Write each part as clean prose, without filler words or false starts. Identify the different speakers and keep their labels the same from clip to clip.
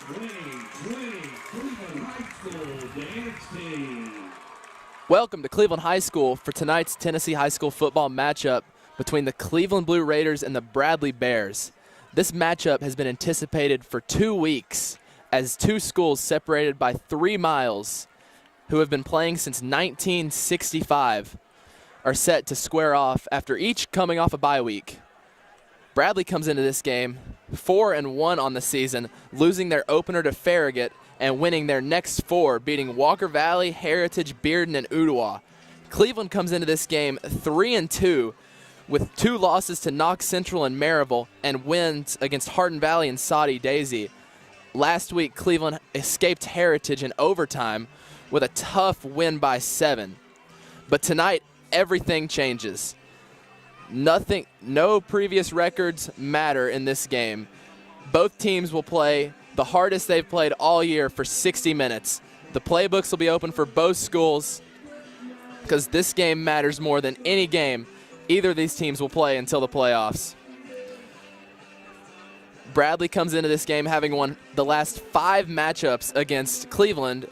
Speaker 1: 2020 Cleveland High School Dance Team.
Speaker 2: Welcome to Cleveland High School for tonight's Tennessee High School football matchup between the Cleveland Blue Raiders and the Bradley Bears. This matchup has been anticipated for 2 weeks as two schools separated by 3 miles who have been playing since 1965 are set to square off after each coming off a bye week. Bradley comes into this game 4-1 on the season, losing their opener to Farragut and winning their next 4, beating Walker Valley, Heritage, Bearden, and Ottawa. Cleveland comes into this game 3-2 with 2 losses to Knox Central and Maryville and wins against Hardin Valley and Soddy Daisy. Last week, Cleveland escaped Heritage in overtime with a tough win by 7. But tonight, everything changes. No previous records matter in this game. Both teams will play the hardest they've played all year for 60 minutes. The playbooks will be open for both schools because this game matters more than any game either of these teams will play until the playoffs. Bradley comes into this game having won the last 5 matchups against Cleveland,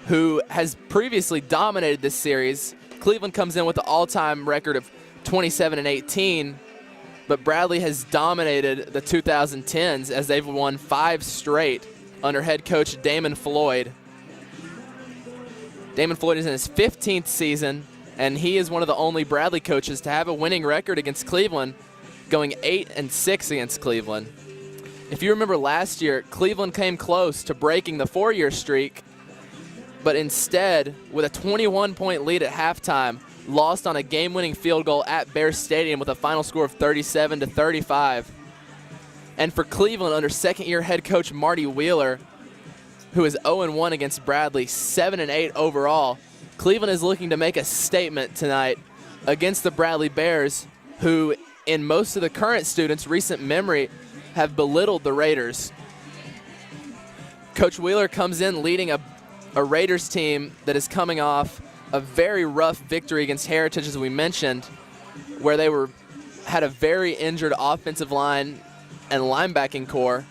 Speaker 2: who has previously dominated this series. Cleveland comes in with the all-time record of 27-18, but Bradley has dominated the 2010s as they've won 5 straight under head coach Damon Floyd. Damon Floyd is in his 15th season, and he is one of the only Bradley coaches to have a winning record against Cleveland, going 8-6 against Cleveland. If you remember last year, Cleveland came close to breaking the 4-year streak, but instead, with a 21-point lead at halftime, lost on a game-winning field goal at Bear Stadium with a final score of 37-35. And for Cleveland, under second-year head coach Marty Wheeler, who is 0-1 against Bradley, 7-8 overall, Cleveland is looking to make a statement tonight against the Bradley Bears, who, in most of the current students' recent memory, have belittled the Raiders. Coach Wheeler comes in leading a Raiders team that is coming off a very rough victory against Heritage, as we mentioned, where they had a very injured offensive line and linebacking core.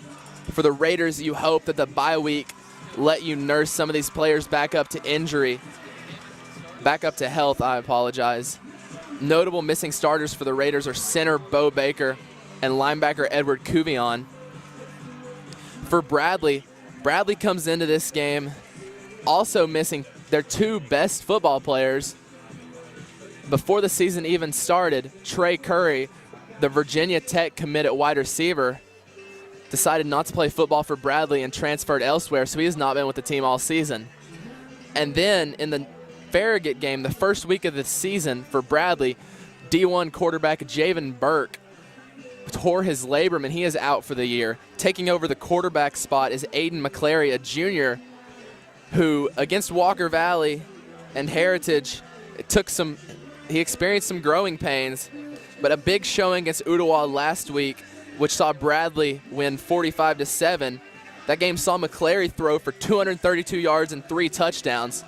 Speaker 2: For the Raiders, you hope that the bye week let you nurse some of these players back up to health, I apologize. Notable missing starters for the Raiders are center Bo Baker and linebacker Edward Cuvion. For Bradley comes into this game also missing their 2 best football players. Before the season even started, Trey Curry, the Virginia Tech commit at wide receiver, decided not to play football for Bradley and transferred elsewhere, so he has not been with the team all season. And then in the Farragut game, the first week of the season for Bradley, D1 quarterback Javen Burke tore his labrum and he is out for the year. Taking over the quarterback spot is Aiden McClary, a junior, who against Walker Valley and Heritage, he experienced some growing pains, but a big showing against Ottawa last week, which saw Bradley win 45-7. That game saw McClary throw for 232 yards and 3 touchdowns.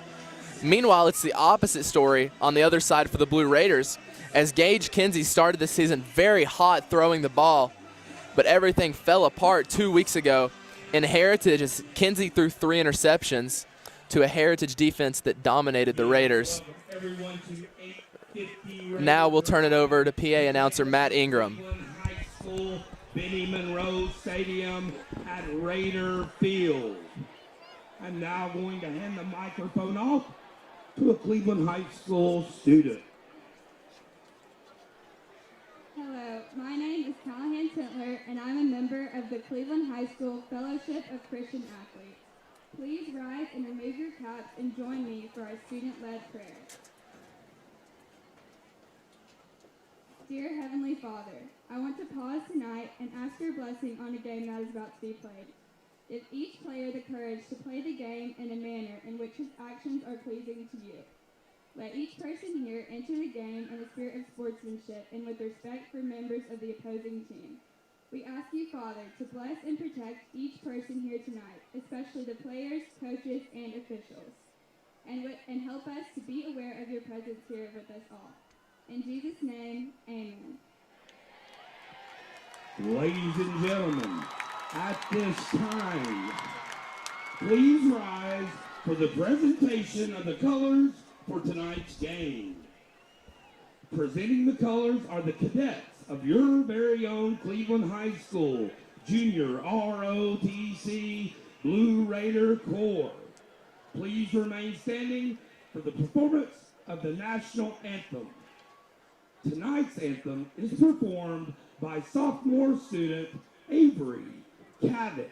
Speaker 2: Meanwhile, it's the opposite story on the other side for the Blue Raiders, as Gage Kinsey started the season very hot throwing the ball, but everything fell apart 2 weeks ago in Heritage as Kinsey threw 3 interceptions to a Heritage defense that dominated the Raiders. Now we'll turn it over to PA announcer Matt Ingram.
Speaker 1: High School, Benny Monroe Stadium at Raider Field. I'm now going to hand the microphone off to a Cleveland High School student.
Speaker 3: Hello, my name is Callahan Tintler, and I'm a member of the Cleveland High School Fellowship of Christian Athletes. Please rise and remove your caps and join me for our student-led prayer. Dear Heavenly Father, I want to pause tonight and ask your blessing on a game that is about to be played. Give each player the courage to play the game in a manner in which his actions are pleasing to you. Let each person here enter the game in a spirit of sportsmanship and with respect for members of the opposing team. We ask you, Father, to bless and protect each person here tonight, especially the players, coaches, and officials, and help us to be aware of your presence here with us all. In Jesus' name, amen.
Speaker 1: Ladies and gentlemen, At this time, please rise for the presentation of the colors for tonight's game. Presenting the colors are the cadets of your very own Cleveland High School Junior ROTC Blue Raider Corps. Please remain standing for the performance of the national anthem. Tonight's anthem is performed by sophomore student Avery Cabot.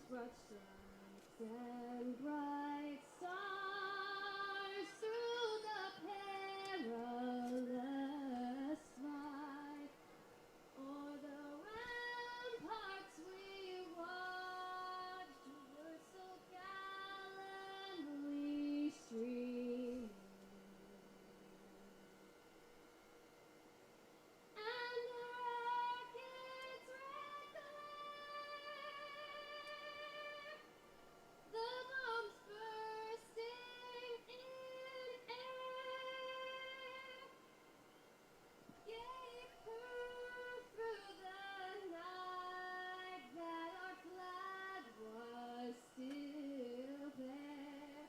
Speaker 3: Broad stripes and bright stars through the perilous fight, o'er the ramparts we watched were so gallantly streaming. And the rockets red glare, the bombs bursting in air, gave proof through the night that our flag was still there.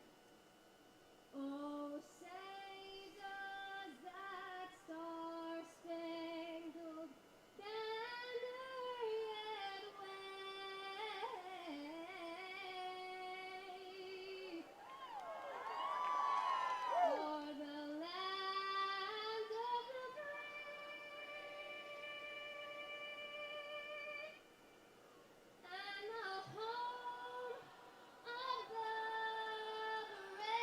Speaker 3: Oh, say does that star-spangled banner yet wave o'er the land of the brave and the home of the brave.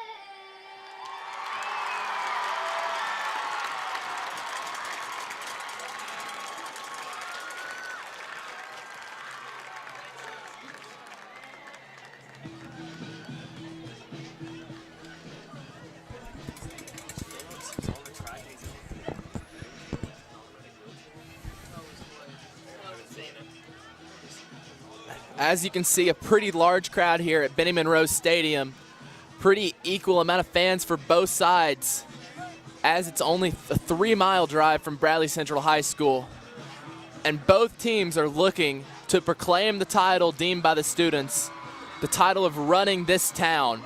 Speaker 2: As you can see, a pretty large crowd here at Benny Monroe Stadium. Pretty equal amount of fans for both sides, as it's only a 3-mile drive from Bradley Central High School. And both teams are looking to proclaim the title deemed by the students, the title of running this town.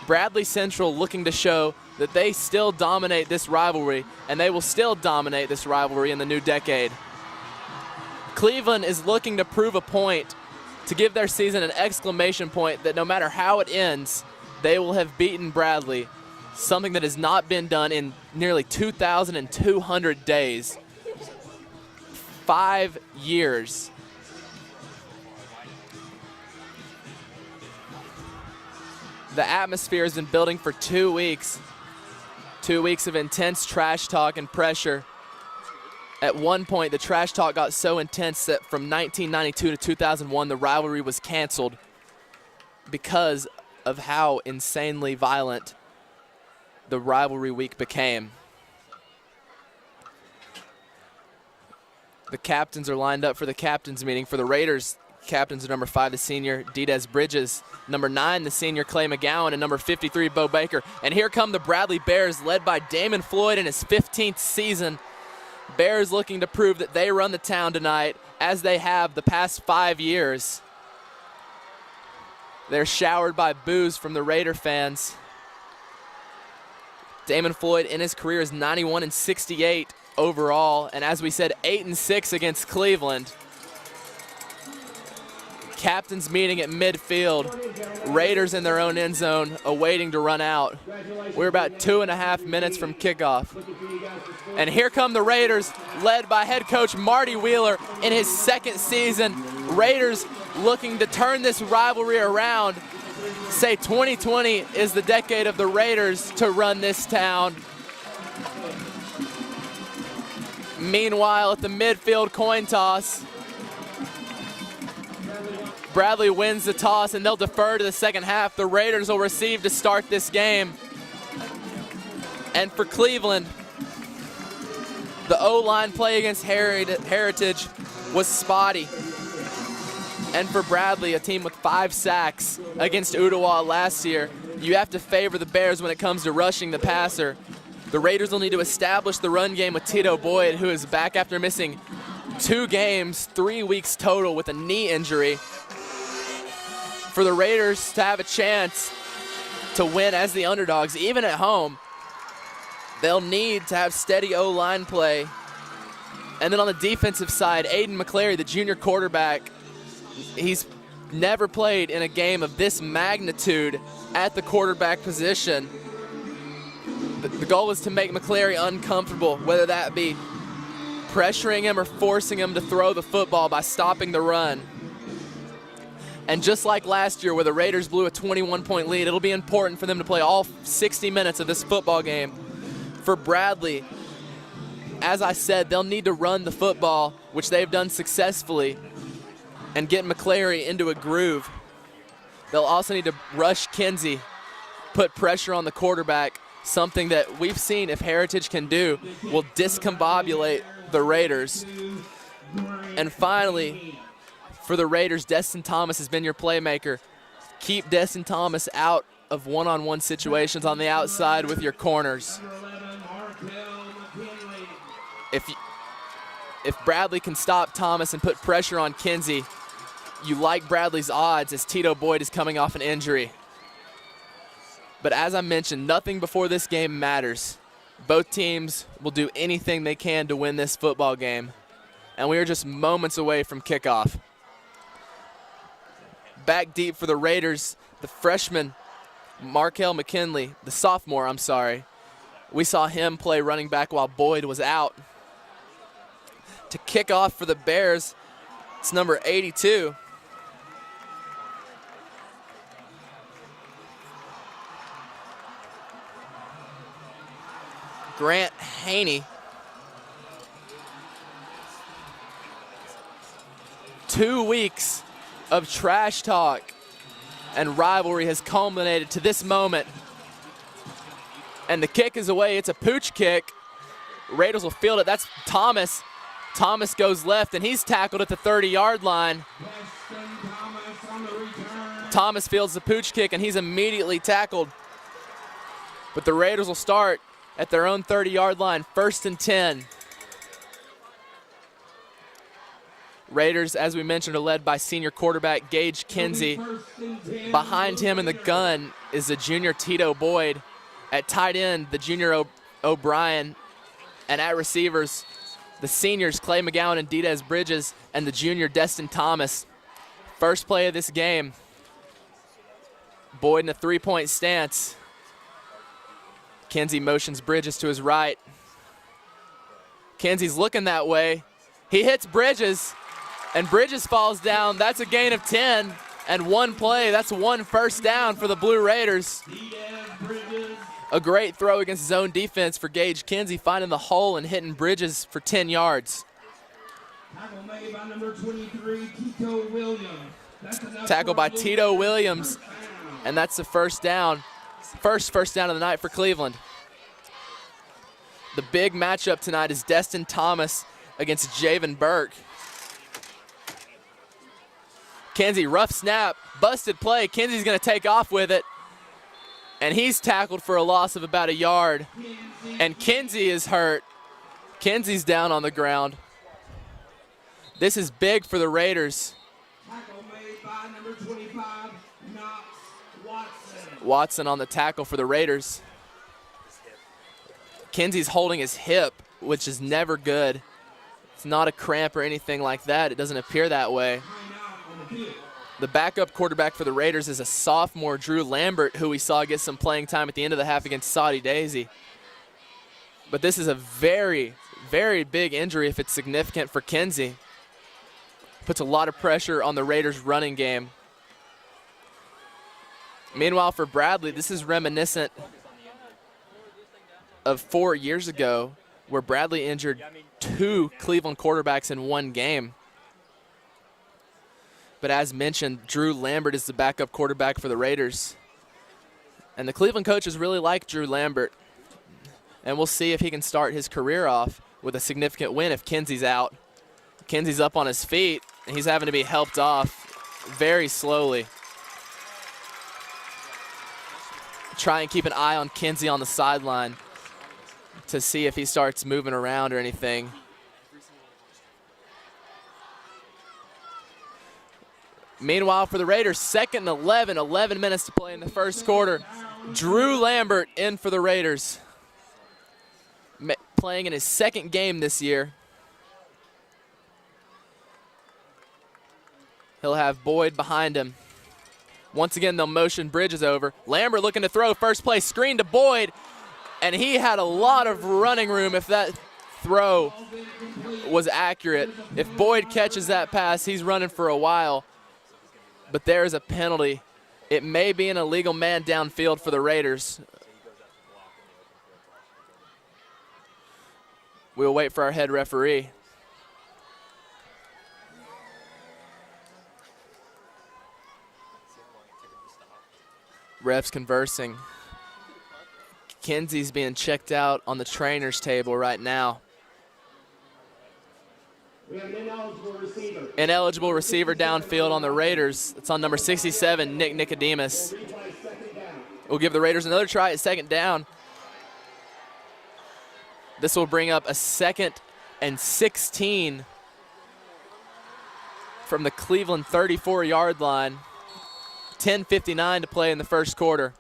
Speaker 2: Bradley Central looking to show that they still dominate this rivalry, and they will still dominate this rivalry in the new decade. Cleveland is looking to prove a point, to give their season an exclamation point that no matter how it ends, they will have beaten Bradley, something that has not been done in nearly 2,200 days. 5 years. The atmosphere has been building for 2 weeks. 2 weeks of intense trash talk and pressure. At one point, the trash talk got so intense that from 1992 to 2001, the rivalry was canceled because of how insanely violent the rivalry week became. The captains are lined up for the captains meeting. For the Raiders, captains are number 5, the senior Dides Bridges, number 9, the senior Clay McGowan, and number 53, Bo Baker. And here come the Bradley Bears, led by Damon Floyd in his 15th season. Bears looking to prove that they run the town tonight, as they have the past 5 years. They're showered by boos from the Raider fans. Damon Floyd in his career is 91-68 overall, and as we said, 8-6 against Cleveland. Captains meeting at midfield. Raiders in their own end zone, awaiting to run out. We're about 2.5 minutes from kickoff. And here come the Raiders, led by head coach Marty Wheeler in his 2nd season. Raiders looking to turn this rivalry around. Say 2020 is the decade of the Raiders to run this town. Meanwhile, at the midfield coin toss, Bradley wins the toss, and they'll defer to the second half. The Raiders will receive to start this game. And for Cleveland, the O-line play against Heritage was spotty. And for Bradley, a team with 5 sacks against Ottawa last year, you have to favor the Bears when it comes to rushing the passer. The Raiders will need to establish the run game with Tito Boyd, who is back after missing 2 games, 3 weeks total with a knee injury. For the Raiders to have a chance to win as the underdogs, even at home, they'll need to have steady O-line play. And then on the defensive side, Aiden McClary, the junior quarterback, he's never played in a game of this magnitude at the quarterback position. The goal is to make McClary uncomfortable, whether that be pressuring him or forcing him to throw the football by stopping the run. And just like last year where the Raiders blew a 21-point lead, it'll be important for them to play all 60 minutes of this football game. For Bradley, as I said, they'll need to run the football, which they've done successfully, and get McClary into a groove. They'll also need to rush Kinsey, put pressure on the quarterback, something that we've seen if Heritage can do will discombobulate the Raiders. And finally, for the Raiders, Destin Thomas has been your playmaker. Keep Destin Thomas out of one-on-one situations on the outside with your corners. If Bradley can stop Thomas and put pressure on Kinsey, you like Bradley's odds as Tito Boyd is coming off an injury. But as I mentioned, nothing before this game matters. Both teams will do anything they can to win this football game. And we are just moments away from kickoff. Back deep for the Raiders, the freshman, Markel McKinley, the sophomore, I'm sorry. We saw him play running back while Boyd was out. To kick off for the Bears, it's number 82. Grant Haney. 2 weeks of trash talk and rivalry has culminated to this moment. And the kick is away. It's a pooch kick. Raiders will field it. That's Thomas. Thomas goes left, and he's tackled at the 30-yard line. Thomas fields the pooch kick, and he's immediately tackled. But the Raiders will start at their own 30-yard line, 1st and 10. Raiders, as we mentioned, are led by senior quarterback Gage Kinsey. Behind him in the gun is the junior Tito Boyd. At tight end, the junior O'Brien. And at receivers, the seniors Clay McGowan and Diaz Bridges, and the junior Destin Thomas. First play of this game. Boyd in a 3-point stance. Kinsey motions Bridges to his right. Kinsey's looking that way. He hits Bridges, and Bridges falls down. That's a gain of 10, and 1 play. That's 1 first down for the Blue Raiders. A great throw against zone defense for Gage Kinsey, finding the hole and hitting Bridges for 10 yards.
Speaker 1: Tackle made by number 23, Tito Williams.
Speaker 2: Tackle by Tito Williams, and that's the first down. First down of the night for Cleveland. The big matchup tonight is Destin Thomas against Javen Burke. Kinsey, rough snap, busted play. Kinsey's going to take off with it. And he's tackled for a loss of about a yard. And Kinsey is hurt. Kinsey's down on the ground. This is big for the Raiders.
Speaker 1: Tackle made by number 25, Knox Watson.
Speaker 2: Watson on the tackle for the Raiders. Kinsey's holding his hip, which is never good. It's not a cramp or anything like that. It doesn't appear that way. The backup quarterback for the Raiders is a sophomore, Drew Lambert, who we saw get some playing time at the end of the half against Saudi Daisy. But this is a very, very big injury if it's significant for Kinsey. Puts a lot of pressure on the Raiders' running game. Meanwhile, for Bradley, this is reminiscent of 4 years ago where Bradley injured 2 Cleveland quarterbacks in 1 game. But as mentioned, Drew Lambert is the backup quarterback for the Raiders. And the Cleveland coaches really like Drew Lambert. And we'll see if he can start his career off with a significant win if Kinsey's out. Kinsey's up on his feet, and he's having to be helped off very slowly. Try and keep an eye on Kinsey on the sideline to see if he starts moving around or anything. Meanwhile, for the Raiders, 2nd and 11, 11 minutes to play in the first quarter. Drew Lambert in for the Raiders, playing in his 2nd game this year. He'll have Boyd behind him. Once again, they'll motion Bridges over. Lambert looking to throw, first play, screen to Boyd, and he had a lot of running room if that throw was accurate. If Boyd catches that pass, he's running for a while. But there's a penalty. It may be an illegal man downfield for the Raiders. We'll wait for our head referee. Refs conversing. Kinsey's being checked out on the trainer's table right now.
Speaker 4: We have an ineligible receiver.
Speaker 2: Ineligible receiver downfield on the Raiders. It's on number 67, Nick Nicodemus. We'll give the Raiders another try at 2nd down. This will bring up a 2nd and 16 from the Cleveland 34-yard line. 10:59 to play in the first quarter.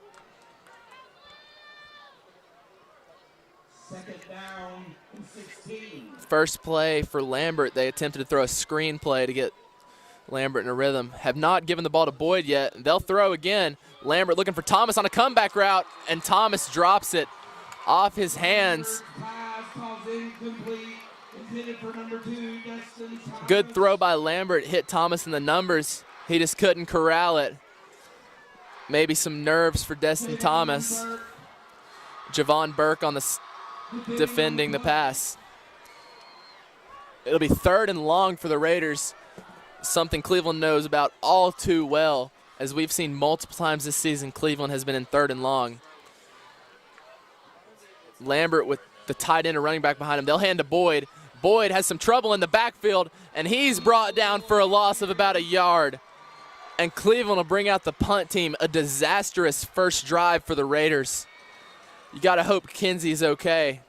Speaker 1: 2nd down and 16.
Speaker 2: First play for Lambert. They attempted to throw a screen play to get Lambert in a rhythm. Have not given the ball to Boyd yet. They'll throw again. Lambert looking for Thomas on a comeback route, and Thomas drops it off his hands.
Speaker 1: Pass calls incomplete. Intended for number 2, Destin Thomas.
Speaker 2: Good throw by Lambert. Hit Thomas in the numbers. He just couldn't corral it. Maybe some nerves for Destin Thomas. Javon Burke on the defending the pass. It'll be 3rd and long for the Raiders, something Cleveland knows about all too well. As we've seen multiple times this season, Cleveland has been in 3rd and long. Lambert with the tight end and running back behind him. They'll hand to Boyd. Boyd has some trouble in the backfield, and he's brought down for a loss of about a yard. And Cleveland will bring out the punt team, a disastrous first drive for the Raiders. You got to hope Kinsey's okay.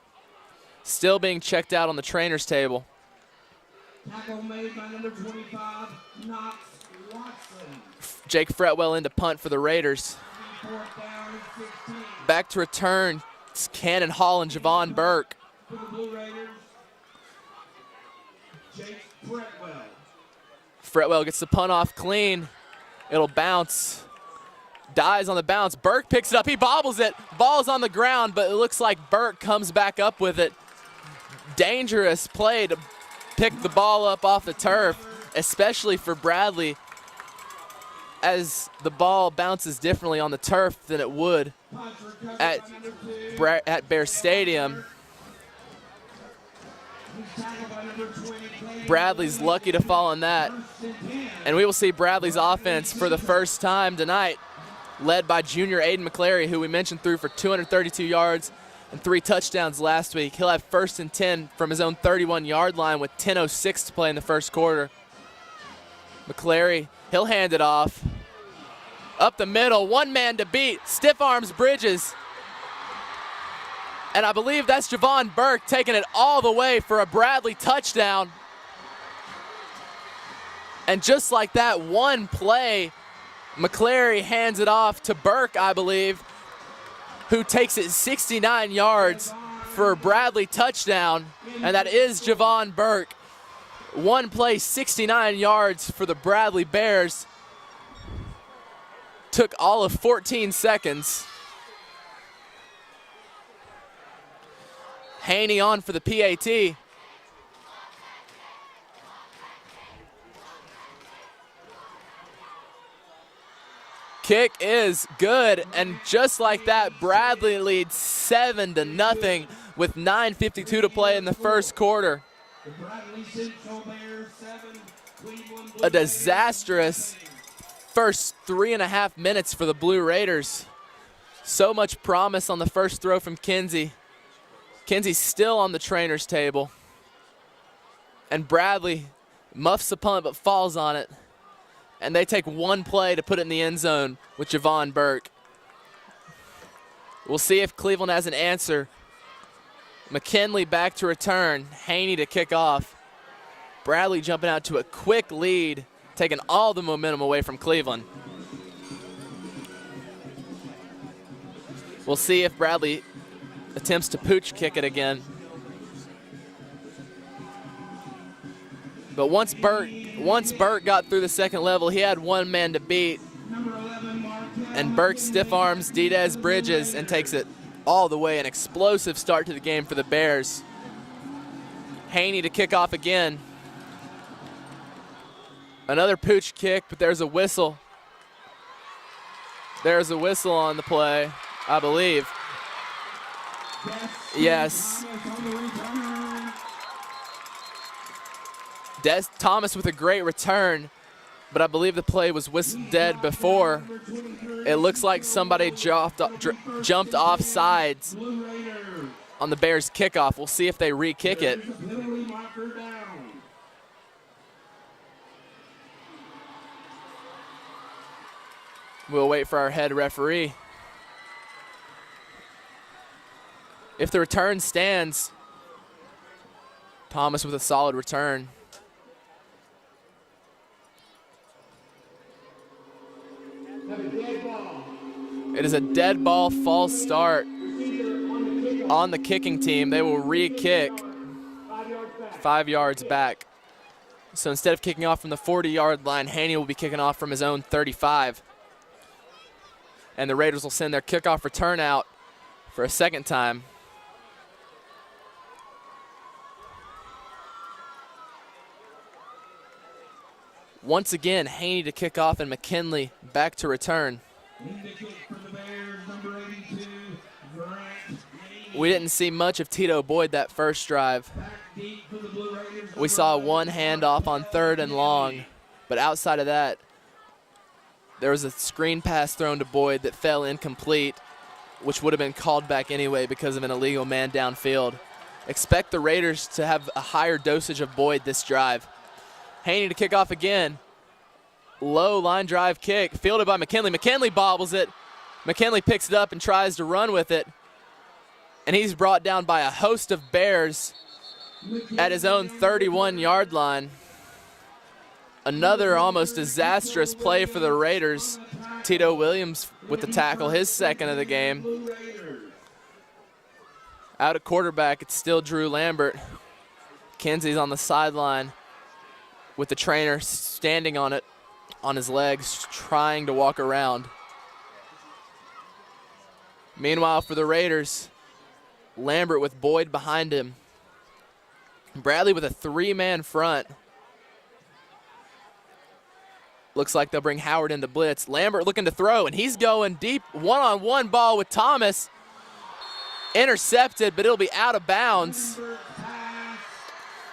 Speaker 2: Still being checked out on the trainer's table.
Speaker 1: Tackle made by number 25, Knox Watson.
Speaker 2: Jake Fretwell into punt for the Raiders.
Speaker 1: 4th down and 16.
Speaker 2: Back to return, it's Cannon Hall and Javon Burke.
Speaker 1: For the Blue Raiders, Jake Fretwell.
Speaker 2: Fretwell gets the punt off clean. It'll bounce. Dies on the bounce. Burke picks it up. He bobbles it. Ball's on the ground, but it looks like Burke comes back up with it. Dangerous play to pick the ball up off the turf, especially for Bradley, as the ball bounces differently on the turf than it would at Bear Stadium. Bradley's lucky to fall on that. And we will see Bradley's offense for the first time tonight, led by junior Aiden McClary, who we mentioned threw for 232 yards and 3 touchdowns last week. He'll have 1st and 10 from his own 31-yard line with 10:06 to play in the first quarter. McClary, he'll hand it off. Up the middle, one man to beat, stiff arms Bridges. And I believe that's Javon Burke taking it all the way for a Bradley touchdown. And just like that, one play, McClary hands it off to Burke, I believe, who takes it 69 yards for a Bradley touchdown, and that is Javon Burke. One play, 69 yards for the Bradley Bears. Took all of 14 seconds. Haney on for the PAT. Kick is good, and just like that, Bradley leads 7-0 with 9:52 to play in the first quarter.
Speaker 1: The Bradley Central Bears 7,
Speaker 2: a disastrous first 3.5 minutes for the Blue Raiders. So much promise on the first throw from Kinsey. Kinsey's still on the trainer's table. And Bradley muffs the punt but falls on it. And they take one play to put it in the end zone with Javon Burke. We'll see if Cleveland has an answer. McKinley back to return. Haney to kick off. Bradley jumping out to a quick lead, taking all the momentum away from Cleveland. We'll see if Bradley attempts to pooch kick it again. But once Burke got through the second level, he had one man to beat. And Burke stiff arms Didez Bridges and takes it all the way. An explosive start to the game for the Bears. Haney to kick off again. Another pooch kick, but there's a whistle. There's a whistle on the play, I believe. Yes. Thomas with a great return, but I believe the play was dead before. It looks like somebody jumped off sides on the Bears kickoff. We'll see if they re-kick it. We'll wait for our head referee. If the return stands, Thomas with a solid return. It is a dead ball false start on the kicking team. They will re-kick 5 yards back. So instead of kicking off from the 40-yard line, Haney will be kicking off from his own 35. And the Raiders will send their kickoff return out for a second time. Once again, Haney to kick off and McKinley back to return. We didn't see much of Tito Boyd that first drive. We saw one handoff on 3rd and long, but outside of that, there was a screen pass thrown to Boyd that fell incomplete, which would have been called back anyway because of an illegal man downfield. Expect the Raiders to have a higher dosage of Boyd this drive. Haney to kick off again. Low line drive kick, fielded by McKinley. McKinley bobbles it. McKinley picks it up and tries to run with it. And he's brought down by a host of Bears at his own 31-yard line. Another almost disastrous play for the Raiders. Tito Williams with the tackle, his second of the game. Out at quarterback, it's still Drew Lambert. Kinsey's on the sideline with the trainer standing on it, on his legs, trying to walk around. Meanwhile, for the Raiders, Lambert with Boyd behind him. Bradley with a 3-man front. Looks like they'll bring Howard into blitz. Lambert looking to throw, and he's going deep. One-on-one ball with Thomas. Intercepted, but it'll be out of bounds.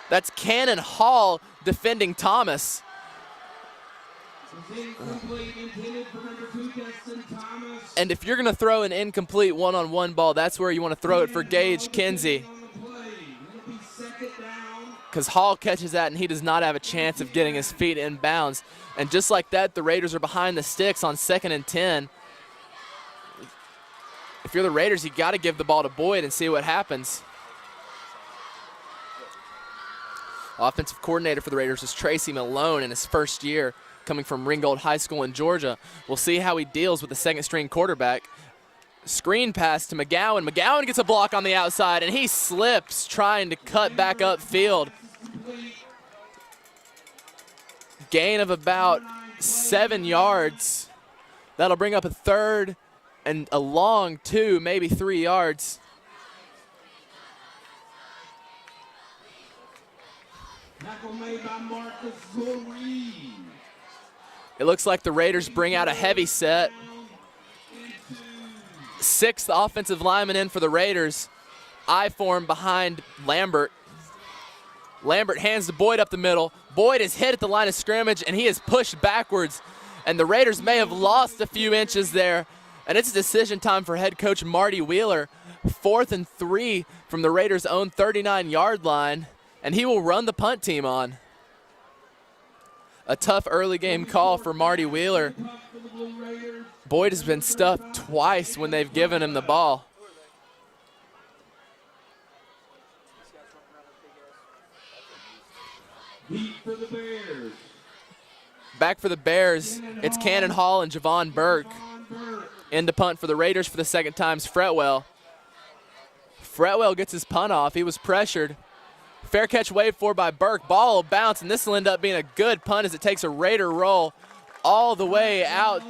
Speaker 2: That's Cannon Hall defending Thomas. And if you're going to throw an incomplete one-on-one ball, that's where you want to throw it for Gage Kinsey. Because Hall catches that, and he does not have a chance of getting his feet in bounds. And just like that, the Raiders are behind the sticks on 2nd and 10. If you're the Raiders, you got to give the ball to Boyd and see what happens. Offensive coordinator for the Raiders is Tracy Malone in his first year, coming from Ringgold High School in Georgia. We'll see how he deals with the second-string quarterback. Screen pass to McGowan. McGowan gets a block on the outside, and he slips trying to cut back upfield. Gain of about 7 yards. That'll bring up a 3rd and a long 2, maybe 3 yards. It looks like the Raiders bring out a heavy set. 6th offensive lineman in for the Raiders. I form behind Lambert. Lambert hands to Boyd up the middle. Boyd is hit at the line of scrimmage, and he is pushed backwards. And the Raiders may have lost a few inches there. And it's decision time for head coach Marty Wheeler. 4th and 3 from the Raiders' own 39-yard line, and he will run the punt team on. A tough early game call for Marty Wheeler. Boyd has been stuffed twice when they've given him the ball.
Speaker 1: For the Bears.
Speaker 2: Back for the Bears, it's Cannon Hall and Javon Burke. In to punt for the Raiders for the second time is Fretwell. Fretwell gets his punt off. He was pressured. Fair catch waved for by Burke. Ball will bounce, and this will end up being a good punt as it takes a Raider roll all the way out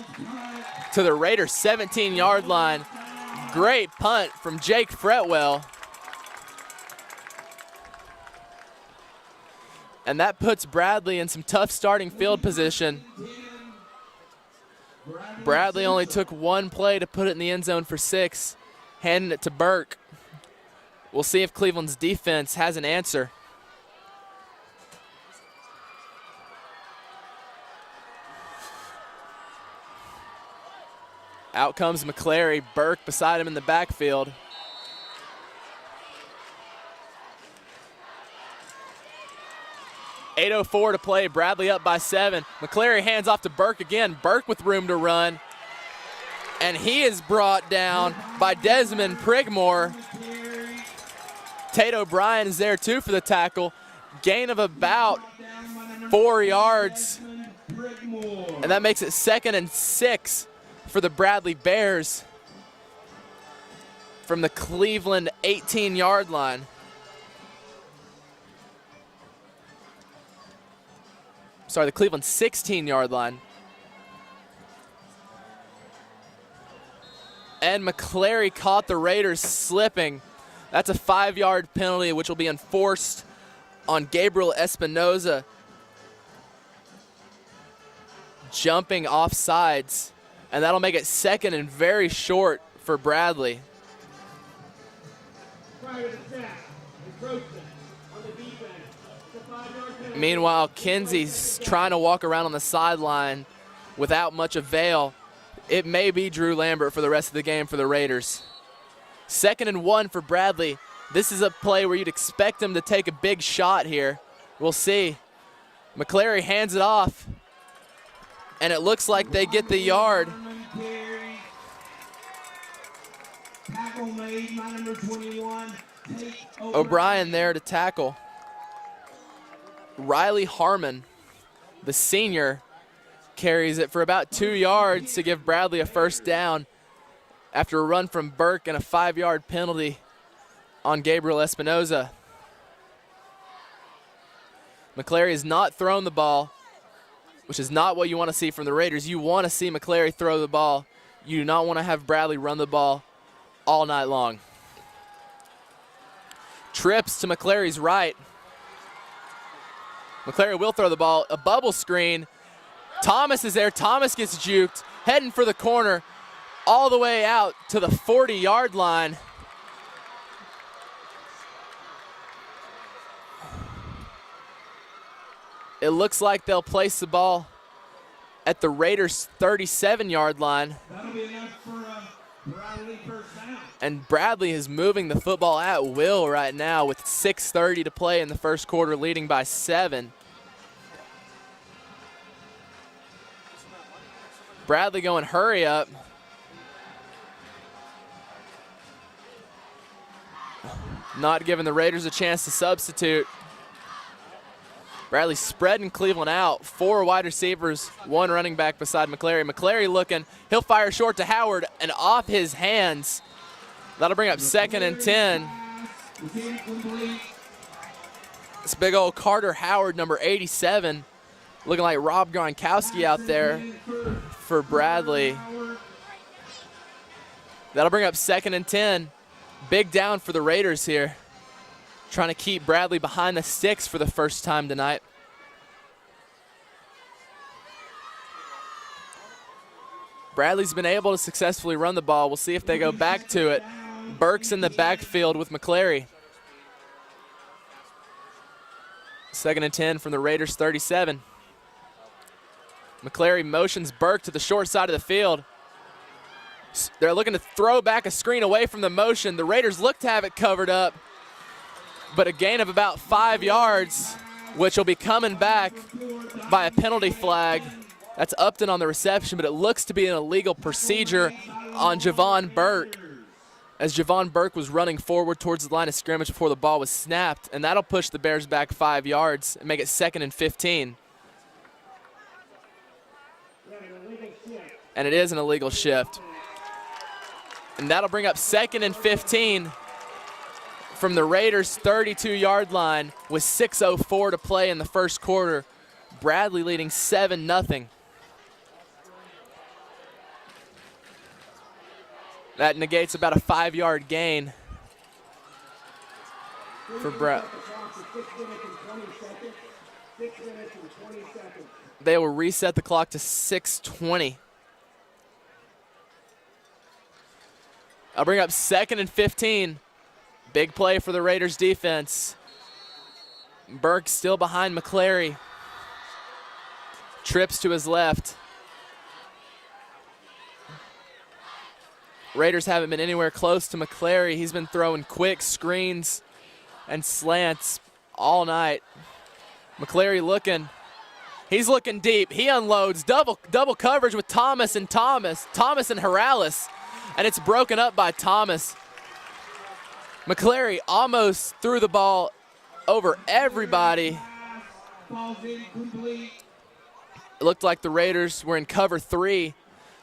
Speaker 2: to the Raiders' 17-yard line. Great punt from Jake Fretwell. And that puts Bradley in some tough starting field position. Bradley only took one play to put it in the end zone for 6, handing it to Burke. We'll see if Cleveland's defense has an answer. Out comes McClary, Burke beside him in the backfield. .804 to play, Bradley up by 7. McClary hands off to Burke again. Burke with room to run. And he is brought down by Desmond Prigmore. Tate O'Brien is there too for the tackle. Gain of about 4 yards. And that makes it 2nd and 6 for the Bradley Bears from the Cleveland 18-yard line. Sorry, the Cleveland 16-yard line. And McClary caught the Raiders slipping. That's a 5-yard penalty, which will be enforced on Gabriel Espinoza. Jumping off sides. And that'll make it 2nd and very short for Bradley. Meanwhile, Kinsey's trying to walk around on the sideline without much avail. It may be Drew Lambert for the rest of the game for the Raiders. 2nd and 1 for Bradley. This is a play where you'd expect him to take a big shot here. We'll see. McClary hands it off. And it looks like they get the yard. O'Brien there to tackle. Riley Harmon, the senior, carries it for about 2 yards to give Bradley a first down after a run from Burke and a 5-yard penalty on Gabriel Espinoza. McClary has not thrown the ball, which is not what you want to see from the Raiders. You want to see McClary throw the ball. You do not want to have Bradley run the ball all night long. Trips to McClary's right. McClary will throw the ball. A bubble screen. Thomas is there. Thomas gets juked. Heading for the corner. All the way out to the 40-yard line. It looks like they'll place the ball at the Raiders' 37-yard line.
Speaker 1: That'll be enough for Bradley first down.
Speaker 2: And Bradley is moving the football at will right now with 6:30 to play in the first quarter, leading by 7. Bradley going hurry up. Not giving the Raiders a chance to substitute. Bradley spreading Cleveland out. 4 wide receivers, 1 running back beside McClary. McClary looking, he'll fire short to Howard and off his hands. That'll bring up 2nd and 10. This big old Carter Howard, number 87, looking like Rob Gronkowski out there for Bradley. That'll bring up 2nd and 10. Big down for the Raiders here. Trying to keep Bradley behind the sticks for the first time tonight. Bradley's been able to successfully run the ball. We'll see if they go back to it. Burke's in the backfield with McClary. Second and 10 from the Raiders 37. McClary motions Burke to the short side of the field. They're looking to throw back a screen away from the motion. The Raiders look to have it covered up, but a gain of about 5 yards, which will be coming back by a penalty flag. That's Upton on the reception, but it looks to be an illegal procedure on Javon Burke, as Javon Burke was running forward towards the line of scrimmage before the ball was snapped, and that'll push the Bears back 5 yards and make it 2nd and 15. And it is an illegal shift. And that'll bring up 2nd and 15 from the Raiders' 32-yard line with 6:04 to play in the first quarter. Bradley leading 7-0. That negates about a 5-yard gain for Brad. They will reset the clock to 6:20. I'll bring up 2nd and 15. Big play for the Raiders defense. Burke still behind McClary. Trips to his left. Raiders haven't been anywhere close to McClary. He's been throwing quick screens and slants all night. McClary looking. He's looking deep. He unloads. Double coverage with Thomas and Harrellis. And it's broken up by Thomas. McClary almost threw the ball over everybody. It looked like the Raiders were in cover 3.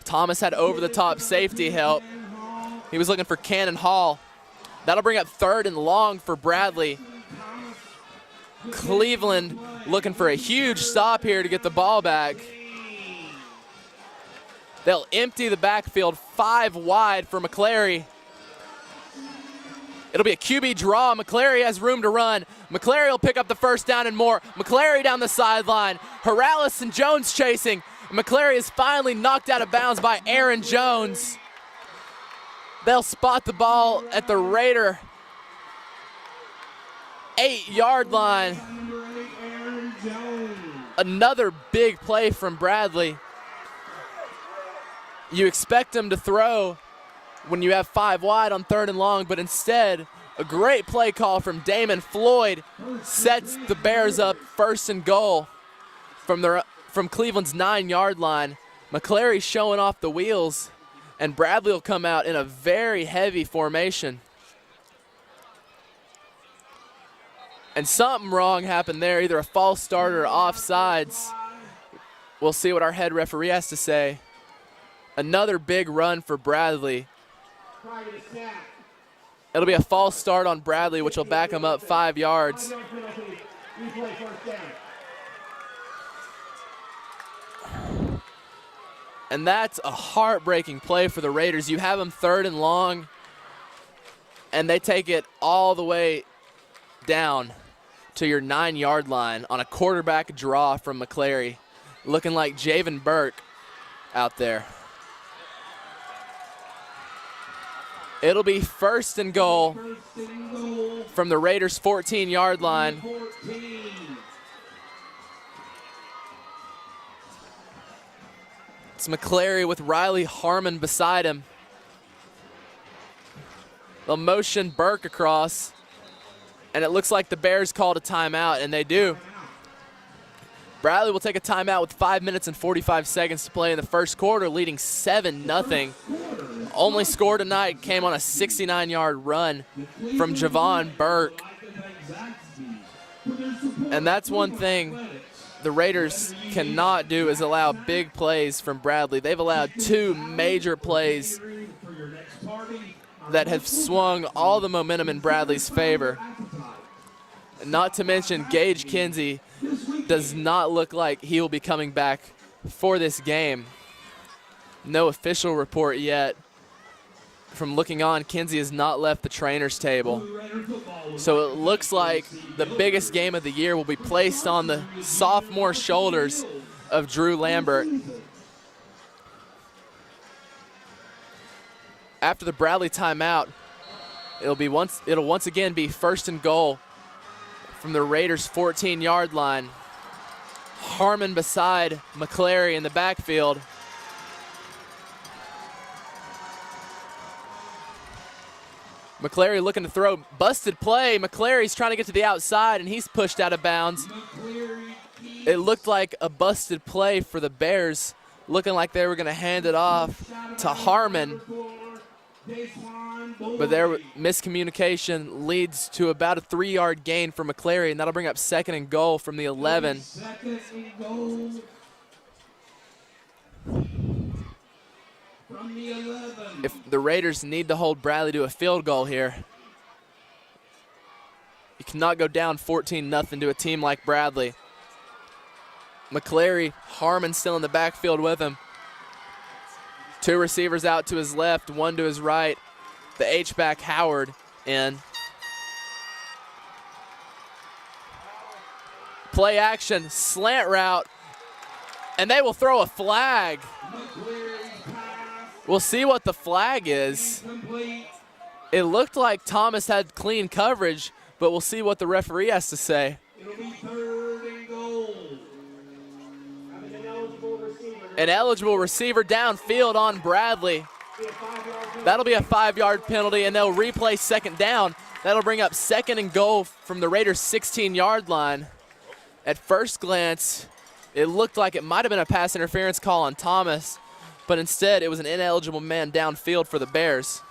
Speaker 2: Thomas had over-the-top safety help. He was looking for Cannon Hall. That'll bring up 3rd and long for Bradley. Cleveland looking for a huge stop here to get the ball back. They'll empty the backfield 5 wide for McClary. It'll be a QB draw. McClary has room to run. McClary will pick up the first down and more. McClary down the sideline. Harrellis and Jones chasing. McClary is finally knocked out of bounds by Aaron Jones. They'll spot the ball at the Raider 8-yard line. Another big play from Bradley. You expect him to throw when you have 5 wide on 3rd and long, but instead, a great play call from Damon Floyd sets the Bears up 1st and goal from Cleveland's 9-yard line. McClary showing off the wheels, and Bradley will come out in a very heavy formation. And something wrong happened there, either a false start or offsides. We'll see what our head referee has to say. Another big run for Bradley. It'll be a false start on Bradley, which will back him up 5 yards. And that's a heartbreaking play for the Raiders. You have them 3rd and long, and they take it all the way down to your 9-yard line on a quarterback draw from McClary, looking like Javon Burke out there. It'll be 1st and goal from the Raiders' 14-yard line. It's McClary with Riley Harmon beside him. They'll motion Burke across, and it looks like the Bears called a timeout, and they do. Bradley will take a timeout with 5 minutes and 45 seconds to play in the first quarter, leading 7-0. Only score tonight came on a 69-yard run from Javon Burke. And that's one thing the Raiders cannot do, is allow big plays from Bradley. They've allowed 2 major plays that have swung all the momentum in Bradley's favor. Not to mention Gage Kinsey does not look like he will be coming back for this game. No official report yet. From looking on, Kinsey has not left the trainer's table. So it looks like the biggest game of the year will be placed on the sophomore shoulders of Drew Lambert. After the Bradley timeout, it'll once again be 1st and goal from the Raiders' 14-yard line. Harmon beside McClary in the backfield. McClary looking to throw. Busted play. McClary's trying to get to the outside, and he's pushed out of bounds. It looked like a busted play for the Bears, looking like they were going to hand it off to Harmon. But their miscommunication leads to about a 3-yard gain for McClary, and that'll bring up 2nd and goal from the 11.
Speaker 1: 2nd and goal from the 11.
Speaker 2: If the Raiders need to hold Bradley to a field goal here, you cannot go down 14-0 to a team like Bradley. McClary, Harmon still in the backfield with him. 2 receivers out to his left, 1 to his right. The H-back Howard in. Play action, slant route, and they will throw a flag. We'll see what the flag is. It looked like Thomas had clean coverage, but we'll see what the referee has to say.
Speaker 1: It'll be 3rd and goal.
Speaker 2: An eligible receiver downfield on Bradley. That'll be a 5-yard penalty, and they'll replay 2nd down. That'll bring up 2nd and goal from the Raiders' 16-yard line. At first glance, it looked like it might have been a pass interference call on Thomas, but instead it was an ineligible man downfield for the Bears.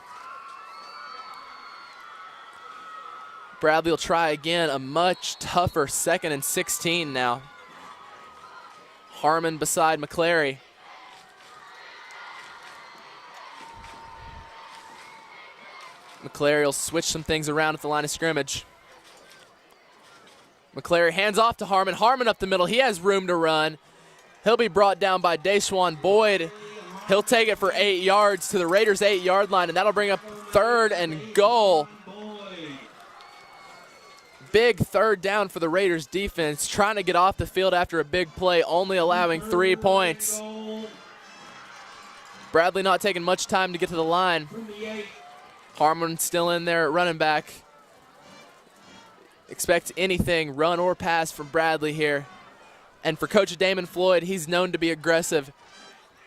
Speaker 2: Bradley will try again, a much tougher 2nd and 16 now. Harmon beside McClary. McClary will switch some things around at the line of scrimmage. McClary hands off to Harmon. Harmon up the middle. He has room to run. He'll be brought down by Deshaun Boyd. He'll take it for 8 yards to the Raiders' 8-yard line, and that'll bring up 3rd and goal. Big 3rd down for the Raiders defense, trying to get off the field after a big play, only allowing 3 points. Bradley not taking much time to get to the line. Harmon still in there at running back. Expect anything, run or pass from Bradley here. And for Coach Damon Floyd, he's known to be aggressive.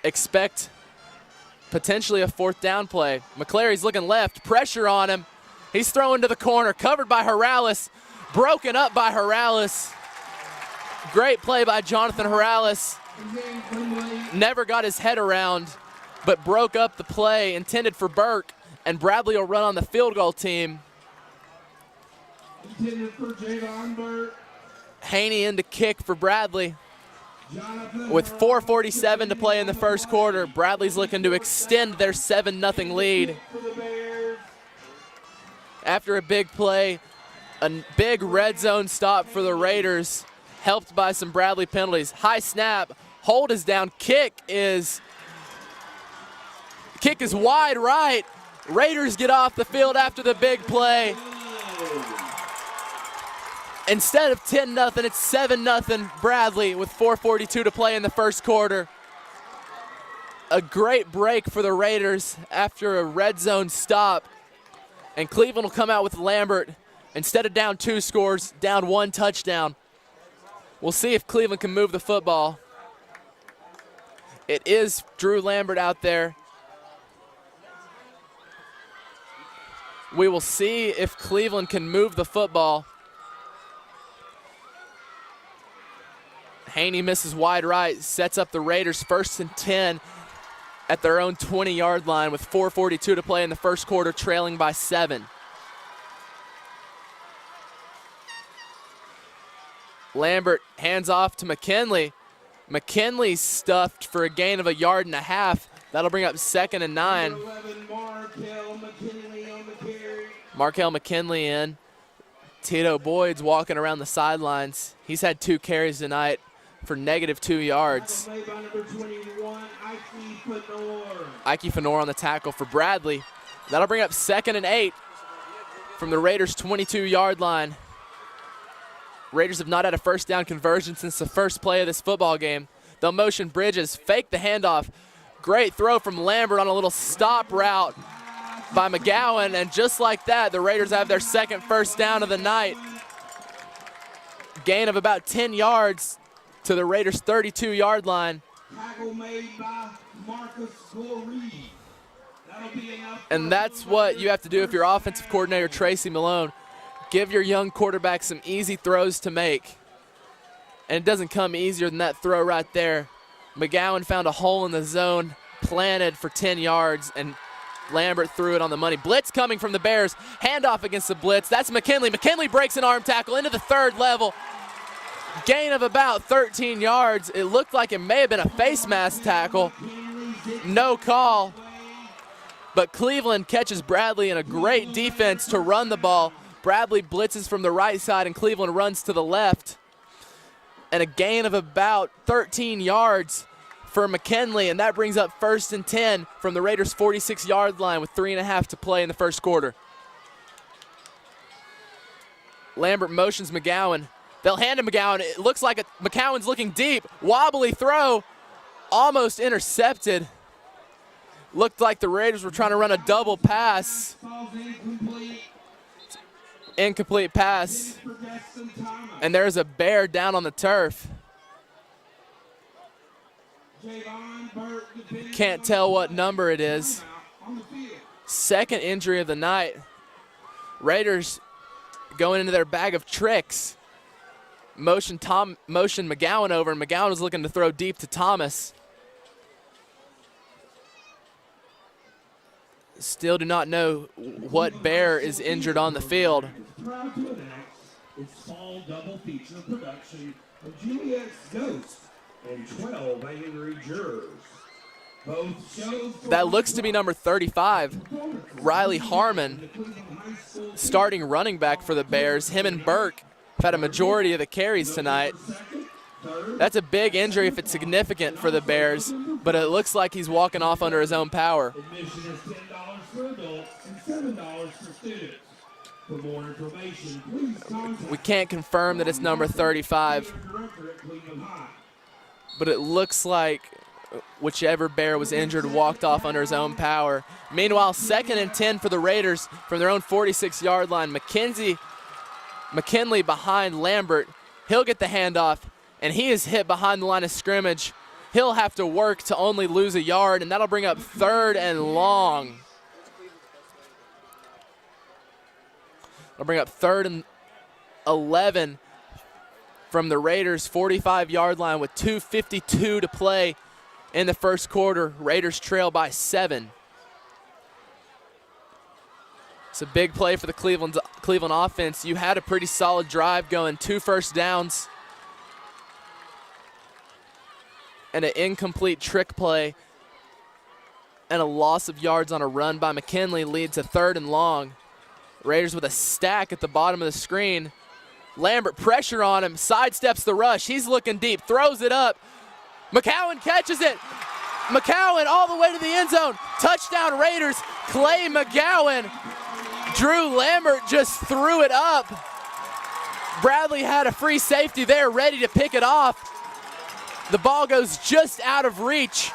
Speaker 2: Expect potentially a 4th down play. McClary's looking left, pressure on him. He's throwing to the corner, covered by Horales, broken up by Horales. Great play by Jonathan Horales. Never got his head around, but broke up the play intended for Burke, and Bradley will run on the field goal team.
Speaker 1: Intended for Javon Burke.
Speaker 2: Haney in to kick for Bradley. With 4:47 to play in the first quarter, Bradley's looking to extend their 7-0 lead. After a big play, a big red zone stop for the Raiders, helped by some Bradley penalties. High snap, hold is down, kick is wide right. Raiders get off the field after the big play. Instead of 10-0, it's 7-0 Bradley with 4:42 to play in the first quarter. A great break for the Raiders after a red zone stop. And Cleveland will come out with Lambert. Instead of down 2 scores, down 1 touchdown. We'll see if Cleveland can move the football. It is Drew Lambert out there. We will see if Cleveland can move the football. Haney misses wide right, sets up the Raiders 1st and 10 at their own 20-yard line with 4:42 to play in the first quarter, trailing by 7. Lambert hands off to McKinley. McKinley's stuffed for a gain of 1.5 yards. That'll bring up 2nd and 9. Markel McKinley in. Tito Boyd's walking around the sidelines. He's had 2 carries tonight for -2 yards. Ike Fenor on the tackle for Bradley. That'll bring up 2nd and 8 from the Raiders' 22-yard line. Raiders have not had a 1st down conversion since the first play of this football game. They'll motion Bridges, fake the handoff. Great throw from Lambert on a little stop route by McGowan, and just like that, the Raiders have their 2nd 1st down of the night. Gain of about 10 yards to the Raiders' 32-yard line.
Speaker 1: Tackle made by Marcus Goree. That'll be enough.
Speaker 2: And that's what you have to do if you're offensive coordinator Tracy Malone. Give your young quarterback some easy throws to make. And it doesn't come easier than that throw right there. McGowan found a hole in the zone, planted for 10 yards, and Lambert threw it on the money. Blitz coming from the Bears. Handoff against the blitz. That's McKinley. McKinley breaks an arm tackle into the third level. Gain of about 13 yards. It looked like it may have been a face mask tackle. No call. But Cleveland catches Bradley in a great defense to run the ball. Bradley blitzes from the right side and Cleveland runs to the left. And a gain of about 13 yards for McKinley, and that brings up 1st and 10 from the Raiders' 46-yard line with 3.5 to play in the first quarter. Lambert motions McGowan. They'll hand to McGowan. It looks like McGowan's looking deep. Wobbly throw, almost intercepted. Looked like the Raiders were trying to run a double pass. Incomplete pass. And there's a Bear down on the turf. Can't tell what number it is. Second injury of the night. Raiders going into their bag of tricks. Motion McGowan over, and McGowan was looking to throw deep to Thomas. Still do not know what Bear is injured on the field.
Speaker 1: Proud to announce its fall double feature production of Juliet's Ghost and 12 angry jurors. Both shows
Speaker 2: That looks to be number 35, Riley Harmon, starting running back for the Bears. Him and Burke have had a majority of the carries tonight. That's a big injury if it's significant for the Bears, but it looks like he's walking off under his own power.
Speaker 1: Admission is $10 for adults and $7 for students. For more information, please contact
Speaker 2: We can't confirm that it's number 35,
Speaker 1: director at Cleveland High.
Speaker 2: but it looks like whichever Bear was injured walked off under his own power. Meanwhile, 2nd and 10 for the Raiders from their own 46-yard line. McKinley behind Lambert. He'll get the handoff, and he is hit behind the line of scrimmage. He'll have to work to only lose a yard, and that'll bring up 3rd and long. It'll bring up 3rd and 11 from the Raiders' 45-yard line with 2:52 to play in the first quarter. Raiders trail by 7. It's a big play for the Cleveland offense. You had a pretty solid drive going, 2 first downs. And an incomplete trick play and a loss of yards on a run by McKinley leads to 3rd and long. Raiders with a stack at the bottom of the screen. Lambert pressure on him, sidesteps the rush. He's looking deep, throws it up. McGowan catches it. McGowan all the way to the end zone. Touchdown Raiders. Clay McGowan. Drew Lambert just threw it up. Bradley had a free safety there ready to pick it off. The ball goes just out of reach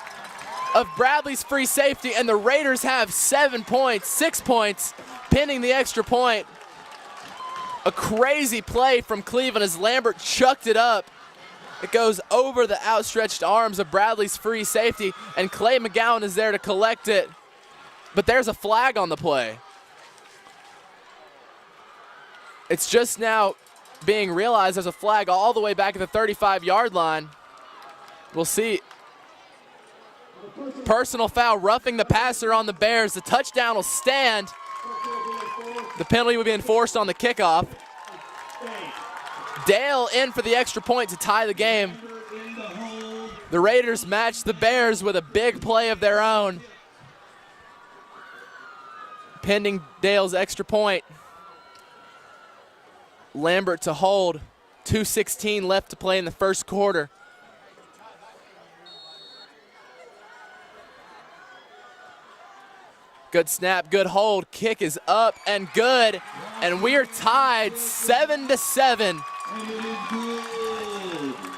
Speaker 2: of Bradley's free safety, and the Raiders have 6 points, pending the extra point. A crazy play from Cleveland as Lambert chucked it up. It goes over the outstretched arms of Bradley's free safety, and Clay McGowan is there to collect it. But there's a flag on the play. It's just now being realized there's a flag all the way back at the 35-yard line. We'll see. Personal foul, roughing the passer on the Bears. The touchdown will stand. The penalty will be enforced on the kickoff. Dale in for the extra point to tie the game. The Raiders match the Bears with a big play of their own. Pending Dale's extra point. Lambert to hold. 2:16 left to play in the first quarter. Good snap, good hold. Kick is up and good. And we are tied 7-7.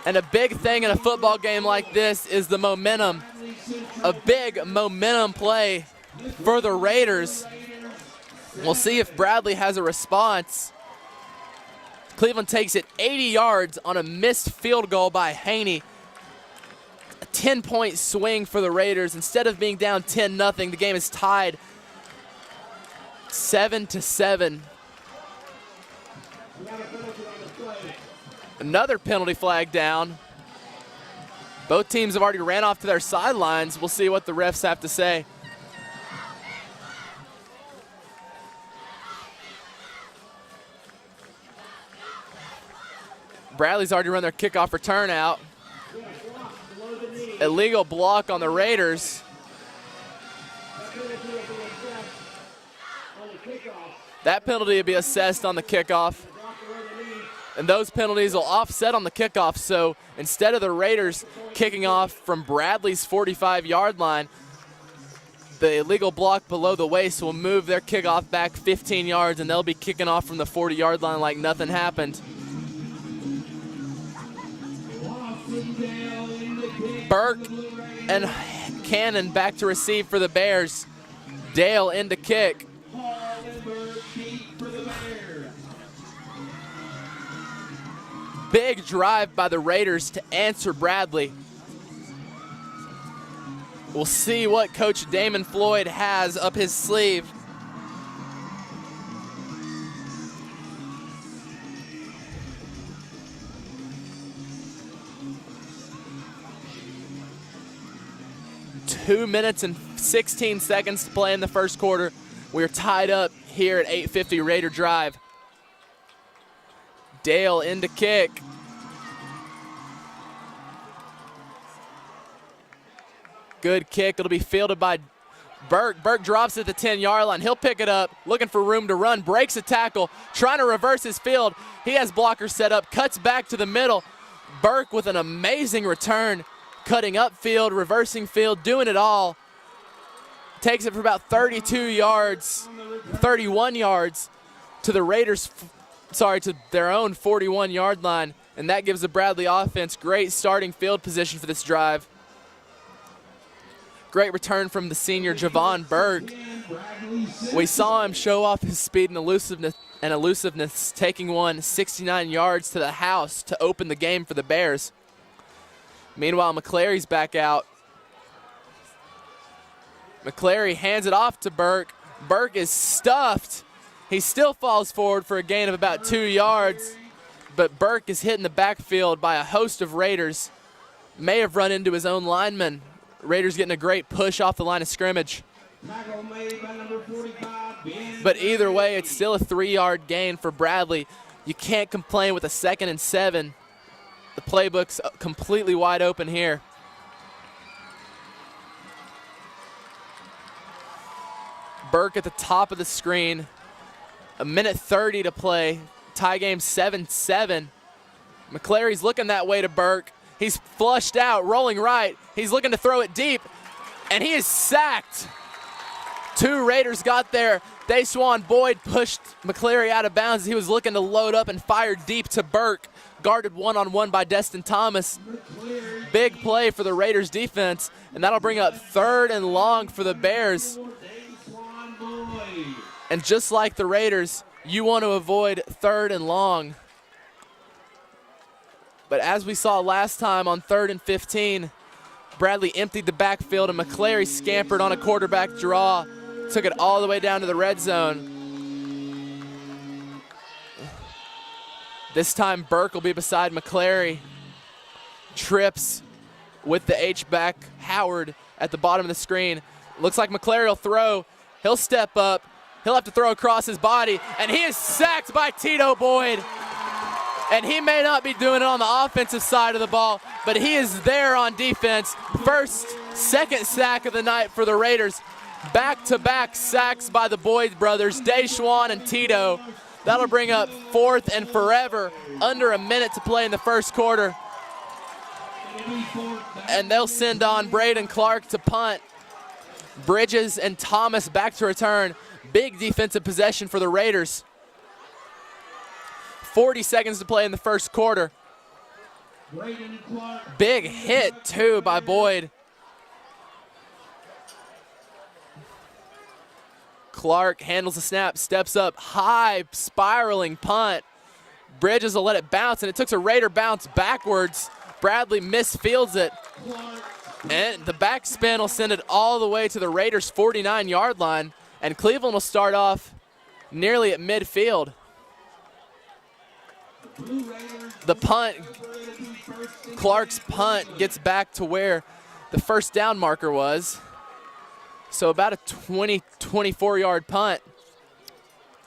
Speaker 2: And a big thing in a football game like this is the momentum. A big momentum play for the Raiders. We'll see if Bradley has a response. Cleveland takes it 80 yards on a missed field goal by Haney. A 10-point swing for the Raiders. Instead of being down 10-0, the game is tied 7-7. Another penalty flag down. Both teams have already ran off to their sidelines. We'll see what the refs have to say. Bradley's already run their kickoff return out. Illegal block on the Raiders. That penalty will be assessed on the kickoff. And those penalties will offset on the kickoff. So instead of the Raiders kicking off from Bradley's 45-yard line, the illegal block below the waist will move their kickoff back 15 yards, and they'll be kicking off from the 40-yard line like nothing happened. Burke and Cannon back to receive for the Bears. Dale in to kick. Big drive by the Raiders to answer Bradley. We'll see what Coach Damon Floyd has up his sleeve. Two minutes and 16 seconds to play in the first quarter. We're tied up here at 8:50 Raider drive. Dale in to kick. Good kick. It'll be fielded by Burke. Burke drops it at the 10-yard line. He'll pick it up, looking for room to run, breaks a tackle, trying to reverse his field. He has blockers set up, cuts back to the middle. Burke with an amazing return, cutting upfield, reversing field, doing it all. Takes it for about 32 yards, 31 yards to the Raiders, to their own 41-yard line, and that gives the Bradley offense great starting field position for this drive. Great return from the senior Javon Burke. We saw him show off his speed and elusiveness, taking one 69 yards to the house to open the game for the Bears. Meanwhile, McClary's back out. McClary hands it off to Burke. Burke is stuffed. He still falls forward for a gain of about 2 yards, but Burke is hit in the backfield by a host of Raiders. May have run into his own lineman. Raiders getting a great push off the line of scrimmage. But either way, it's still a 3-yard gain for Bradley. You can't complain with a 2nd and 7. The playbook's completely wide open here. Burke at the top of the screen. A minute 30 to play. Tie game 7-7. McClary's looking that way to Burke. He's flushed out, rolling right. He's looking to throw it deep, and he is sacked. 2 Raiders got there. Deshaun Boyd pushed McClary out of bounds. He was looking to load up and fire deep to Burke. Guarded one-on-one by Destin Thomas. Big play for the Raiders defense, and that'll bring up 3rd and long for the Bears. And just like the Raiders, you want to avoid 3rd and long. But as we saw last time on 3rd and 15, Bradley emptied the backfield and McClary scampered on a quarterback draw, took it all the way down to the red zone. This time Burke will be beside McClary. Trips with the H-back Howard at the bottom of the screen. Looks like McClary will throw. He'll step up. He'll have to throw across his body, and he is sacked by Tito Boyd. And he may not be doing it on the offensive side of the ball, but he is there on defense. Second sack of the night for the Raiders. Back-to-back sacks by the Boyd brothers, Deshaun and Tito. That'll bring up 4th and forever, under a minute to play in the first quarter. And they'll send on Braden Clark to punt. Bridges and Thomas back to return. Big defensive possession for the Raiders. 40 seconds to play in the first quarter. Big hit, too, by Boyd. Clark handles the snap, steps up, high, spiraling punt. Bridges will let it bounce, and it took a Raider bounce backwards. Bradley misfields it, and the backspin will send it all the way to the Raiders' 49-yard line, and Cleveland will start off nearly at midfield. The punt, Clark's punt, gets back to where the first down marker was. So about a 24-yard punt.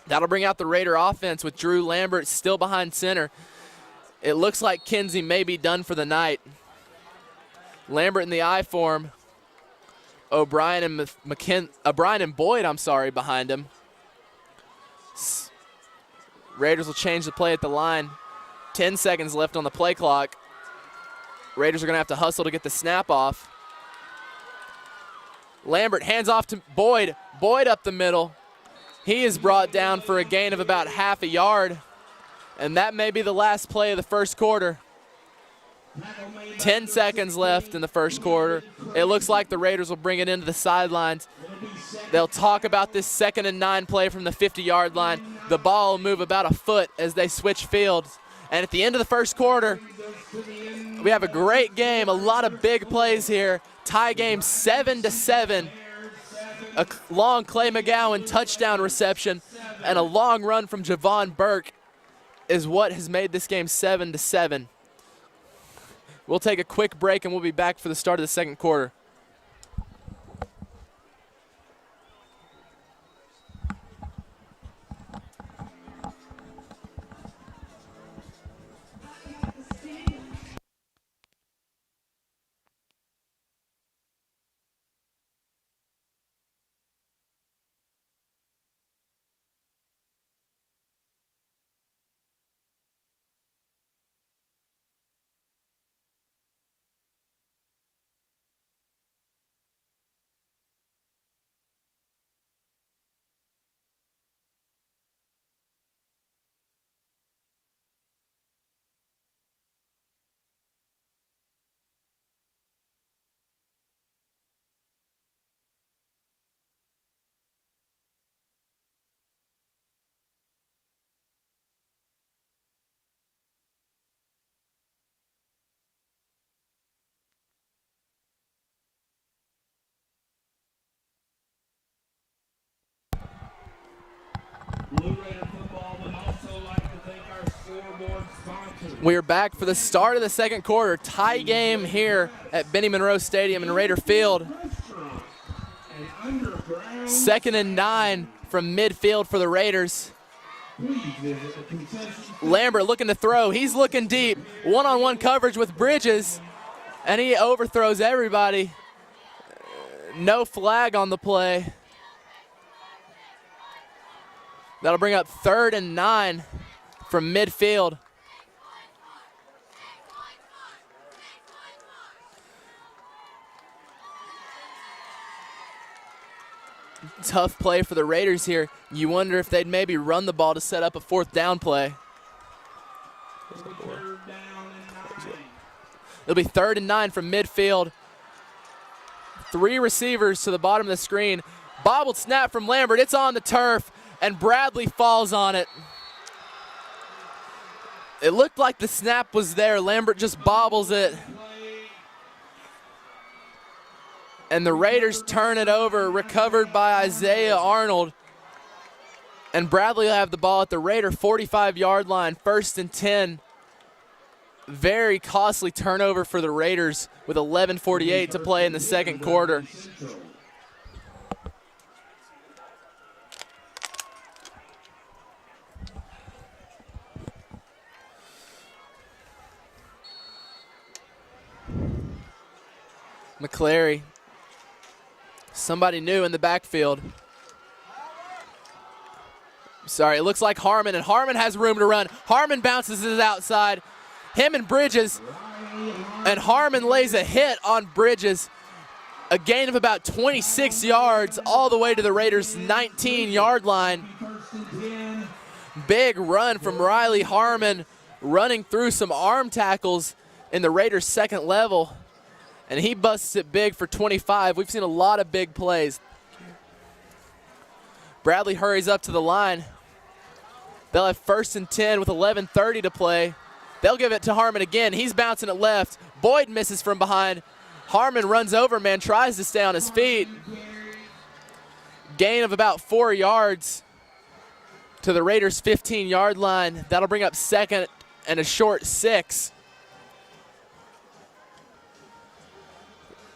Speaker 2: That'll bring out the Raider offense with Drew Lambert still behind center. It looks like Kinsey may be done for the night. Lambert in the I form. O'Brien and Boyd, behind him. Raiders will change the play at the line. 10 seconds left on the play clock. Raiders are going to have to hustle to get the snap off. Lambert hands off to Boyd. Boyd up the middle. He is brought down for a gain of about half a yard. And that may be the last play of the first quarter. 10 seconds left in the first quarter. It looks like the Raiders will bring it into the sidelines. They'll talk about this 2nd and 9 play from the 50-yard line. The ball will move about a foot as they switch fields. And at the end of the first quarter, we have a great game, a lot of big plays here. Tie game 7-7. A long Clay McGowan touchdown reception and a long run from Javon Burke is what has made this game 7-7. We'll take a quick break and we'll be back for the start of the second quarter.
Speaker 1: Blue Raider football would also like to thank our scoreboard sponsors.
Speaker 2: We are back for the start of the second quarter. Tie game here at Benny Monroe Stadium in Raider Field. 2nd and 9 from midfield for the Raiders. Lambert looking to throw. He's looking deep. One-on-one coverage with Bridges, and he overthrows everybody. No flag on the play. That'll bring up 3rd and 9 from midfield. Tough play for the Raiders here. You wonder if they'd maybe run the ball to set up a 4th down play. It'll be 3rd and 9 from midfield. 3 receivers to the bottom of the screen. Bobbled snap from Lambert. It's on the turf, and Bradley falls on it. It looked like the snap was there. Lambert just bobbles it. And the Raiders turn it over, recovered by Isaiah Arnold. And Bradley will have the ball at the Raider 45-yard line, 1st and 10. Very costly turnover for the Raiders with 11:48 to play in the second quarter. McClary. Somebody new in the backfield. Sorry, it looks like Harmon, and Harmon has room to run. Harmon bounces it outside. Him and Bridges, and Harmon lays a hit on Bridges. A gain of about 26 yards all the way to the Raiders' 19-yard line. Big run from Riley Harmon, running through some arm tackles in the Raiders' second level. And he busts it big for 25. We've seen a lot of big plays. Bradley hurries up to the line. They'll have 1st and 10 with 11:30 to play. They'll give it to Harmon again. He's bouncing it left. Boyd misses from behind. Harmon runs over, man, tries to stay on his feet. Gain of about 4 yards to the Raiders' 15-yard line. That'll bring up 2nd and a short 6.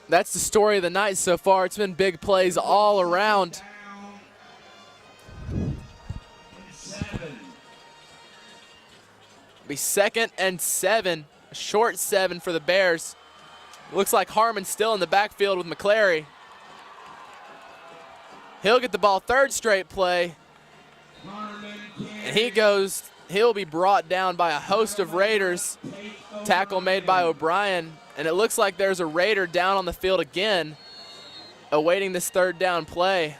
Speaker 2: That's the story of the night so far. It's been big plays all around. Be 2nd and 7, a short 7 for the Bears. Looks like Harmon's still in the backfield with McClary. He'll get the ball 3rd straight play. And he'll be brought down by a host of Raiders. Tackle made by O'Brien. And it looks like there's a Raider down on the field again, awaiting this 3rd down play.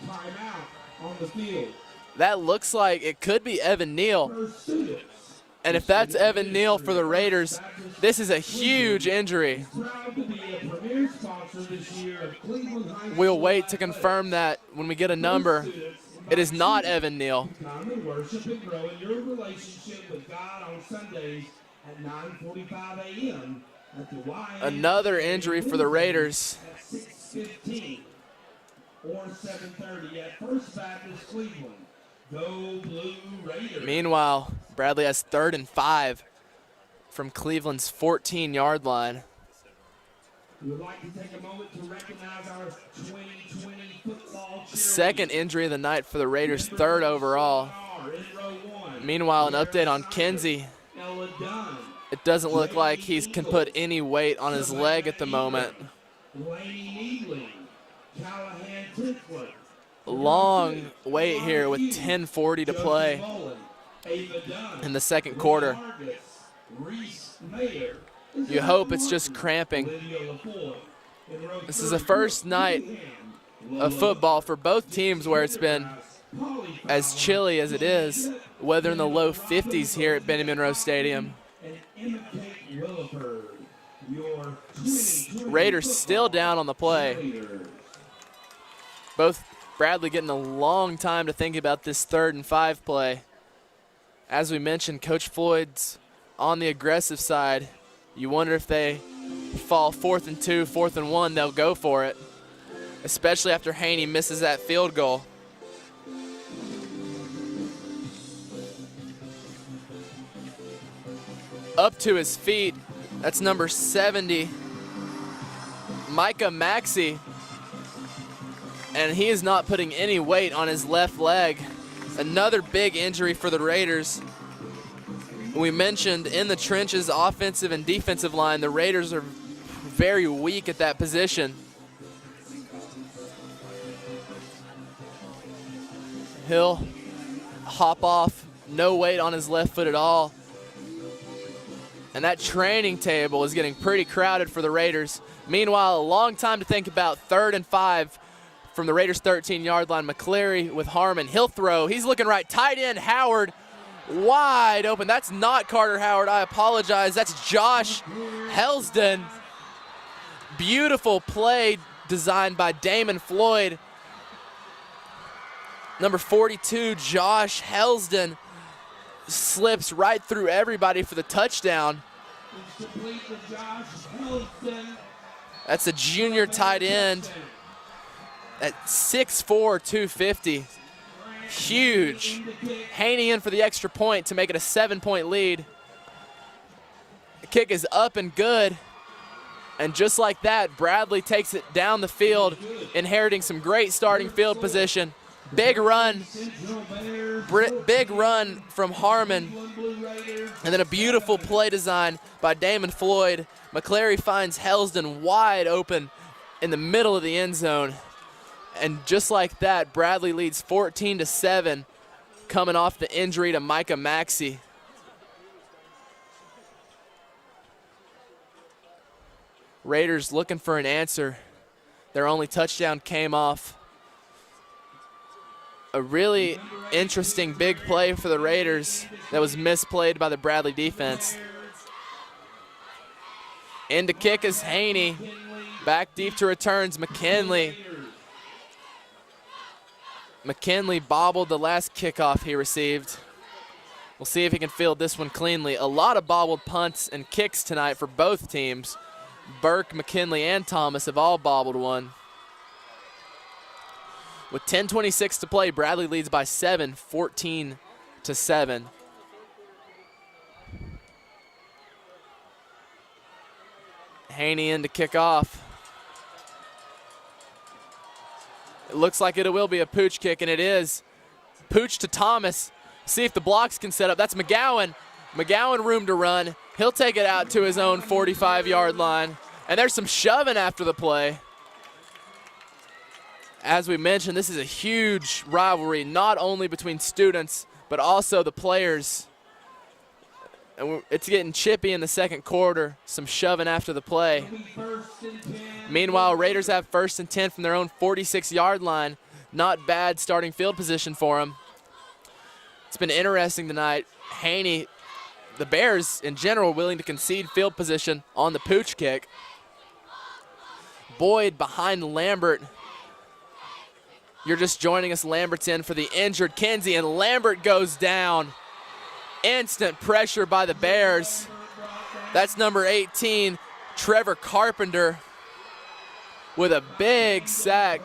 Speaker 1: Timeout on the field.
Speaker 2: That looks like it could be Evan Neal. And if that's Evan Neal for the Raiders, this is a huge injury.
Speaker 1: Proud to be a premier sponsor this year of Cleveland High
Speaker 2: We'll wait to confirm that when we get a number. It is not Evan Neal.
Speaker 1: Come and worship and grow in your relationship with God on Sundays at 9:45 a.m. at the YMCA.
Speaker 2: Another injury for the Raiders.
Speaker 1: At 6:15 or 7:30 at First Baptist Cleveland. Go Blue Raiders.
Speaker 2: Meanwhile, Bradley has 3rd and 5 from Cleveland's 14-yard line.
Speaker 1: We would like to take a moment to recognize our 2020 football cheerleaders.
Speaker 2: 2nd injury of the night for the Raiders, 3rd overall. Meanwhile, an update on Kinsey. It doesn't look like he can put any weight on his leg at the moment. Long wait here with 10:40 to play in the 2nd quarter. You hope it's just cramping. This is the first night of football for both teams where it's been as chilly as it is, weather in the low 50s here at Benny Monroe Stadium. Raiders still down on the play. Both Bradley getting a long time to think about this 3rd and 5 play. As we mentioned, Coach Floyd's on the aggressive side. You wonder if they fall 4th and 2, 4th and 1, they'll go for it, especially after Haney misses that field goal. Up to his feet, that's number 70, Micah Maxey. And he is not putting any weight on his left leg. Another big injury for the Raiders. We mentioned in the trenches, offensive and defensive line, the Raiders are very weak at that position. He'll hop off, no weight on his left foot at all. And that training table is getting pretty crowded for the Raiders. Meanwhile, a long time to think about, 3rd and 5 from the Raiders' 13-yard line. McClary with Harmon. He'll throw. He's looking right. Tight end Howard wide open. That's not Carter Howard. I apologize. That's Josh Helsden. Beautiful play designed by Damon Floyd. Number 42, Josh Helsden, slips right through everybody for the touchdown. That's a junior tight end at 6'4", 250. Huge. Haney in for the extra point to make it a 7-point lead. The kick is up and good. And just like that, Bradley takes it down the field, inheriting some great starting field position. Big run from Harmon. And then a beautiful play design by Damon Floyd. McClary finds Helsden wide open in the middle of the end zone. And just like that, Bradley leads 14-7, coming off the injury to Micah Maxey. Raiders looking for an answer. Their only touchdown came off a really interesting big play for the Raiders that was misplayed by the Bradley defense. In to kick is Haney. Back deep to returns McKinley. McKinley bobbled the last kickoff he received. We'll see if he can field this one cleanly. A lot of bobbled punts and kicks tonight for both teams. Burke, McKinley, and Thomas have all bobbled one. With 10:26 to play, Bradley leads by 7, 14-7. Haney in to kick off. It looks like it will be a pooch kick, and it is. Pooch to Thomas. See if the blocks can set up. That's McGowan. McGowan room to run. He'll take it out to his own 45-yard line. And there's some shoving after the play. As we mentioned, this is a huge rivalry, not only between students, but also the players. And it's getting chippy in the second quarter. Some shoving after the play. Meanwhile, Raiders have 1st and 10 from their own 46-yard line. Not bad starting field position for them. It's been interesting tonight. Haney, the Bears in general, willing to concede field position on the pooch kick. Boyd behind Lambert. You're just joining us. Lambert's in for the injured Kinsey, and Lambert goes down. Instant pressure by the Bears. That's number 18, Trevor Carpenter, with a big sack.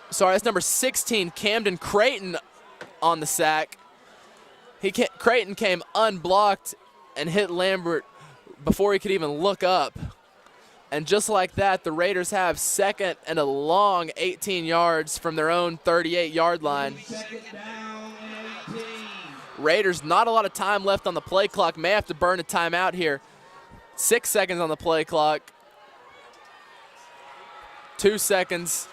Speaker 2: Sorry, that's number 16, Camden Creighton, on the sack. Creighton came unblocked and hit Lambert before he could even look up. And just like that, the Raiders have 2nd and a long 18 yards from their own 38-yard line. Raiders, not a lot of time left on the play clock. May have to burn a timeout here. 6 seconds on the play clock. 2 seconds.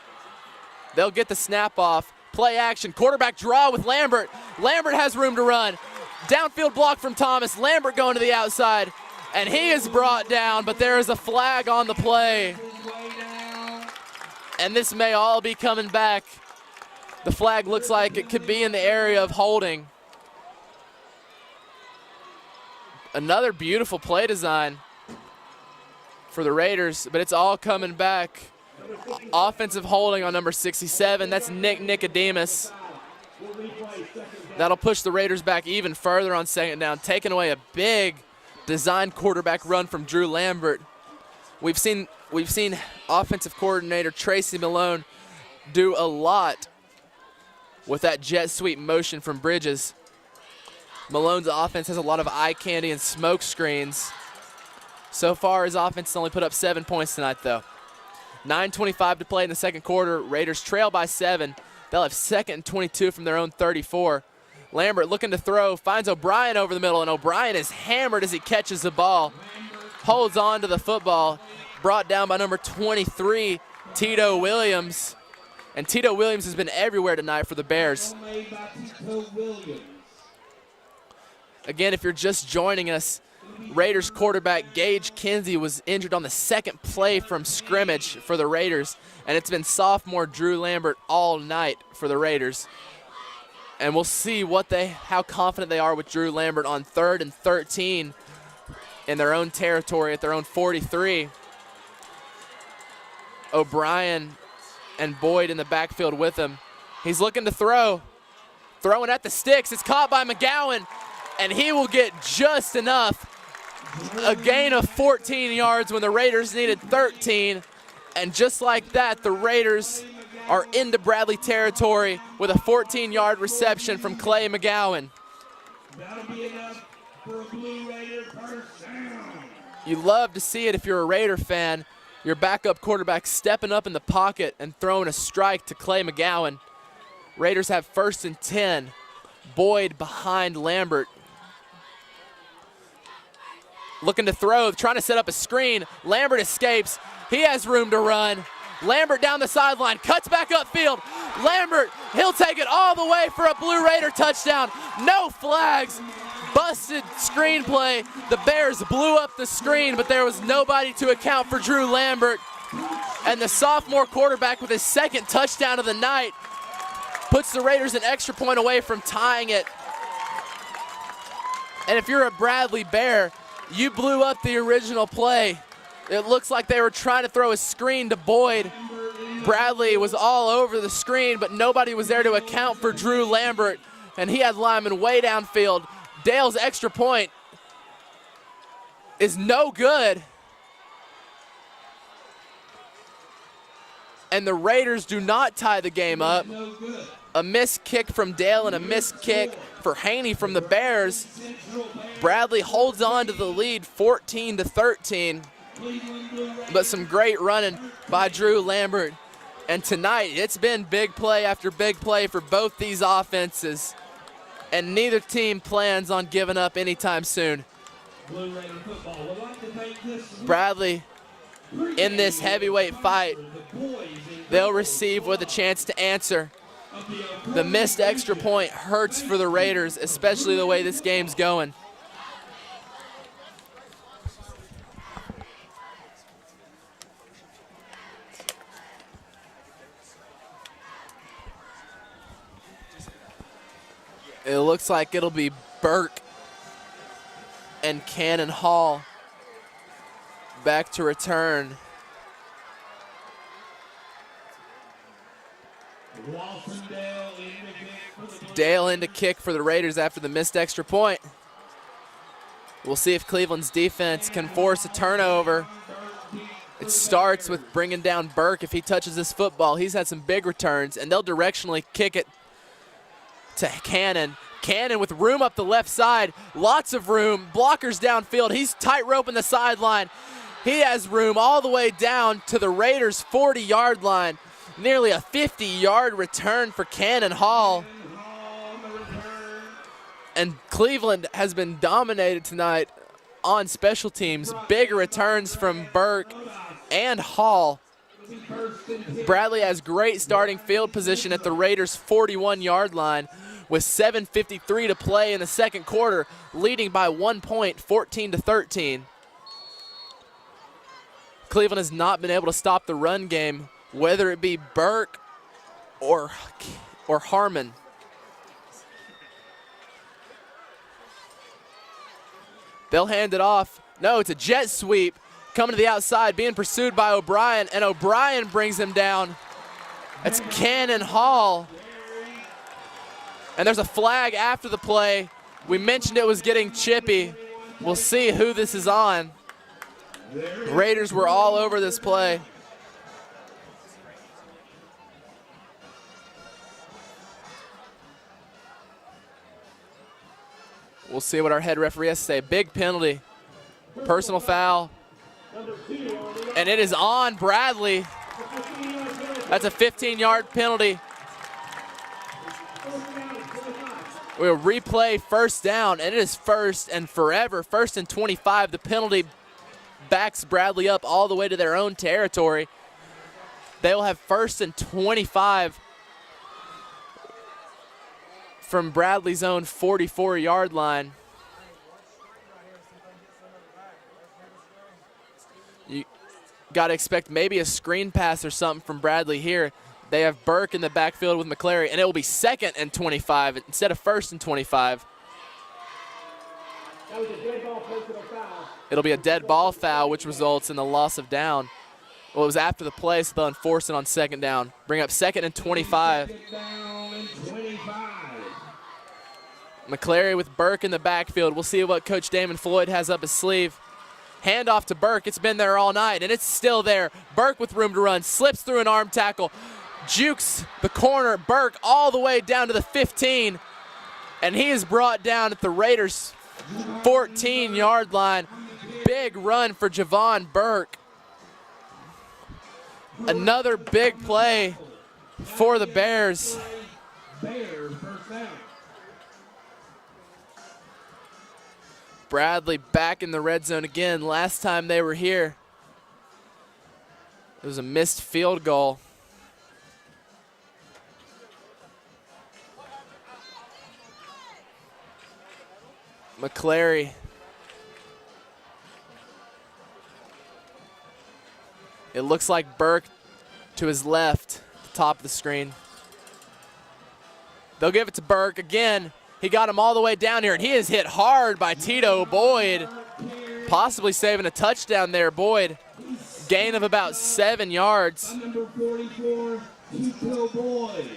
Speaker 2: They'll get the snap off. Play action, quarterback draw with Lambert. Lambert has room to run. Downfield block from Thomas. Lambert going to the outside. And he is brought down, but there is a flag on the play. And this may all be coming back. The flag looks like it could be in the area of holding. Another beautiful play design for the Raiders, but it's all coming back. Offensive holding on number 67. That's Nick Nicodemus. That'll push the Raiders back even further on 2nd down, taking away a big design quarterback run from Drew Lambert. We've seen offensive coordinator Tracy Malone do a lot with that jet sweep motion from Bridges. Malone's offense has a lot of eye candy and smoke screens. So far, his offense has only put up 7 points tonight, though. 9:25 to play in the second quarter. Raiders trail by 7. They'll have 2nd and 22 from their own 34. Lambert looking to throw, finds O'Brien over the middle, and O'Brien is hammered as he catches the ball. Holds on to the football, brought down by number 23, Tito Williams. And Tito Williams has been everywhere tonight for the Bears. Again, if you're just joining us, Raiders quarterback Gage Kinsey was injured on the 2nd play from scrimmage for the Raiders, and it's been sophomore Drew Lambert all night for the Raiders. And we'll see how confident they are with Drew Lambert on 3rd and 13 in their own territory at their own 43. O'Brien and Boyd in the backfield with him. He's looking to throw. Throwing at the sticks. It's caught by McGowan, and he will get just enough. A gain of 14 yards when the Raiders needed 13. And just like that, the Raiders are into Bradley territory with a 14-yard reception from Clay McGowan.
Speaker 1: That'll be enough for a Blue Raider first down.
Speaker 2: You love to see it if you're a Raider fan. Your backup quarterback stepping up in the pocket and throwing a strike to Clay McGowan. Raiders have 1st and 10. Boyd behind Lambert. Looking to throw, trying to set up a screen. Lambert escapes. He has room to run. Lambert down the sideline, cuts back upfield. Lambert, he'll take it all the way for a Blue Raider touchdown. No flags. Busted screenplay. The Bears blew up the screen, but there was nobody to account for Drew Lambert. And the sophomore quarterback with his 2nd touchdown of the night puts the Raiders an extra point away from tying it. And if you're a Bradley Bear, you blew up the original play. It looks like they were trying to throw a screen to Boyd. Bradley was all over the screen, but nobody was there to account for Drew Lambert, and he had Lyman way downfield. Dale's extra point is no good. And the Raiders do not tie the game up. A missed kick from Dale and a missed kick for Haney from the Bears. Bradley holds on to the lead 14-13. But some great running by Drew Lambert. And tonight, it's been big play after big play for both these offenses. And neither team plans on giving up anytime soon. Bradley, in this heavyweight fight, they'll receive with a chance to answer. The missed extra point hurts for the Raiders, especially the way this game's going. It looks like it'll be Burke and Cannon Hall back to return. Dale in to kick for the Raiders after the missed extra point. We'll see if Cleveland's defense can force a turnover. It starts with bringing down Burke. If he touches this football, he's had some big returns, and they'll directionally kick it to Cannon. Cannon with room up the left side, lots of room, blockers downfield. He's tight roping the sideline. He has room all the way down to the Raiders' 40-yard line. Nearly a 50-yard return for Cannon Hall. And Cleveland has been dominated tonight on special teams. Big returns from Burke and Hall. Bradley has great starting field position at the Raiders' 41-yard line with 7:53 to play in the second quarter, leading by 1 point, 14-13. Cleveland has not been able to stop the run game, whether it be Burke or Harmon. They'll hand it off. No, it's a jet sweep coming to the outside, being pursued by O'Brien, and O'Brien brings him down. That's Cannon Hall. And there's a flag after the play. We mentioned it was getting chippy. We'll see who this is on. Raiders were all over this play. We'll see what our head referee has to say. Big penalty, personal foul, and it is on Bradley. That's a 15-yard penalty. We'll replay first down, and it is first and forever, 1st and 25. The penalty backs Bradley up all the way to their own territory. They will have 1st and 25 from Bradley's own 44-yard line. You got to expect maybe a screen pass or something from Bradley here. They have Burke in the backfield with McClary, and it will be 2nd and 25 instead of 1st and 25.
Speaker 4: That was a dead ball personal foul.
Speaker 2: It'll be a dead ball foul, which results in the loss of down. Well, it was after the play, so they'll enforce it on 2nd down. Bring up 2nd and 25. McClary with Burke in the backfield. We'll see what Coach Damon Floyd has up his sleeve. Handoff to Burke. It's been there all night, and it's still there. Burke with room to run, slips through an arm tackle, jukes the corner. Burke all the way down to the 15, and he is brought down at the Raiders' 14-yard line. Big run for Javon Burke. Another big play for the Bears. Bradley back in the red zone again. Last time they were here, it was a missed field goal. McClary. It looks like Burke to his left, the top of the screen. They'll give it to Burke again. He got him all the way down here, and he is hit hard by Tito Boyd, possibly saving a touchdown there. Boyd gain of about 7 yards.
Speaker 1: Number 44, Tito Boyd.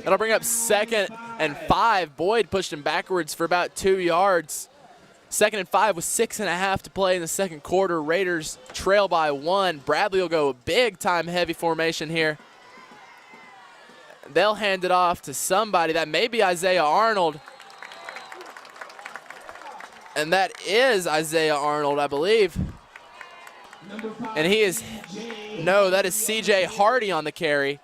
Speaker 2: That'll bring up 2nd and 5. Boyd pushed him backwards for about 2 yards. 2nd and 5 with 6.5 to play in the second quarter. Raiders trail by 1. Bradley will go big time heavy formation here. They'll hand it off to somebody. That may be Isaiah Arnold. And that is Isaiah Arnold, I believe. And he is, no, that is CJ Hardy on the carry.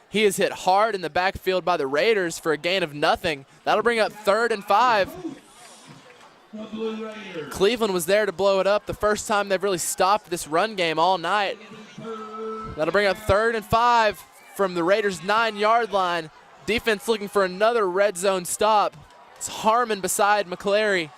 Speaker 2: He is hit hard in the backfield by the Raiders for a gain of nothing. That'll bring up 3rd and 5. Cleveland was there to blow it up. The first time they've really stopped this run game all night. That'll bring up 3rd and 5 from the Raiders' 9-yard line. Defense looking for another red zone stop. It's Harmon beside McClary.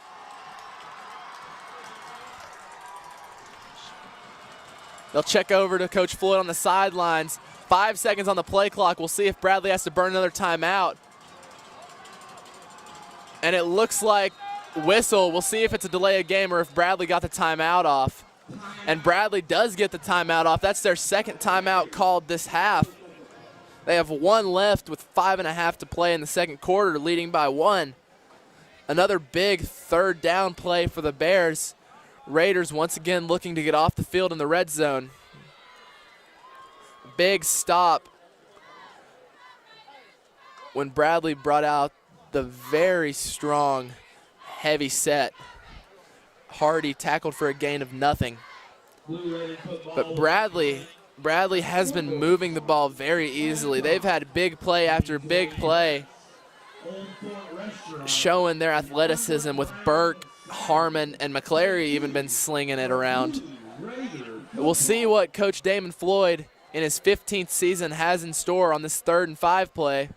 Speaker 2: They'll check over to Coach Floyd on the sidelines. 5 seconds on the play clock. We'll see if Bradley has to burn another timeout. And it looks like whistle. We'll see if it's a delay of game or if Bradley got the timeout off. And Bradley does get the timeout off. That's their 2nd timeout called this half. They have 1 left with 5.5 to play in the second quarter, leading by 1. Another big 3rd down play for the Bears. Raiders once again looking to get off the field in the red zone. Big stop when Bradley brought out the very strong, heavy set. Hardy tackled for a gain of nothing. But Bradley has been moving the ball very easily. They've had big play after big play, showing their athleticism with Burke, Harmon, and McClary even been slinging it around. We'll see what Coach Damon Floyd in his 15th season has in store on this 3rd and 5 play.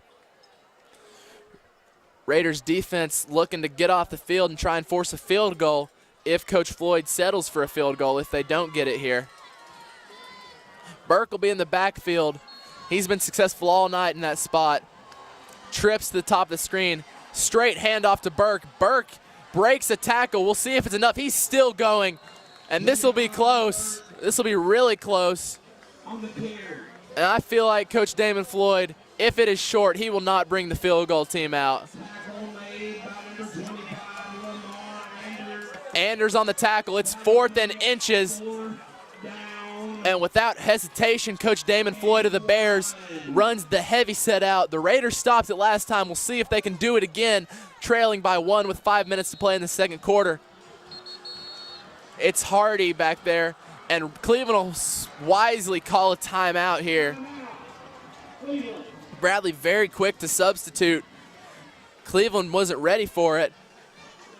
Speaker 2: Raiders defense looking to get off the field and try and force a field goal if Coach Floyd settles for a field goal if they don't get it here. Burke will be in the backfield. He's been successful all night in that spot. Trips to the top of the screen. Straight handoff to Burke. Burke breaks a tackle. We'll see if it's enough. He's still going. And this will be close. This will be really close. And I feel like Coach Damon Floyd, if it is short, he will not bring the field goal team out. Anders on the tackle. It's 4th and inches. And without hesitation, Coach Damon Floyd of the Bears runs the heavy set out. The Raiders stopped it last time. We'll see if they can do it again, trailing by 1 with 5 minutes to play in the second quarter. It's Hardy back there, and Cleveland will wisely call a timeout here. Bradley very quick to substitute. Cleveland wasn't ready for it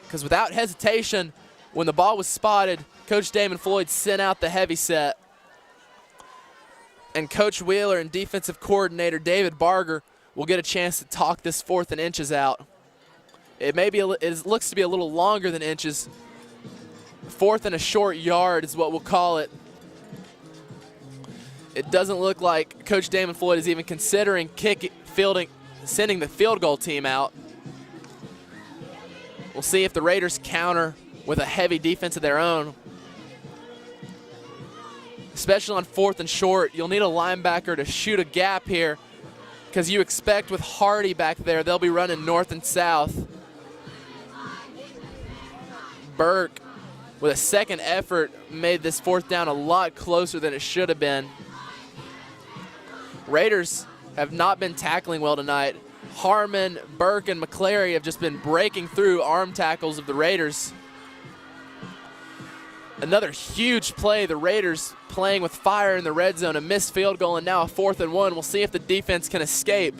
Speaker 2: because without hesitation, when the ball was spotted, Coach Damon Floyd sent out the heavy set. And Coach Wheeler and defensive coordinator David Barger will get a chance to talk this 4th and inches out. It looks to be a little longer than inches. 4th and a short yard is what we'll call it. It doesn't look like Coach Damon Floyd is even considering sending the field goal team out. We'll see if the Raiders counter with a heavy defense of their own. Especially on 4th and short, you'll need a linebacker to shoot a gap here because you expect with Hardy back there, they'll be running north and south. Burke, with a second effort, made this 4th down a lot closer than it should have been. Raiders have not been tackling well tonight. Harmon, Burke, and McClary have just been breaking through arm tackles of the Raiders. Another huge play, the Raiders playing with fire in the red zone, a missed field goal, and now a 4th and 1. We'll see if the defense can escape.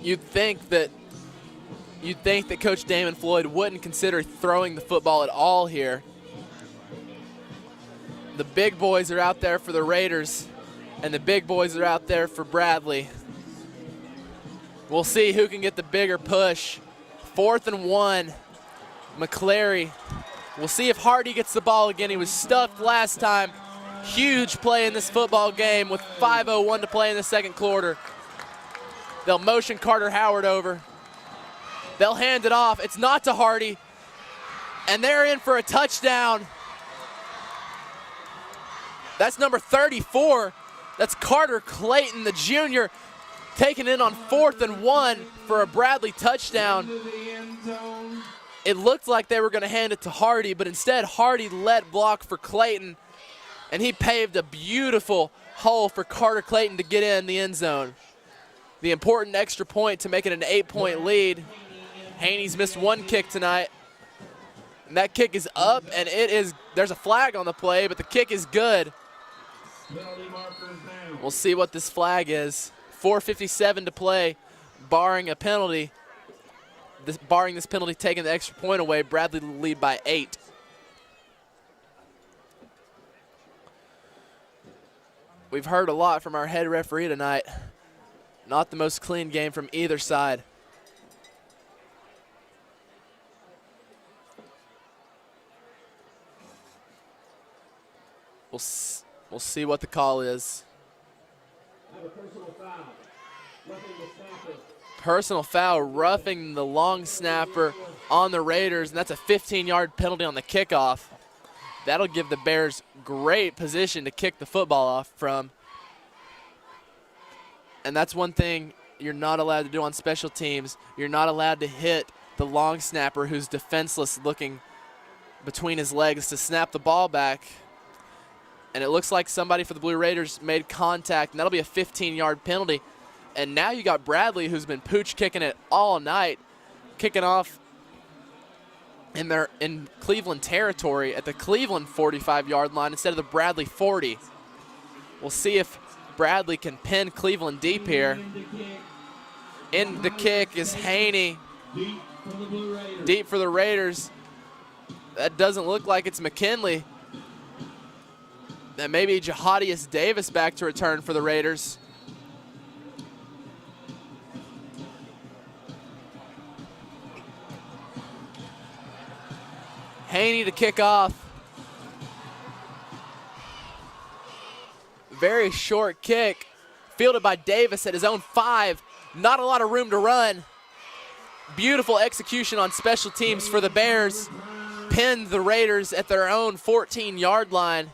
Speaker 2: You'd think that Coach Damon Floyd wouldn't consider throwing the football at all here. The big boys are out there for the Raiders, and the big boys are out there for Bradley. We'll see who can get the bigger push. 4th and 1, McClary. We'll see if Hardy gets the ball again. He was stuffed last time. Huge play in this football game with 5:01 to play in the second quarter. They'll motion Carter Howard over. They'll hand it off. It's not to Hardy. And they're in for a touchdown. That's number 34. That's Carter Clayton, the junior, taking in on 4th and 1 for a Bradley touchdown. It looked like they were going to hand it to Hardy, but instead Hardy let block for Clayton, and he paved a beautiful hole for Carter Clayton to get in the end zone. The important extra point to make it an 8-point lead. Haney's missed one kick tonight. And that kick is up, and there's a flag on the play, but the kick is good. We'll see what this flag is. 4:57 to play, barring a penalty. Barring this penalty taking the extra point away, Bradley will lead by 8. We've heard a lot from our head referee tonight. Not the most clean game from either side. We'll see what the call is. Personal foul, roughing the long snapper on the Raiders, and that's a 15-yard penalty on the kickoff. That'll give the Bears great position to kick the football off from. And that's one thing you're not allowed to do on special teams. You're not allowed to hit the long snapper who's defenseless looking between his legs to snap the ball back. And it looks like somebody for the Blue Raiders made contact, and that'll be a 15-yard penalty. And now you got Bradley, who's been pooch kicking it all night, kicking off in Cleveland territory at the Cleveland 45-yard line instead of the Bradley 40. We'll see if Bradley can pin Cleveland deep here. In the kick is Haney. Deep for the Raiders. That doesn't look like it's McKinley. That may be Jahadius Davis back to return for the Raiders. Haney to kick off. Very short kick, fielded by Davis at his own 5. Not a lot of room to run. Beautiful execution on special teams for the Bears. Pinned the Raiders at their own 14-yard line.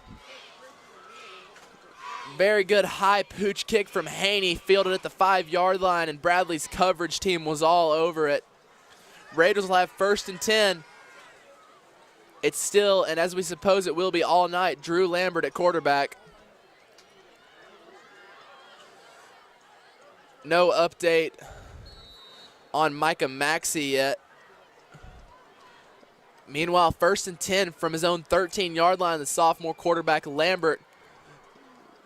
Speaker 2: Very good high pooch kick from Haney, fielded at the 5-yard line, and Bradley's coverage team was all over it. Raiders will have 1st and 10. It's still, and as we suppose it will be all night, Drew Lambert at quarterback. No update on Micah Maxey yet. Meanwhile, 1st and 10 from his own 13-yard line, the sophomore quarterback Lambert.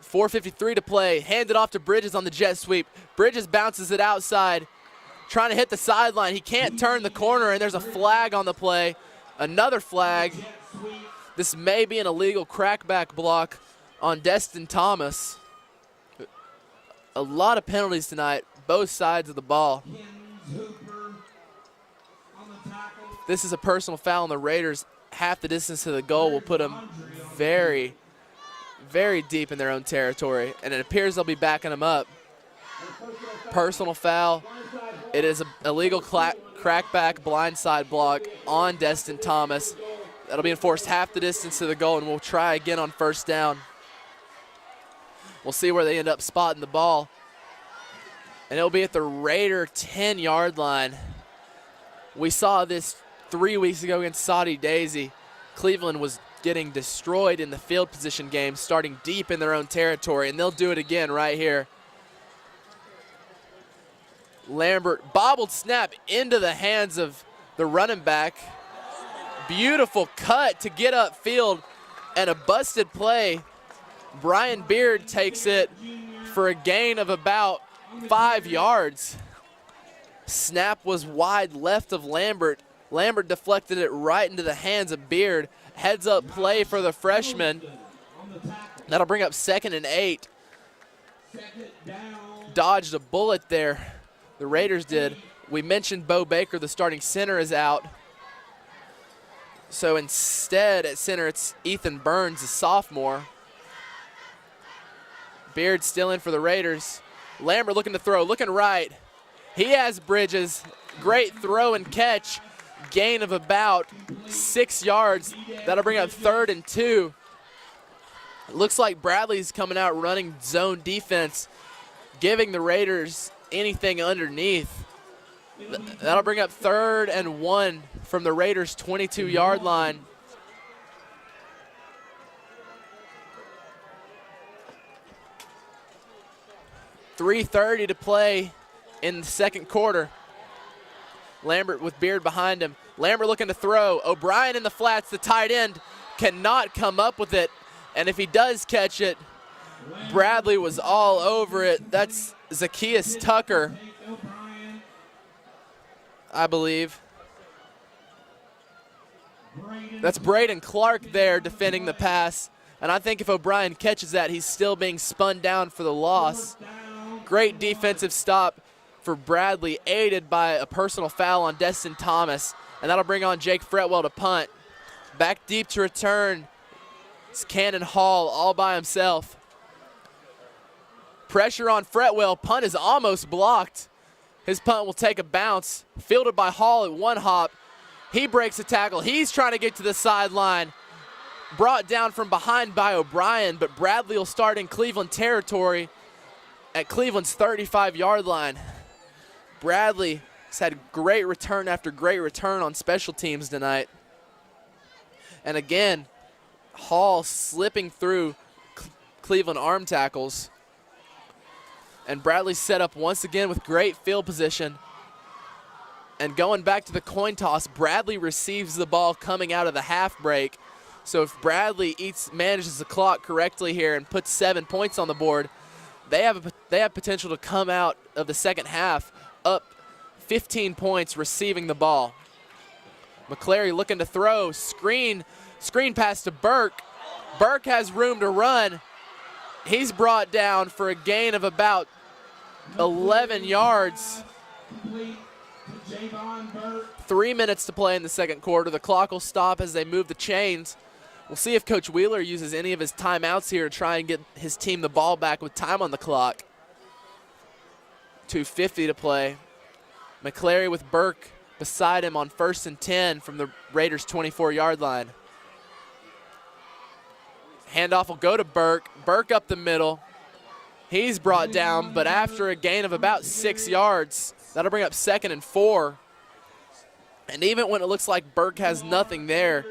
Speaker 2: 4:53 to play. Handed off to Bridges on the jet sweep. Bridges bounces it outside, trying to hit the sideline. He can't turn the corner, and there's a flag on the play. Another flag. This may be an illegal crackback block on Destin Thomas. A lot of penalties tonight, both sides of the ball. This is a personal foul on the Raiders. Half the distance to the goal will put them very, very deep in their own territory, and it appears they'll be backing them up. Personal foul. It is an illegal crackback blindside block on Destin Thomas. That'll be enforced half the distance to the goal, and we'll try again on 1st down. We'll see where they end up spotting the ball. And it'll be at the Raider 10-yard line. We saw this 3 weeks ago against Saudi Daisy. Cleveland was getting destroyed in the field position game, starting deep in their own territory, and they'll do it again right here. Lambert bobbled snap into the hands of the running back. Beautiful cut to get upfield and a busted play. Brian Beard takes it for a gain of about 5 yards. Snap was wide left of Lambert. Lambert deflected it right into the hands of Beard. Heads up play for the freshman. That'll bring up 2nd and 8. Dodged a bullet there. The Raiders did. We mentioned Bo Baker, the starting center, is out. So instead at center, it's Ethan Burns, a sophomore. Beard still in for the Raiders. Lambert looking to throw, looking right. He has Bridges. Great throw and catch. Gain of about 6 yards. That'll bring up 3rd and 2. It looks like Bradley's coming out running zone defense, giving the Raiders anything underneath. That'll bring up 3rd and 1 from the Raiders' 22-yard line. .3:30 to play in the second quarter. Lambert with Beard behind him. Lambert looking to throw. O'Brien in the flats, the tight end, cannot come up with it. And if he does catch it, Bradley was all over it. That's Zacchaeus Tucker, I believe. That's Braden Clark there defending the pass. And I think if O'Brien catches that, he's still being spun down for the loss. Great defensive stop for Bradley, aided by a personal foul on Destin Thomas. And that'll bring on Jake Fretwell to punt. Back deep to return. It's Cannon Hall all by himself. Pressure on Fretwell. Punt is almost blocked. His punt will take a bounce. Fielded by Hall at one hop. He breaks a tackle. He's trying to get to the sideline. Brought down from behind by O'Brien, but Bradley will start in Cleveland territory at Cleveland's 35-yard line. Bradley has had great return after great return on special teams tonight. And again, Hall slipping through Cleveland arm tackles. And Bradley set up once again with great field position. And going back to the coin toss, Bradley receives the ball coming out of the half break. So if Bradley manages the clock correctly here and puts 7 points on the board, they have potential to come out of the second half up 15 points receiving the ball. McClary looking to throw. Screen pass to Burke. Burke has room to run. He's brought down for a gain of about 11 yards. 3 minutes to play in the second quarter. The clock will stop as they move the chains. We'll see if Coach Wheeler uses any of his timeouts here to try and get his team the ball back with time on the clock. 2:50 to play. McClary with Burke beside him on 1st and 10 from the Raiders' 24-yard line. Handoff will go to Burke. Burke up the middle. He's brought down, but after a gain of about 6 yards, that'll bring up 2nd and 4. And even when it looks like Burke has nothing there,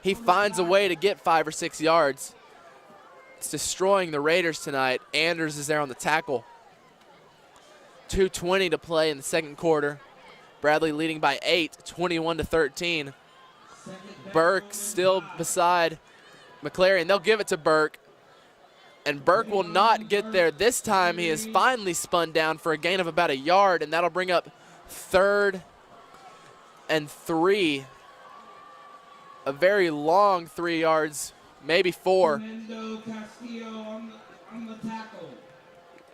Speaker 2: he finds a way to get 5 or 6 yards. It's destroying the Raiders tonight. Anders is there on the tackle. 2:20 to play in the second quarter. Bradley leading by 8, 21-13. Burke still beside McClary, and they'll give it to Burke. And Burke will not get there. This time he is finally spun down for a gain of about a yard, and that'll bring up 3rd and 3. A very long 3 yards, maybe 4.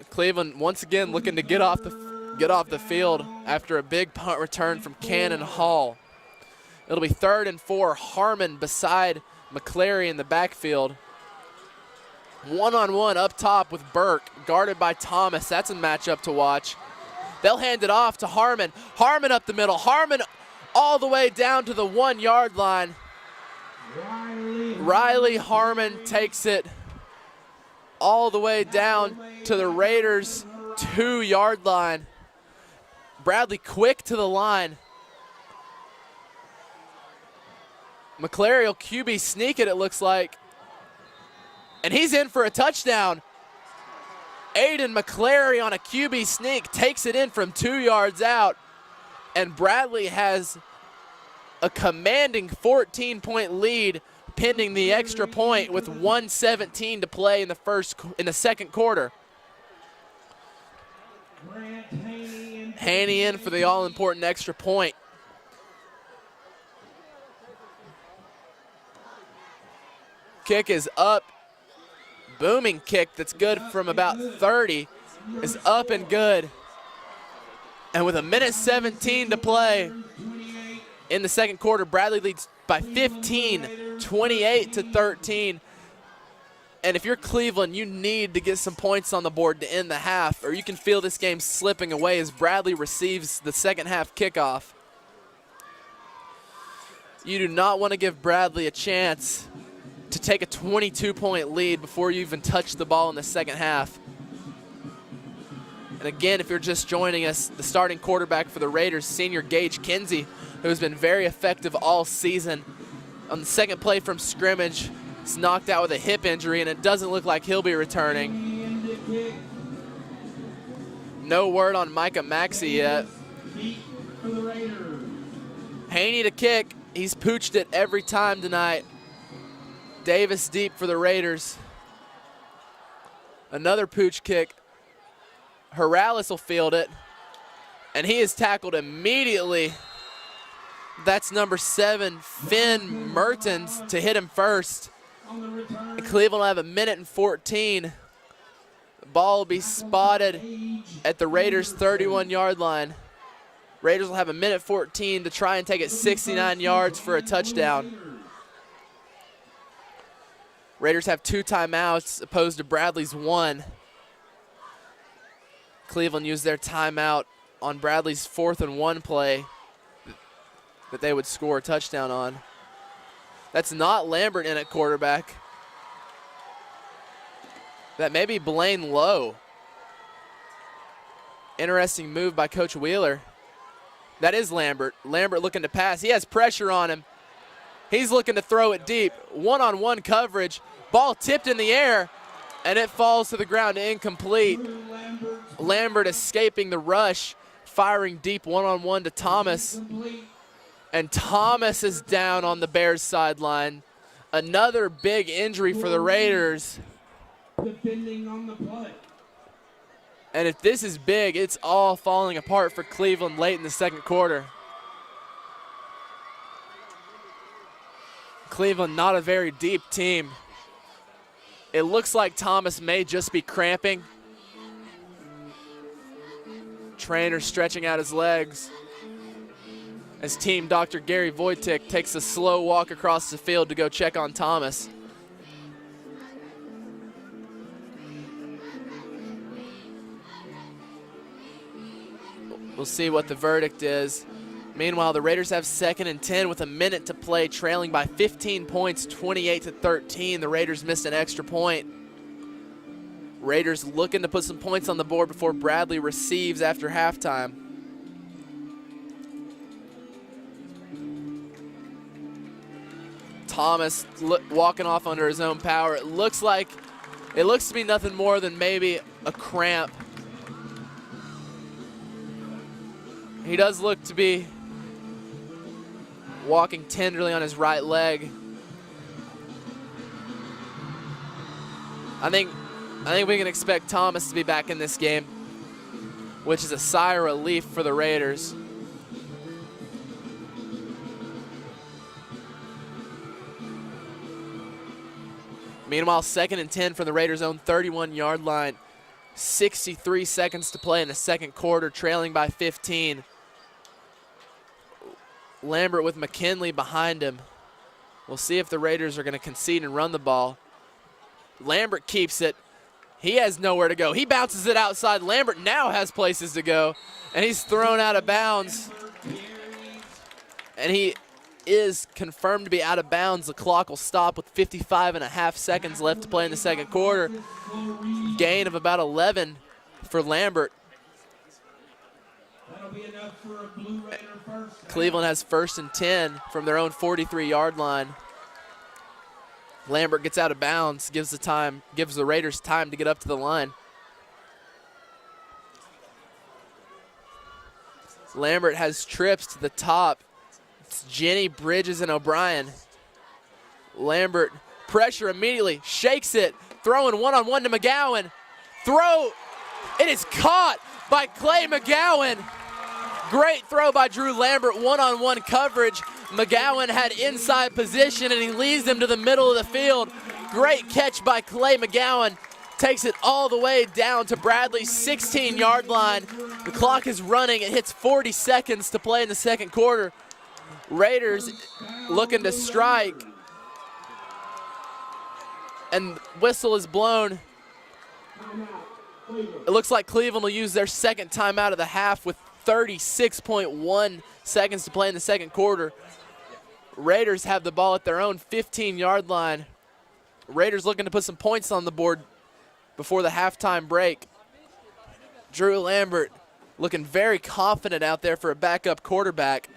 Speaker 2: Cleveland once again looking to get off the field after a big punt return from Cannon Hall. It'll be 3rd and 4. Harmon beside McClary in the backfield. One-on-one up top with Burke, guarded by Thomas. That's a matchup to watch. They'll hand it off to Harmon. Harmon up the middle. Harmon all the way down to the 1-yard line. Riley Harmon takes it all the way down to the Raiders' 2-yard line. Bradley quick to the line. McClary will QB sneak it looks like. And he's in for a touchdown. Aiden McClary on a QB sneak takes it in from 2 yards out. And Bradley has a commanding 14-point lead pending the extra point with 1:17 to play in the second quarter. Haney in for the all-important extra point. Kick is up. Booming kick that's good from about 30 is up and good. And with 1:17 to play in the second quarter, Bradley leads by 15, 28-13. And if you're Cleveland, you need to get some points on the board to end the half, or you can feel this game slipping away as Bradley receives the second half kickoff. You do not want to give Bradley a chance to take a 22-point lead before you even touch the ball in the second half. And again, if you're just joining us, the starting quarterback for the Raiders, senior Gage Kinsey, who has been very effective all season. On the second play from scrimmage, he's knocked out with a hip injury, and it doesn't look like he'll be returning. No word on Micah Maxey yet. Haney to kick. He's pooched it every time tonight. Davis deep for the Raiders. Another pooch kick. Herrales will field it, and he is tackled immediately. That's number 7, Finn Mertens, to hit him first. And Cleveland will have 1:14. The ball will be spotted at the Raiders' 31-yard line. Raiders will have 1:14 to try and take it 69 yards for a touchdown. Raiders have 2 timeouts opposed to Bradley's 1. Cleveland used their timeout on Bradley's 4th and 1 play that they would score a touchdown on. That's not Lambert in at quarterback. That may be Blaine Lowe. Interesting move by Coach Wheeler. That is Lambert. Lambert looking to pass. He has pressure on him. He's looking to throw it deep. One-on-one coverage. Ball tipped in the air, and it falls to the ground incomplete. Lambert escaping the rush, firing deep one-on-one to Thomas. And Thomas is down on the Bears sideline. Another big injury for the Raiders.
Speaker 1: Depending on the play.
Speaker 2: And if this is big, it's all falling apart for Cleveland late in the second quarter. Cleveland not a very deep team. It looks like Thomas may just be cramping. Trainer stretching out his legs as team Dr. Gary Wojtek takes a slow walk across the field to go check on Thomas. We'll see what the verdict is. Meanwhile, the Raiders have 2nd and 10 with a minute to play, trailing by 15 points, 28-13. The Raiders missed an extra point. Raiders looking to put some points on the board before Bradley receives after halftime. Thomas walking off under his own power. It looks to be nothing more than maybe a cramp. He does look to be walking tenderly on his right leg. I think we can expect Thomas to be back in this game, which is a sigh of relief for the Raiders. Meanwhile, 2nd and 10 from the Raiders' own 31-yard line. 63 seconds to play in the second quarter, trailing by 15. Lambert with McKinley behind him. We'll see if the Raiders are going to concede and run the ball. Lambert keeps it. He has nowhere to go. He bounces it outside. Lambert now has places to go, and he's thrown out of bounds. And he is confirmed to be out of bounds. The clock will stop with 55.5 seconds left to play in the second quarter. Gain of about 11 for Lambert.
Speaker 1: That'll be enough for a Blue Raider first.
Speaker 2: Cleveland has 1st and 10 from their own 43-yard line. Lambert gets out of bounds, gives the Raiders time to get up to the line. Lambert has trips to the top. It's Jenny, Bridges, and O'Brien. Lambert, pressure immediately, shakes it, throwing one-on-one to McGowan. Throw, it is caught by Clay McGowan. Great throw by Drew Lambert, one-on-one coverage. McGowan had inside position, and he leads him to the middle of the field. Great catch by Clay McGowan. Takes it all the way down to Bradley's 16-yard line. The clock is running. It hits 40 seconds to play in the second quarter. Raiders looking to strike. And whistle is blown. It looks like Cleveland will use their second timeout of the half with 36.1 seconds to play in the second quarter. Raiders have the ball at their own 15-yard line. Raiders looking to put some points on the board before the halftime break. Drew Lambert looking very confident out there for a backup quarterback.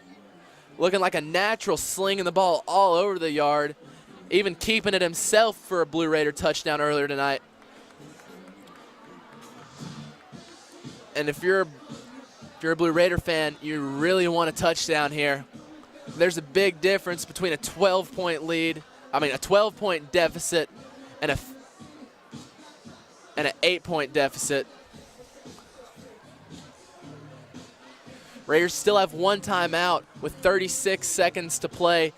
Speaker 2: Looking like a natural, slinging the ball all over the yard, even keeping it himself for a Blue Raider touchdown earlier tonight. And if you're a Blue Raider fan, you really want a touchdown here. There's a big difference between a 12-point deficit and an 8-point deficit. Raiders still have one timeout with 36 seconds to play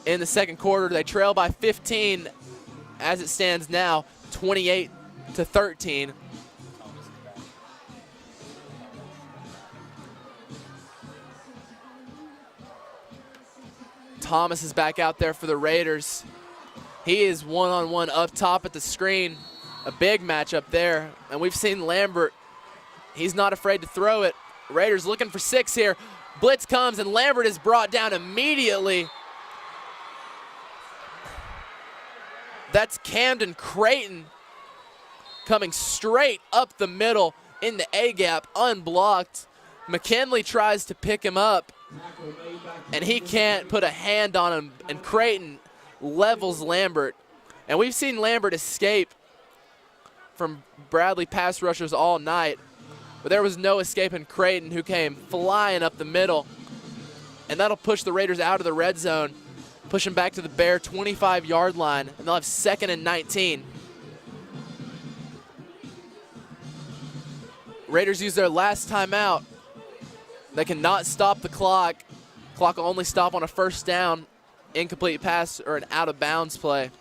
Speaker 2: in the second quarter. They trail by 15 as it stands now, 28-13. Thomas is back out there for the Raiders. He is one-on-one up top at the screen. A big matchup there. And we've seen Lambert. He's not afraid to throw it. Raiders looking for 6 here. Blitz comes and Lambert is brought down immediately. That's Camden Creighton coming straight up the middle in the A-gap, unblocked. McKinley tries to pick him up, and he can't put a hand on him, and Creighton levels Lambert. And we've seen Lambert escape from Bradley pass rushers all night, but there was no escape in Creighton, who came flying up the middle, and that'll push the Raiders out of the red zone, push them back to the Bear 25-yard line, and they'll have 2nd and 19. Raiders use their last timeout. They cannot stop the clock. Clock will only stop on a first down, incomplete pass, or an out-of-bounds play.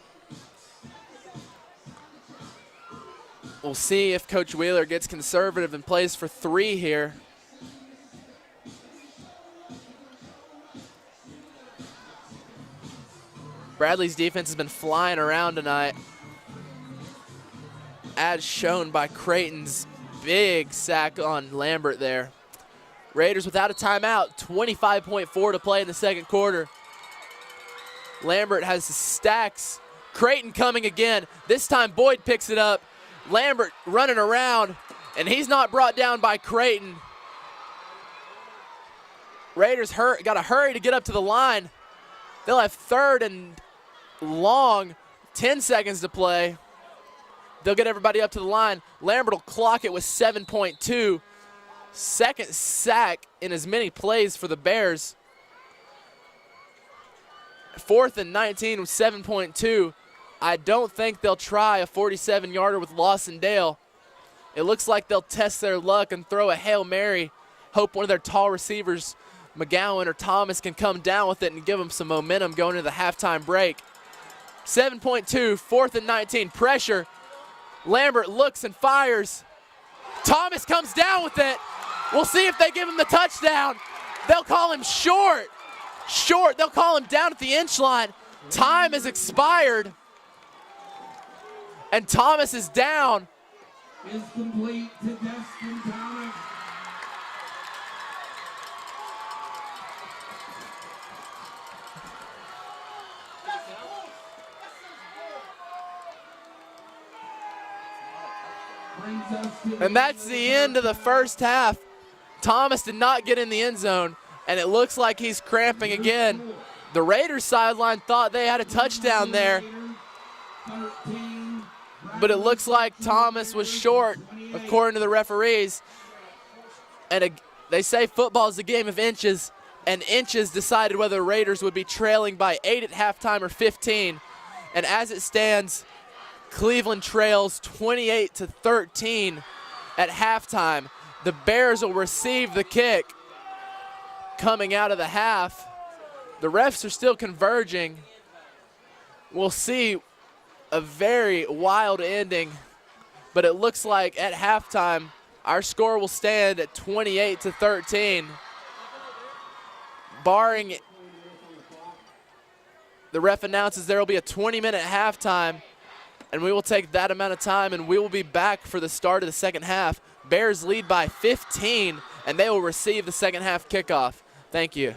Speaker 2: We'll see if Coach Wheeler gets conservative and plays for 3 here. Bradley's defense has been flying around tonight, as shown by Creighton's big sack on Lambert there. Raiders without a timeout, 25.4 to play in the second quarter. Lambert has the stacks. Creighton coming again. This time Boyd picks it up. Lambert running around, and he's not brought down by Creighton. Raiders got to hurry to get up to the line. They'll have 3rd and long, 10 seconds to play. They'll get everybody up to the line. Lambert will clock it with 7.2. Second sack in as many plays for the Bears. 4th and 19 with 7.2. I don't think they'll try a 47-yarder with Lawson Dale. It looks like they'll test their luck and throw a Hail Mary, hope one of their tall receivers, McGowan or Thomas, can come down with it and give them some momentum going into the halftime break. 7.2, 4th and 19, pressure. Lambert looks and fires. Thomas comes down with it. We'll see if they give him the touchdown. They'll call him short. Short, they'll call him down at the inch line. Time has expired. And Thomas is down.
Speaker 1: Is complete to Destin Thomas.
Speaker 2: And that's the end of the first half. Thomas did not get in the end zone, and it looks like he's cramping again. The Raiders sideline thought they had a touchdown there, but it looks like Thomas was short, according to the referees. And they say football is a game of inches, and inches decided whether the Raiders would be trailing by 8 at halftime or 15. And as it stands, Cleveland trails 28-13 at halftime. The Bears will receive the kick coming out of the half. The refs are still converging. We'll see a very wild ending, but it looks like at halftime our score will stand at 28-13. Barring, the ref announces there will be a 20-minute halftime, And we will take that amount of time, and we will be back for the start of the second half. Bears lead by 15, and they will receive the second half kickoff. Thank you.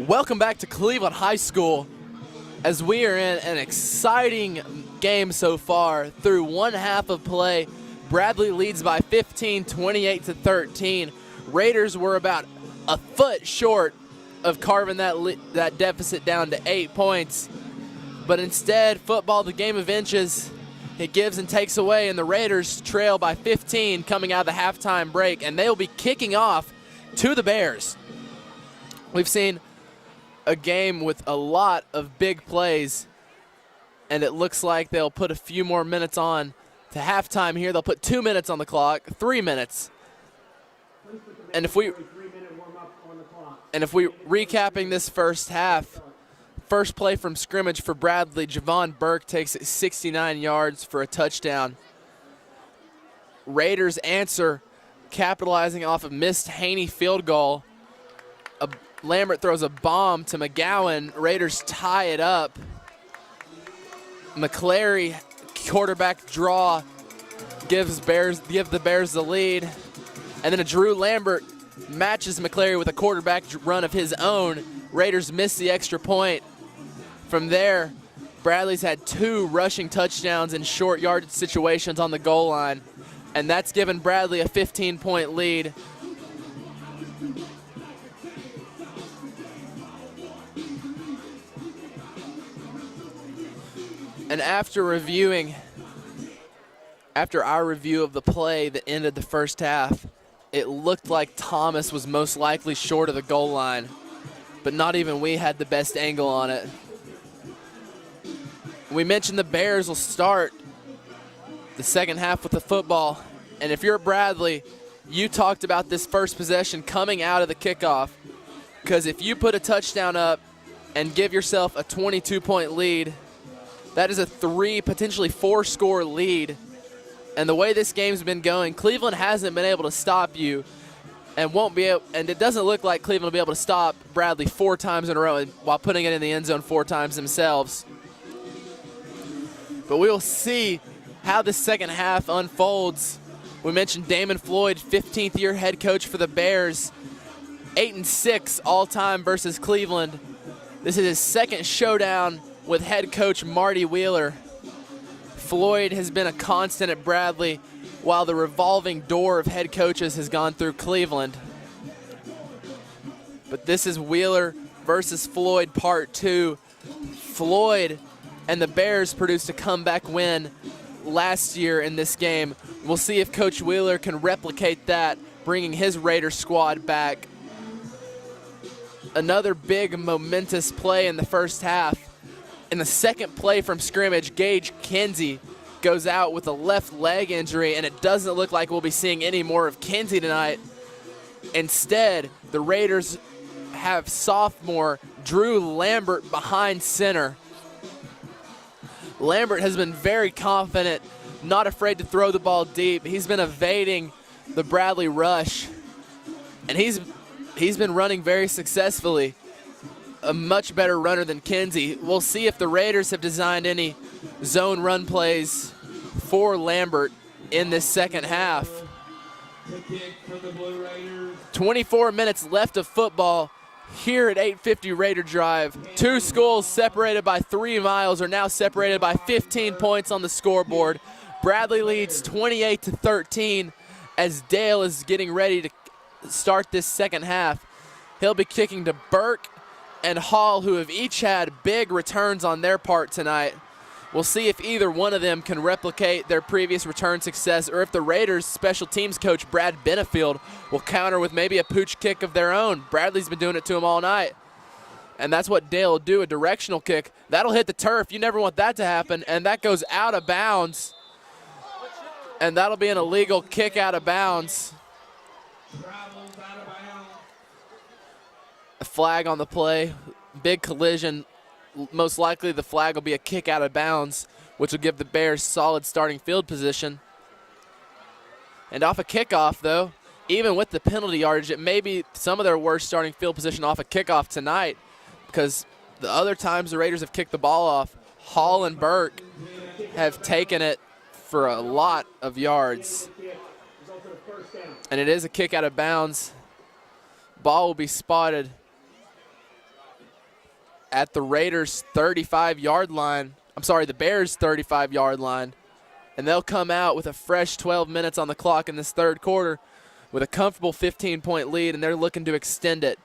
Speaker 2: Welcome back to Cleveland High School as we are in an exciting game so far. Through one half of play, Bradley leads by 15, 28-13. Raiders were about a foot short of carving that deficit down to 8 points. But instead, football, the game of inches, it gives and takes away, and the Raiders trail by 15 coming out of the halftime break, and they will be kicking off to the Bears. We've seen a game with a lot of big plays, and it looks like they'll put a few more minutes on to halftime here. They'll put 2 minutes on the clock, 3 minutes. And if we recapping this first half, first play from scrimmage for Bradley, Javon Burke takes it 69 yards for a touchdown. Raiders answer, capitalizing off a missed Haney field goal. Lambert throws a bomb to McGowan. Raiders tie it up. McClary, quarterback draw, give the Bears the lead. And then a Drew Lambert matches McClary with a quarterback run of his own. Raiders miss the extra point. From there, Bradley's had 2 rushing touchdowns in short yardage situations on the goal line, and that's given Bradley a 15-point lead. And after our review of the play that ended the first half, it looked like Thomas was most likely short of the goal line, but not even we had the best angle on it. We mentioned the Bears will start the second half with the football, and if you're Bradley, you talked about this first possession coming out of the kickoff, because if you put a touchdown up and give yourself a 22-point lead, that is a 3, potentially 4-score lead. And the way this game's been going, Cleveland hasn't been able to stop you, and it doesn't look like Cleveland will be able to stop Bradley 4 times in a row while putting it in the end zone 4 times themselves. But we will see how the second half unfolds. We mentioned Damon Floyd, 15th-year head coach for the Bears, 8-6 all-time versus Cleveland. This is his second showdown with head coach Marty Wheeler. Floyd has been a constant at Bradley, while the revolving door of head coaches has gone through Cleveland. But this is Wheeler versus Floyd part 2. Floyd and the Bears produced a comeback win last year in this game. We'll see if Coach Wheeler can replicate that, bringing his Raiders squad back. Another big momentous play in the first half. In the second play from scrimmage, Gage Kinsey goes out with a left leg injury, and it doesn't look like we'll be seeing any more of Kinsey tonight. Instead, the Raiders have sophomore Drew Lambert behind center. Lambert has been very confident, not afraid to throw the ball deep. He's been evading the Bradley rush, and he's been running very successfully. A much better runner than Kinsey. We'll see if the Raiders have designed any zone run plays for Lambert in this second half. 24 minutes left of football here at 850 Raider Drive. 2 schools separated by 3 miles are now separated by 15 points on the scoreboard. Bradley leads 28-13 as Dale is getting ready to start this second half. He'll be kicking to Burke and Hall, who have each had big returns on their part tonight. We'll see if either one of them can replicate their previous return success, or if the Raiders special teams coach Brad Benefield will counter with maybe a pooch kick of their own. Bradley's been doing it to him all night. And that's what Dale will do, a directional kick. That'll hit the turf. You never want that to happen. And that goes out of bounds. And that'll be an illegal kick out of bounds. A flag on the play, big collision. Most likely the flag will be a kick out of bounds, which will give the Bears solid starting field position. And off a kickoff, though, even with the penalty yardage, it may be some of their worst starting field position off a kickoff tonight, because the other times the Raiders have kicked the ball off, Hall and Burke have taken it for a lot of yards. And it is a kick out of bounds. Ball will be spotted at the Raiders' 35-yard line. I'm sorry, the Bears' 35-yard line. And they'll come out with a fresh 12 minutes on the clock in this third quarter with a comfortable 15-point lead, and they're looking to extend it.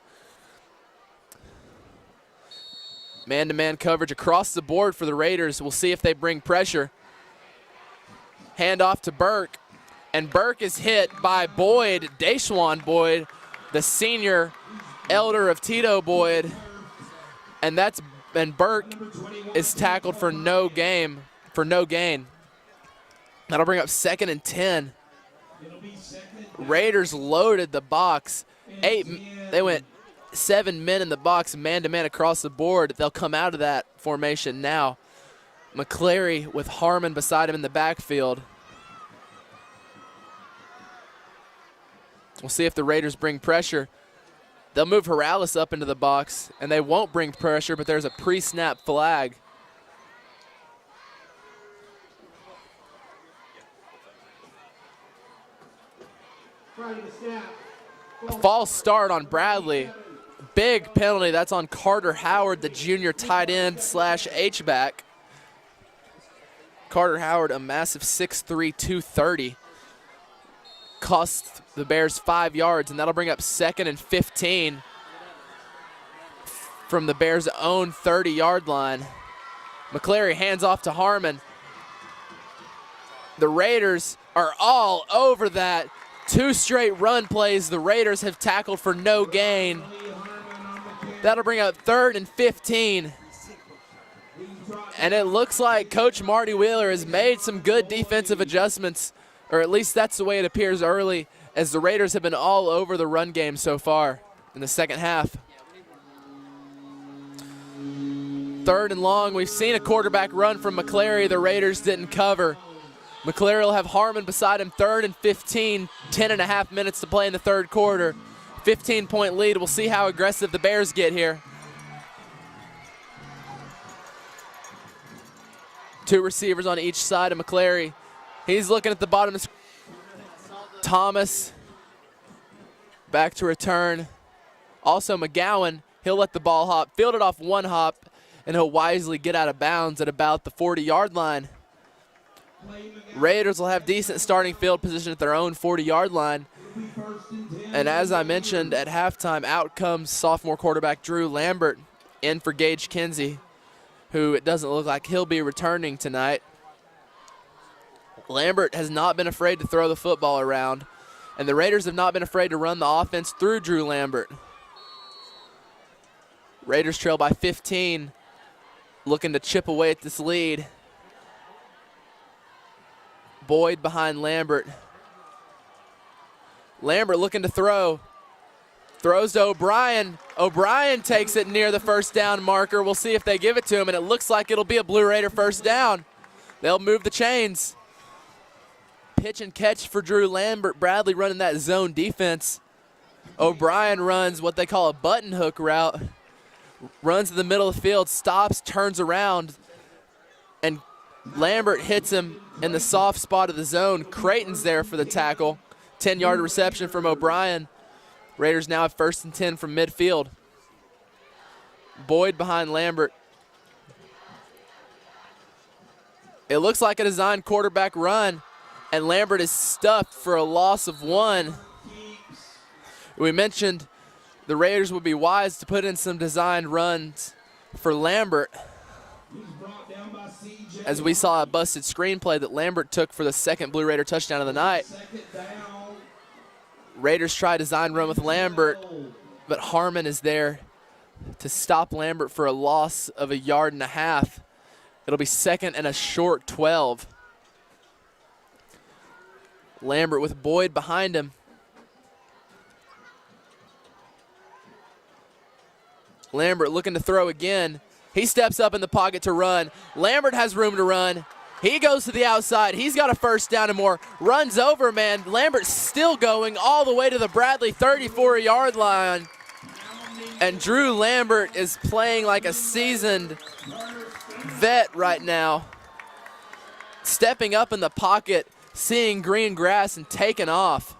Speaker 2: Man-to-man coverage across the board for the Raiders. We'll see if they bring pressure. Hand off to Burke, and Burke is hit by Boyd, Deshaun Boyd, the senior elder of Tito Boyd, and Burke is tackled for no gain. That'll bring up 2nd and 10. Raiders loaded the box. They went 7 men in the box, man-to-man across the board. They'll come out of that formation now. McCleary with Harmon beside him in the backfield. We'll see if the Raiders bring pressure. They'll move Morales up into the box, and they won't bring pressure, but there's a pre-snap flag. A false start on Bradley. Big penalty. That's on Carter Howard, the junior tight end / H-back. Carter Howard, a massive 6'3", 230. Cost the Bears 5 yards, and that'll bring up 2nd and 15 from the Bears' own 30-yard line. McCleary hands off to Harmon. The Raiders are all over that. 2 straight run plays the Raiders have tackled for no gain. That'll bring up 3rd and 15. And it looks like Coach Marty Wheeler has made some good defensive adjustments, or at least that's the way it appears early, as the Raiders have been all over the run game so far in the second half. 3rd and long. We've seen a quarterback run from McCleary. The Raiders didn't cover. McCleary will have Harmon beside him. 3rd and 15, 10.5 minutes to play in the third quarter. 15-point lead. We'll see how aggressive the Bears get here. 2 receivers on each side of McCleary. He's looking at the bottom of Thomas. Back to return. Also McGowan, he'll let the ball hop, field it off 1 hop, and he'll wisely get out of bounds at about the 40-yard line. Raiders will have decent starting field position at their own 40-yard line. And as I mentioned at halftime, out comes sophomore quarterback Drew Lambert in for Gage Kinsey, who it doesn't look like he'll be returning tonight. Lambert has not been afraid to throw the football around, and the Raiders have not been afraid to run the offense through Drew Lambert. Raiders trail by 15, looking to chip away at this lead. Boyd behind Lambert. Lambert looking to throw. Throws to O'Brien. O'Brien takes it near the first down marker. We'll see if they give it to him, and it looks like it'll be a Blue Raider first down. They'll move the chains. Pitch and catch for Drew Lambert. Bradley running that zone defense. O'Brien runs what they call a button hook route. Runs to the middle of the field, stops, turns around, and Lambert hits him in the soft spot of the zone. Creighton's there for the tackle. 10-yard reception from O'Brien. Raiders now have 1st and 10 from midfield. Boyd behind Lambert. It looks like a designed quarterback run, and Lambert is stuffed for a loss of 1. We mentioned the Raiders would be wise to put in some designed runs for Lambert, as we saw a busted screenplay that Lambert took for the 2nd Blue Raider touchdown of the night. Raiders try design run with Lambert, but Harmon is there to stop Lambert for a loss of 1.5 yards. It'll be 2nd and a short 12. Lambert with Boyd behind him. Lambert looking to throw again. He steps up in the pocket to run. Lambert has room to run. He goes to the outside. He's got a first down and more. Runs over, man. Lambert's still going all the way to the Bradley 34-yard line. And Drew Lambert is playing like a seasoned vet right now. Stepping up in the pocket, seeing green grass, and taking off.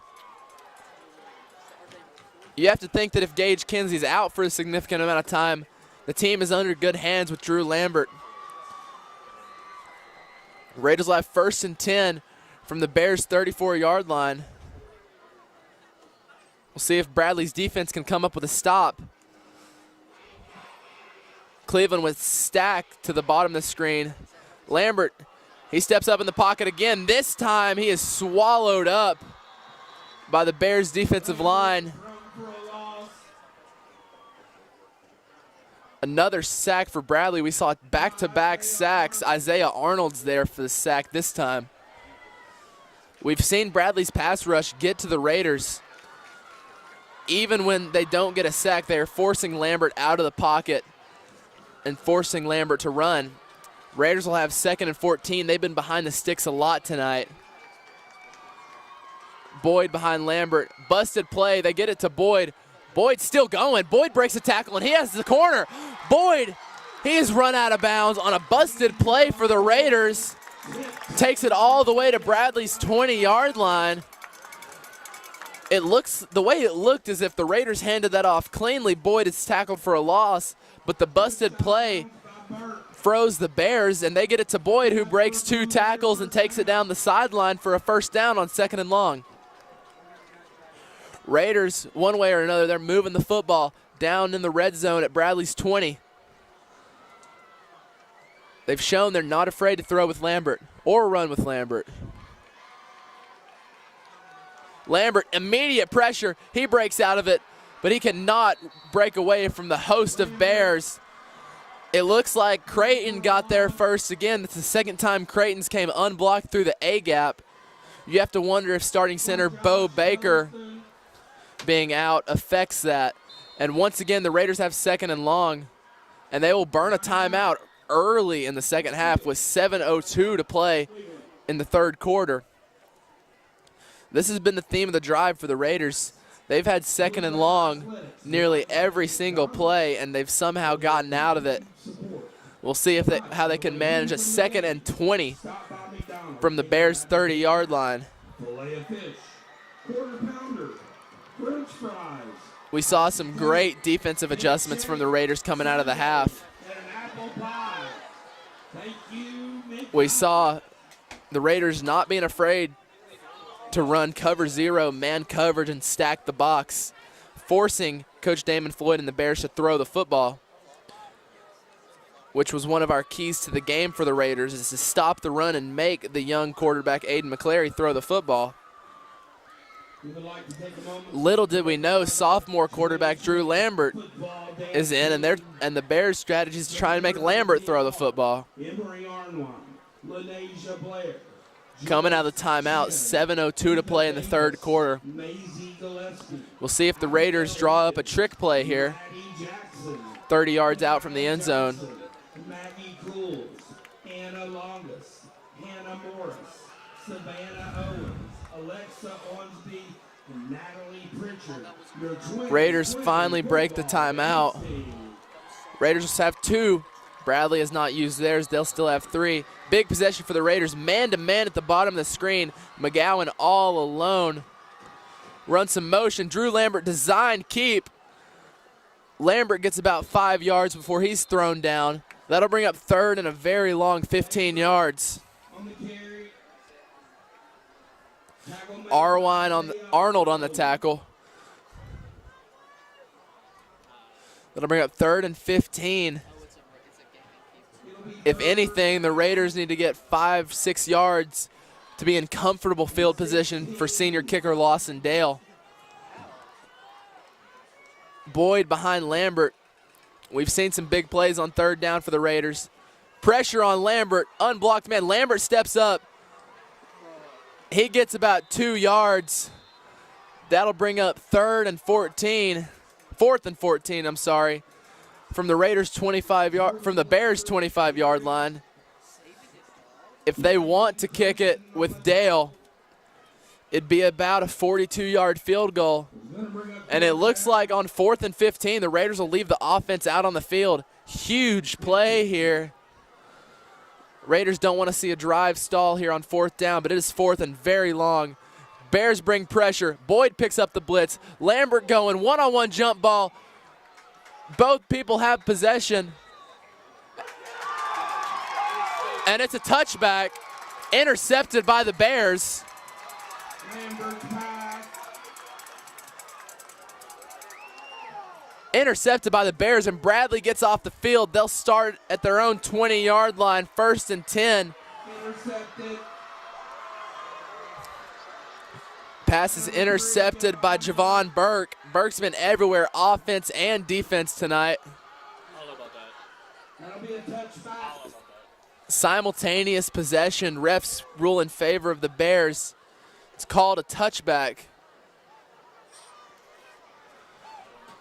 Speaker 2: You have to think that if Gage Kinsey's out for a significant amount of time, The team is under good hands with Drew Lambert. Raiders will have 1st and 10 from the Bears' 34-yard line. We'll see if Bradley's defense can come up with a stop. Cleveland with Stack to the bottom of the screen. Lambert, he steps up in the pocket again. This time he is swallowed up by the Bears' defensive line. Another sack for Bradley. We saw back-to-back sacks. Isaiah Arnold's there for the sack this time. We've seen Bradley's pass rush get to the Raiders. Even when they don't get a sack, they are forcing Lambert out of the pocket and forcing Lambert to run. Raiders will have 2nd and 14. They've been behind the sticks a lot tonight. Boyd behind Lambert. Busted play. They get it to Boyd. Boyd's still going. Boyd breaks a tackle, and he has the corner. Boyd, he is run out of bounds on a busted play for the Raiders. Takes it all the way to Bradley's 20-yard line. The way it looked as if the Raiders handed that off cleanly. Boyd is tackled for a loss, but the busted play froze the Bears, and they get it to Boyd, who breaks 2 tackles and takes it down the sideline for a 1st down on 2nd and long. Raiders, one way or another, they're moving the football down in the red zone at Bradley's 20. They've shown they're not afraid to throw with Lambert or run with Lambert. Lambert, immediate pressure. He breaks out of it, but he cannot break away from the host of Bears. It looks like Creighton got there first again. It's the 2nd time Creighton's came unblocked through the A-gap. You have to wonder if starting center Bo Baker being out affects that. And once again, the Raiders have 2nd and long, and they will burn a timeout early in the second half with 7:02 to play in the 3rd quarter. This has been the theme of the drive for the Raiders. They've had 2nd and long nearly every single play, and they've somehow gotten out of it. We'll see how they can manage a 2nd and 20 from the Bears' 30-yard line. We saw some great defensive adjustments from the Raiders coming out of the half. We saw the Raiders not being afraid to run cover 0, man coverage, and stack the box, forcing Coach Damon Floyd and the Bears to throw the football, which was one of our keys to the game for the Raiders, is to stop the run and make the young quarterback Aiden McClary throw the football. Little did we know, sophomore quarterback Drew Lambert is in, and the Bears' strategy is to try and make Lambert throw the football. Coming out of the timeout, 7:02 to play in the 3rd quarter. We'll see if the Raiders draw up a trick play here. 30 yards out from the end zone. Raiders finally break the timeout. Raiders just have 2. Bradley has not used theirs. They'll still have 3. Big possession for the Raiders. Man-to-man at the bottom of the screen. McGowan all alone. Runs some motion. Drew Lambert designed keep. Lambert gets about 5 yards before he's thrown down. That'll bring up 3rd and a very long 15 yards. Arnold on the tackle. That'll bring up 3rd and 15. If anything, the Raiders need to get 5-6 yards to be in comfortable field position for senior kicker Lawson Dale. Boyd behind Lambert. We've seen some big plays on 3rd down for the Raiders. Pressure on Lambert, unblocked man. Lambert steps up. He gets about 2 yards. That'll bring up 4th and 14, I'm sorry, from the Bears' 25-yard line. If they want to kick it with Dale, it'd be about a 42-yard field goal. And it looks like on 4th and 15, the Raiders will leave the offense out on the field. Huge play here. Raiders don't want to see a drive stall here on 4th down, but it is 4th and very long. Bears bring pressure. Boyd picks up the blitz. Lambert going, one-on-one jump ball. Both people have possession. And it's a touchback, intercepted by the Bears. Intercepted by the Bears, and Bradley gets off the field. They'll start at their own 20-yard line, 1st and 10.
Speaker 1: Intercepted.
Speaker 2: Pass is intercepted by Javon Burke. Burke's been everywhere, offense and defense tonight.
Speaker 1: That'll be a touchback.
Speaker 2: Simultaneous possession. Refs rule in favor of the Bears. It's called a touchback.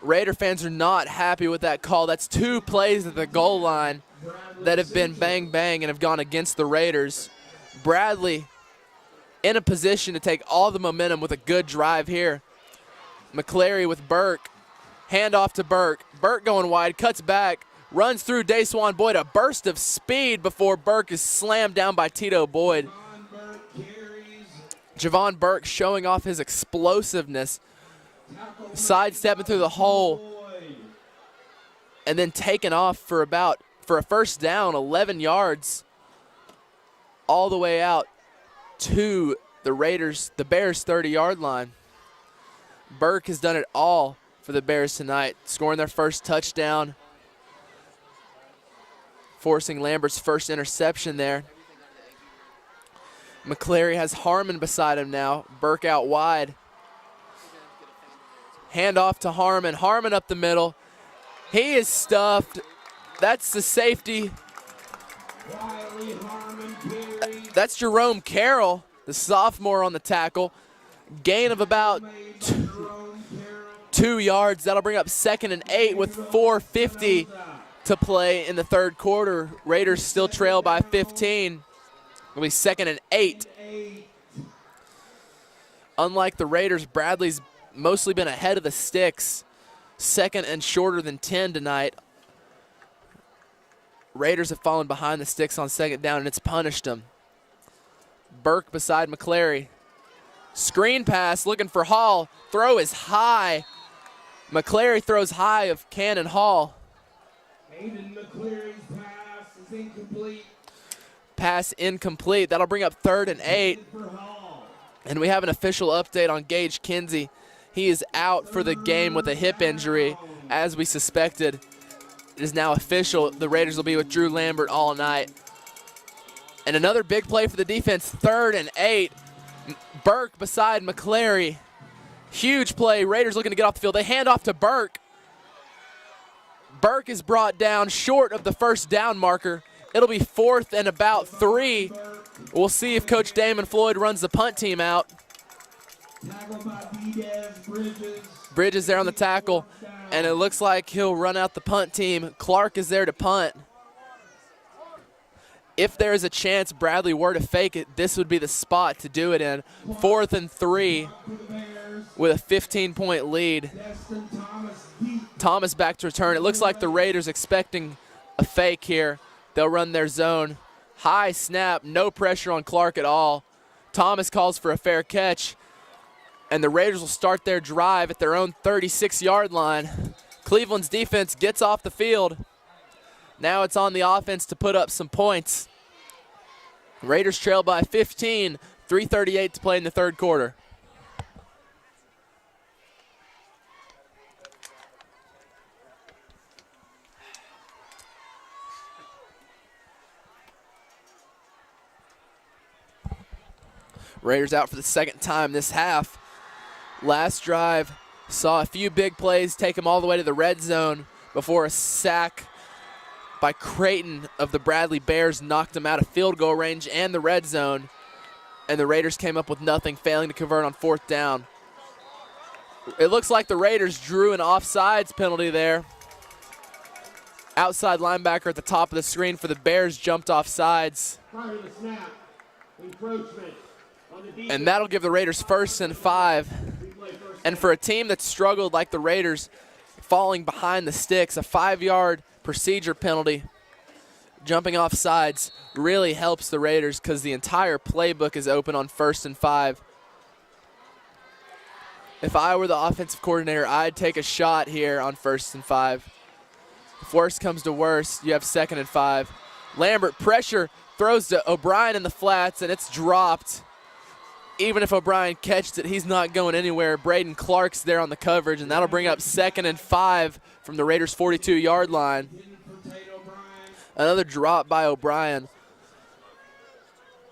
Speaker 2: Raider fans are not happy with that call. That's 2 plays at the goal line that have been bang bang and have gone against the Raiders. Bradley in a position to take all the momentum with a good drive here. McClary with Burke. Hand off to Burke. Burke going wide, cuts back, runs through Dayswan Boyd. A burst of speed before Burke is slammed down by Tito Boyd. Javon Burke showing off his explosiveness, sidestepping through the hole, and then taking off for a first down, 11 yards, all the way out to the Bears' 30-yard line. Burke has done it all for the Bears tonight, scoring their first touchdown, forcing Lambert's first interception there. McClary has Harmon beside him now. Burke out wide. Hand off to Harmon. Harmon up the middle. He is stuffed. That's the safety. That's Jerome Carroll, the sophomore, on the tackle. Gain of about 2 yards. That'll bring up 2nd and 8 with 4:50 to play in the third quarter. Raiders still trail by 15. It'll be 2nd and 8. Unlike the Raiders, Bradley's mostly been ahead of the sticks. 2nd and shorter than 10 tonight. Raiders have fallen behind the sticks on 2nd down, and it's punished them. Burke beside McClary. Screen pass, looking for Hall. Throw is high. McClary throws high of Cannon Hall.
Speaker 1: Aiden McCleary's pass is incomplete.
Speaker 2: Pass incomplete. That'll bring up 3rd and 8. And we have an official update on Gage Kinsey. He is out for the game with a hip injury, as we suspected. It is now official. The Raiders will be with Drew Lambert all night. And another big play for the defense, 3rd and 8. Burke beside McClary. Huge play. Raiders looking to get off the field. They hand off to Burke. Burke is brought down short of the first down marker. It'll be 4th and about 3. We'll see if Coach Damon Floyd runs the punt team out. Bridges there on the tackle, and it looks like he'll run out the punt team. Clark is there to punt. If there is a chance Bradley were to fake it, this would be the spot to do it in. 4th and 3 with a 15-point lead. Thomas back to return. It looks like the Raiders expecting a fake here. They'll run their zone. High snap, no pressure on Clark at all. Thomas calls for a fair catch, and the Raiders will start their drive at their own 36-yard line. Cleveland's defense gets off the field. Now it's on the offense to put up some points. Raiders trail by 15, 3:38 to play in the third quarter. Raiders out for the second time this half. Last drive saw a few big plays take them all the way to the red zone before a sack by Creighton of the Bradley Bears knocked them out of field goal range and the red zone. And the Raiders came up with nothing, failing to convert on 4th down. It looks like the Raiders drew an offsides penalty there. Outside linebacker at the top of the screen for the Bears jumped off sides.
Speaker 4: Prior to the snap, encroachment.
Speaker 2: And that'll give the Raiders 1st and 5. And for a team that struggled like the Raiders, falling behind the sticks, a 5-yard procedure penalty, jumping off sides, really helps the Raiders because the entire playbook is open on 1st and 5. If I were the offensive coordinator, I'd take a shot here on 1st and 5. If worst comes to worst, you have 2nd and 5. Lambert pressure, throws to O'Brien in the flats, and it's dropped. Even if O'Brien catches it, he's not going anywhere. Braden Clark's there on the coverage, and that'll bring up 2nd and 5 from the Raiders' 42-yard line. Another drop by O'Brien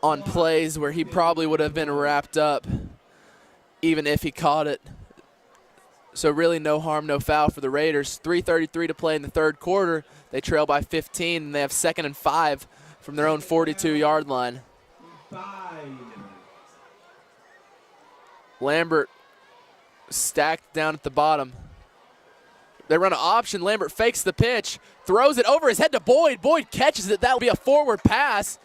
Speaker 2: on plays where he probably would have been wrapped up even if he caught it. So really no harm, no foul for the Raiders. 3:33 to play in the 3rd quarter. They trail by 15, and they have 2nd and 5 from their own 42-yard line. Lambert stacked down at the bottom. They run an option. Lambert fakes the pitch, throws it over his head to Boyd. Boyd catches it. That will be a forward pass.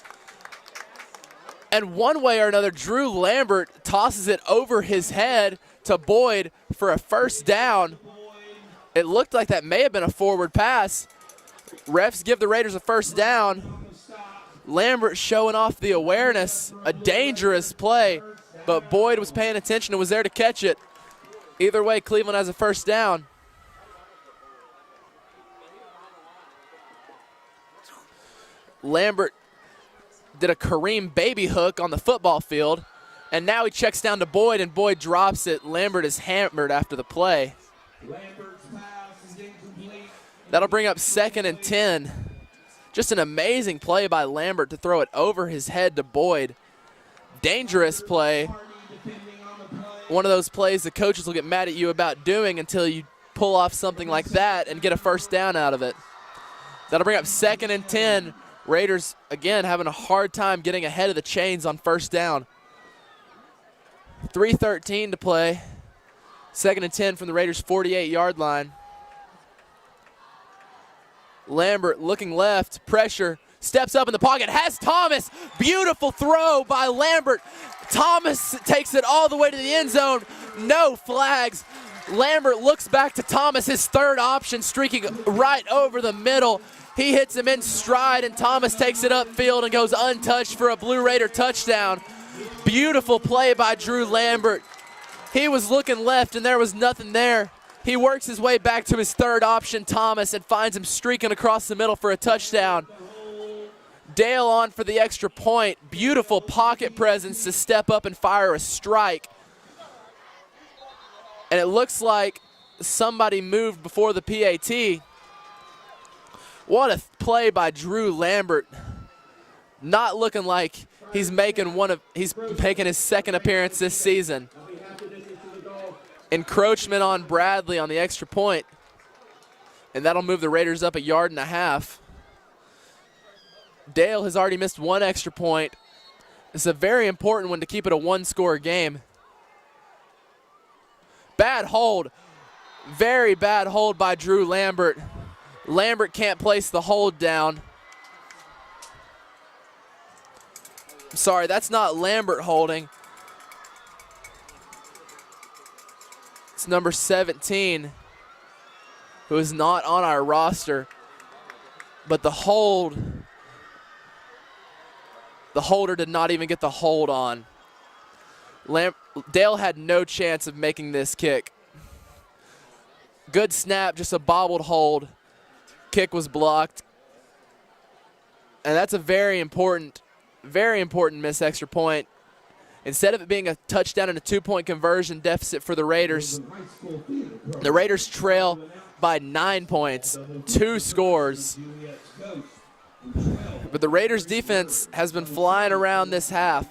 Speaker 2: And one way or another, Drew Lambert tosses it over his head to Boyd for a 1st down. It looked like that may have been a forward pass. Refs give the Raiders a 1st down. Lambert showing off the awareness. A dangerous play, but Boyd was paying attention and was there to catch it. Either way, Cleveland has a 1st down. Lambert did a Kareem baby hook on the football field, and now he checks down to Boyd, and Boyd drops it. Lambert is hammered after the play. That'll bring up 2nd and 10. Just an amazing play by Lambert to throw it over his head to Boyd. Dangerous play. One of those plays the coaches will get mad at you about doing until you pull off something like that and get a 1st down out of it. That'll bring up 2nd and 10. Raiders, again, having a hard time getting ahead of the chains on 1st down. 3:13 to play. 2nd and 10 from the Raiders' 48-yard line. Lambert looking left, pressure, steps up in the pocket, has Thomas. Beautiful throw by Lambert. Thomas takes it all the way to the end zone. No flags. Lambert looks back to Thomas, his 3rd option, streaking right over the middle. He hits him in stride, and Thomas takes it upfield and goes untouched for a Blue Raider touchdown. Beautiful play by Drew Lambert. He was looking left, and there was nothing there. He works his way back to his 3rd option, Thomas, and finds him streaking across the middle for a touchdown. Dale on for the extra point. Beautiful pocket presence to step up and fire a strike. And it looks like somebody moved before the PAT. What a play by Drew Lambert. Not looking like he's making his 2nd appearance this season. Encroachment on Bradley on the extra point. And that'll move the Raiders up 1.5 yards. Dale has already missed 1 extra point. It's a very important one to keep it a 1-score game. Bad hold. Very bad hold by Drew Lambert. Lambert can't place the hold down. Sorry, that's not Lambert holding. It's number 17, who is not on our roster. But the holder did not even get the hold on. Dale had no chance of making this kick. Good snap, just a bobbled hold. Kick was blocked. And that's a very important missed extra point. Instead of it being a touchdown and a 2-point conversion deficit for the Raiders, the Raiders trail by 9 points, 2 scores. But the Raiders defense has been flying around this half.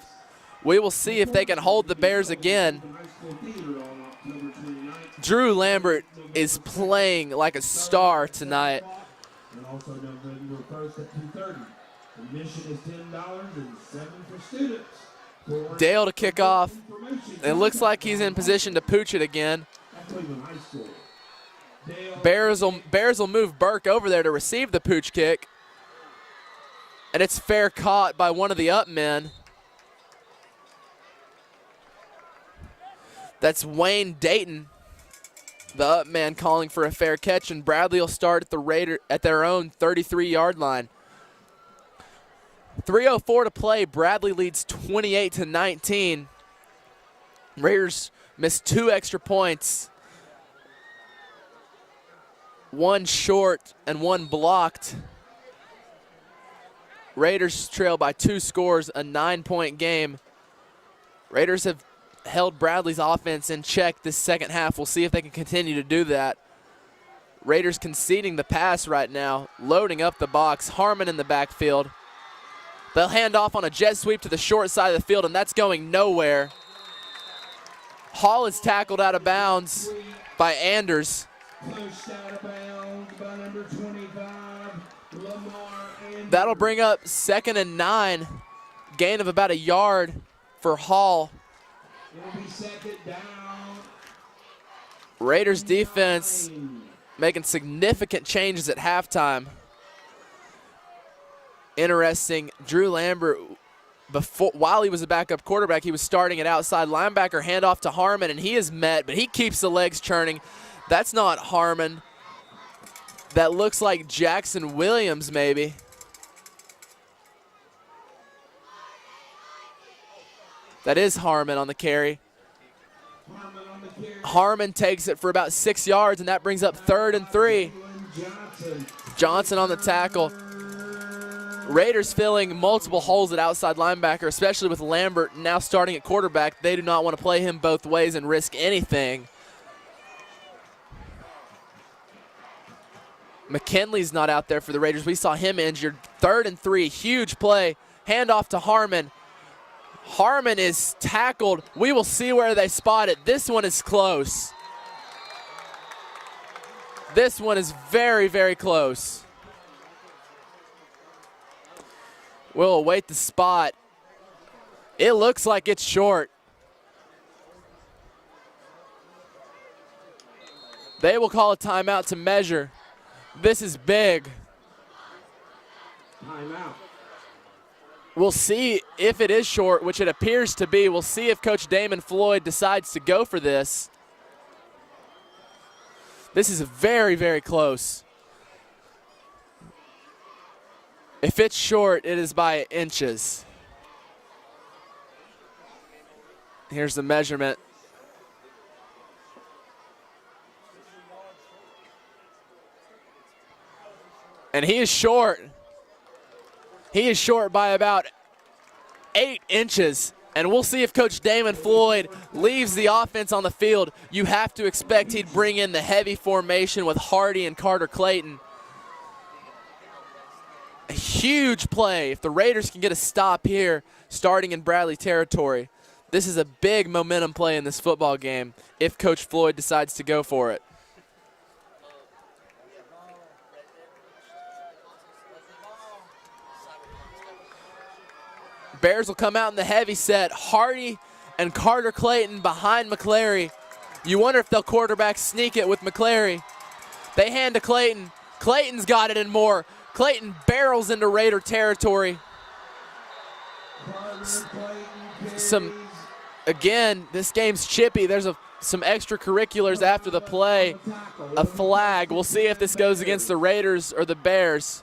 Speaker 2: We will see if they can hold the Bears again. Drew Lambert is playing like a star tonight.
Speaker 1: And also November 1st at 2:30. Admission is $10 and $7 for students.
Speaker 2: Dale to kick off. It looks like he's in position to pooch it again. Bears will move Burke over there to receive the pooch kick. And it's fair caught by one of the up men. That's Wayne Dayton, the up man, calling for a fair catch, and Bradley will start at their own 33-yard line. 3:04 to play. Bradley leads 28-19. Raiders missed 2 extra points. one short and one blocked. Raiders trail by 2 scores, a 9-point game. Raiders have held Bradley's offense in check this second half. We'll see if they can continue to do that. Raiders conceding the pass right now, loading up the box. Harmon in the backfield. They'll hand off on a jet sweep to the short side of the field, and that's going nowhere. Hall is tackled out of bounds by Anders.
Speaker 1: Pushed out of bounds by number 25, Lamar Anderson.
Speaker 2: That'll bring up 2nd and 9. Gain of about a yard for Hall.
Speaker 1: It'll be 2nd down.
Speaker 2: Raiders defense making significant changes at halftime. Interesting, Drew Lambert, while he was a backup quarterback, he was starting at outside linebacker, handoff to Harmon, and he is met, but he keeps the legs churning. That's not Harmon. That looks like Jackson Williams, maybe. That is Harmon on the carry. Harmon takes it for about 6 yards, and that brings up 3rd and 3. Johnson on the tackle. Raiders filling multiple holes at outside linebacker, especially with Lambert now starting at quarterback. They do not want to play him both ways and risk anything. McKinley's not out there for the Raiders. We saw him injured. 3rd and 3, huge play. Handoff to Harmon. Harmon is tackled. We will see where they spot it. This one is close. This one is very, very close. We'll await the spot. It looks like it's short. They will call a timeout to measure. This is big.
Speaker 1: Timeout.
Speaker 2: We'll see if it is short, which it appears to be. We'll see if Coach Damon Floyd decides to go for this. This is very, very close. If it's short, it is by inches. Here's the measurement. And he is short. He is short by about 8 inches. And we'll see if Coach Damon Floyd leaves the offense on the field. You have to expect he'd bring in the heavy formation with Hardy and Carter Clayton. A huge play if the Raiders can get a stop here starting in Bradley territory. This is a big momentum play in this football game if Coach Floyd decides to go for it. Bears will come out in the heavy set. Hardy and Carter Clayton behind McClary. You wonder if they'll quarterback sneak it with McClary. They hand to Clayton. Clayton's got it and more. Clayton barrels into Raider territory. Again, this game's chippy. There's some extracurriculars after the play. A flag. We'll see if this goes against the Raiders or the Bears.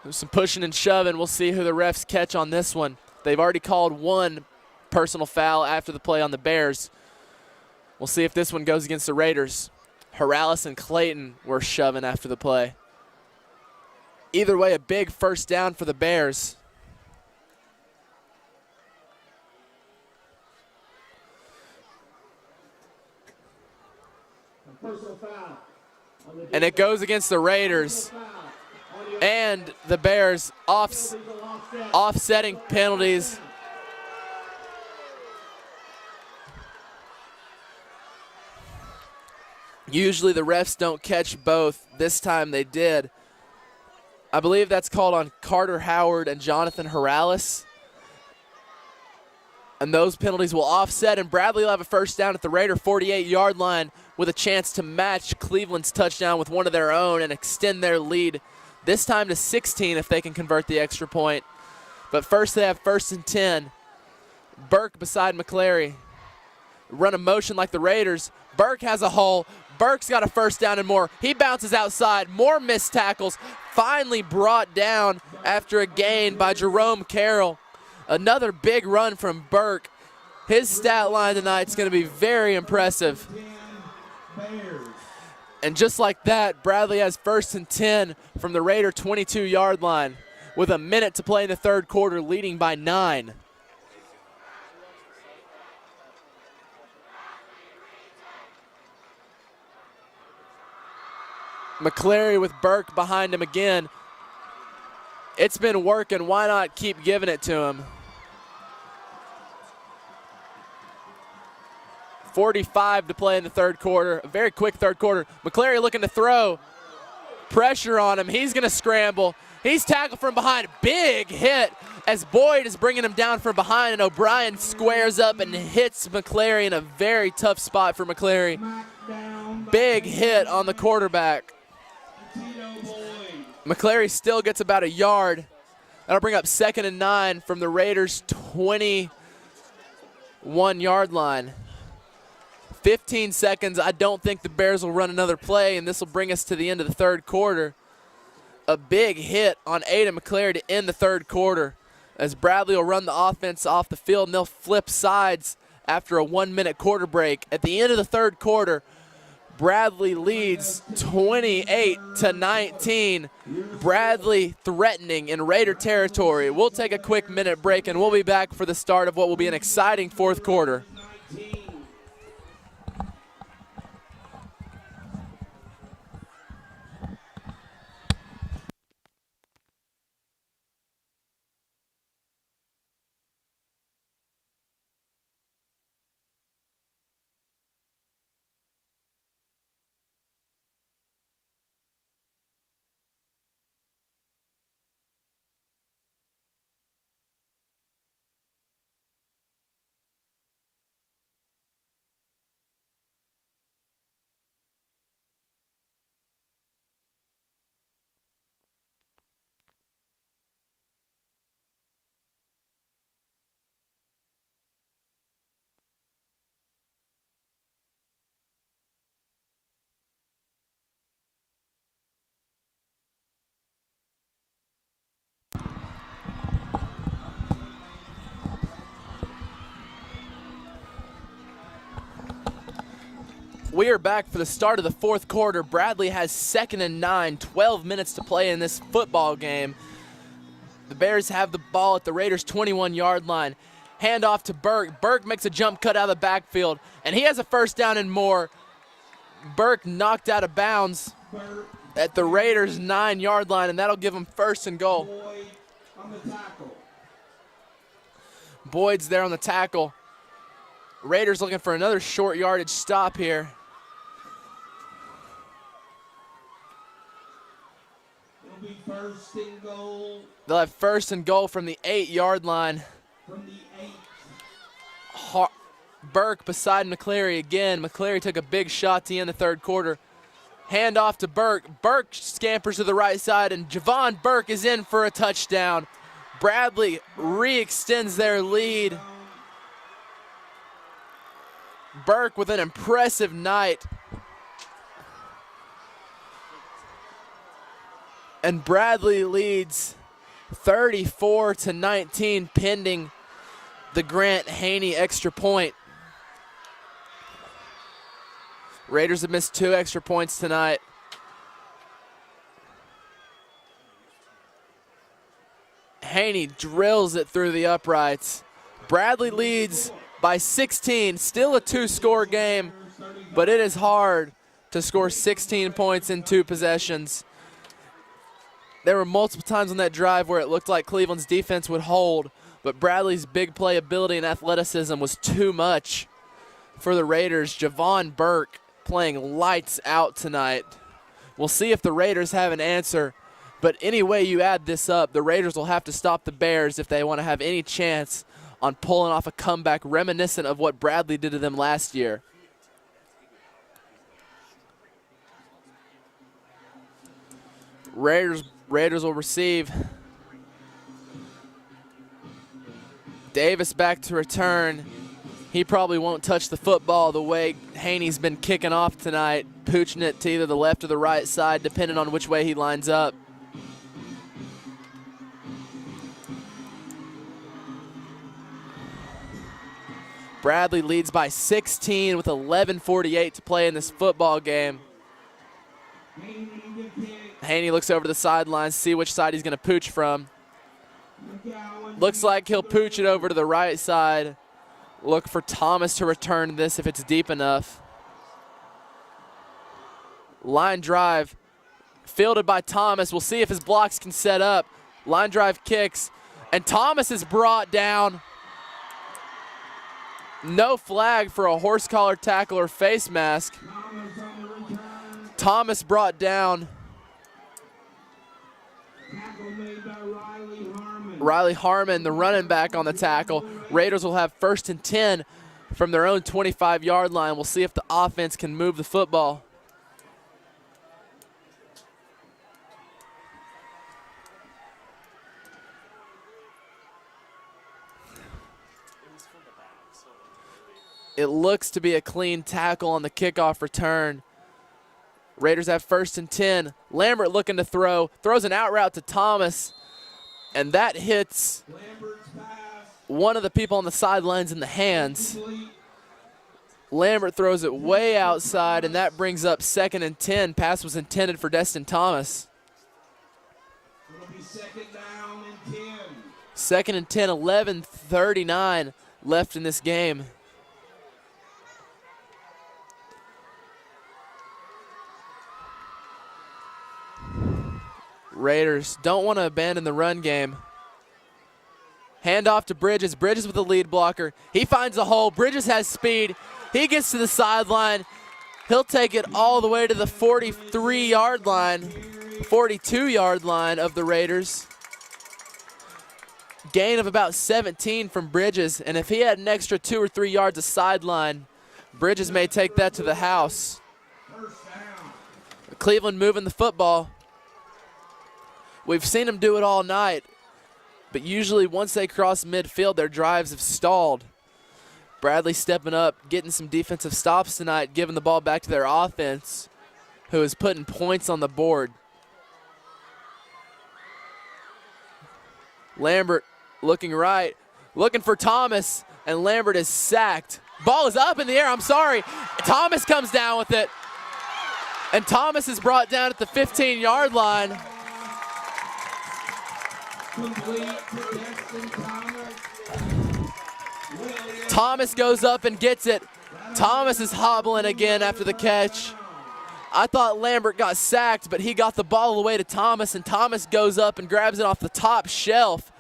Speaker 2: There's some pushing and shoving. We'll see who the refs catch on this one. They've already called one personal foul after the play on the Bears. We'll see if this one goes against the Raiders. Morales and Clayton were shoving after the play. Either way, a big first down for the Bears. And it goes against the Raiders. And the Bears offsetting penalties. Usually the refs don't catch both. This time they did. I believe that's called on Carter Howard and Jonathan Morales. And those penalties will offset, and Bradley will have a first down at the Raider 48-yard line with a chance to match Cleveland's touchdown with one of their own and extend their lead, this time to 16 if they can convert the extra point. But first they have 1st and 10. Burke beside McClary. Run a motion like the Raiders. Burke has a hole. Burke's got a first down and more. He bounces outside. More missed tackles. Finally brought down after a gain by Jerome Carroll. Another big run from Burke. His stat line tonight is going to be very impressive. And just like that, Bradley has 1st and 10 from the Raider 22-yard line with a minute to play in the third quarter, leading by 9. McClary with Burke behind him again. It's been working. Why not keep giving it to him? 45 to play in the third quarter. A very quick third quarter. McClary looking to throw. Pressure on him. He's going to scramble. He's tackled from behind. Big hit as Boyd is bringing him down from behind, and O'Brien squares up and hits McClary in a very tough spot for McClary. Big hit on the quarterback. McClary still gets about a yard. That'll bring up 2nd and 9 from the Raiders' 21-yard line. 15 seconds. I don't think the Bears will run another play, and this will bring us to the end of the third quarter. A big hit on Aiden McClary to end the third quarter as Bradley will run the offense off the field, and they'll flip sides after a 1-minute quarter break. At the end of the third quarter, Bradley leads 28-19. Bradley threatening in Raider territory. We'll take a quick minute break, and we'll be back for the start of what will be an exciting fourth quarter. We are back for the start of the fourth quarter. Bradley has 2nd and 9, 12 minutes to play in this football game. The Bears have the ball at the Raiders' 21-yard line. Hand off to Burke. Burke makes a jump cut out of the backfield, and he has a 1st down and more. Burke knocked out of bounds at the Raiders' 9-yard line, and that'll give him 1st and goal.
Speaker 1: Boyd on the tackle.
Speaker 2: Boyd's there on the tackle. Raiders looking for another short yardage stop here.
Speaker 1: It'll be 1st and goal
Speaker 2: They'll have 1st and goal from the 8-yard line.
Speaker 1: from the 8.
Speaker 2: Burke beside McClary again. McClary took a big shot to end the third quarter. Hand off to Burke. Burke scampers to the right side, and Javon Burke is in for a touchdown. Bradley re-extends their lead. Burke with an impressive night. And Bradley leads 34-19 pending the Grant Haney extra point. Raiders have missed 2 extra points tonight. Haney drills it through the uprights. Bradley leads by 16, still a 2-score game, but it is hard to score 16 points in 2 possessions. There were multiple times on that drive where it looked like Cleveland's defense would hold, but Bradley's big play ability and athleticism was too much for the Raiders. Javon Burke playing lights out tonight. We'll see if the Raiders have an answer, but any way you add this up, the Raiders will have to stop the Bears if they want to have any chance on pulling off a comeback reminiscent of what Bradley did to them last year. Raiders will receive. Davis back to return. He probably won't touch the football the way Haney's been kicking off tonight, pooching it to either the left or the right side, depending on which way he lines up. Bradley leads by 16 with 11:48 to play in this football game. Haney looks over to the sidelines, see which side he's going to pooch from. Looks like he'll pooch it over to the right side. Look for Thomas to return this if it's deep enough. Line drive, fielded by Thomas. We'll see if his blocks can set up. Line drive kicks, and Thomas is brought down. No flag for a horse collar tackle or face mask. Thomas brought down. Riley Harmon, the running back on the tackle. Raiders will have 1st and 10 from their own 25-yard line. We'll see if the offense can move the football. It looks to be a clean tackle on the kickoff return. Raiders have 1st and 10. Lambert looking to throw. Throws an out route to Thomas. And that hits one of the people on the sidelines in the hands. Lambert throws it way outside, and that brings up 2nd and 10. Pass was intended for Destin Thomas.
Speaker 1: It'll be 2nd down and 10.
Speaker 2: 2nd and 10, 11:39 left in this game. Raiders don't want to abandon the run game. Hand off to Bridges. Bridges with the lead blocker. He finds a hole. Bridges has speed. He gets to the sideline. He'll take it all the way to the 43-yard line, 42-yard line of the Raiders. Gain of about 17 from Bridges, and if he had an extra 2 or 3 yards of sideline, Bridges may take that to the house. Cleveland moving the football. We've seen them do it all night, but usually once they cross midfield, their drives have stalled. Bradley stepping up, getting some defensive stops tonight, giving the ball back to their offense, who is putting points on the board. Lambert looking right, looking for Thomas, and Lambert is sacked. Ball is up in the air, I'm sorry. Thomas comes down with it, and Thomas is brought down at the 15-yard line. Thomas goes up and gets it. Thomas is hobbling again after the catch. I thought Lambert got sacked, but he got the ball away to Thomas, and Thomas goes up and grabs it off the top shelf.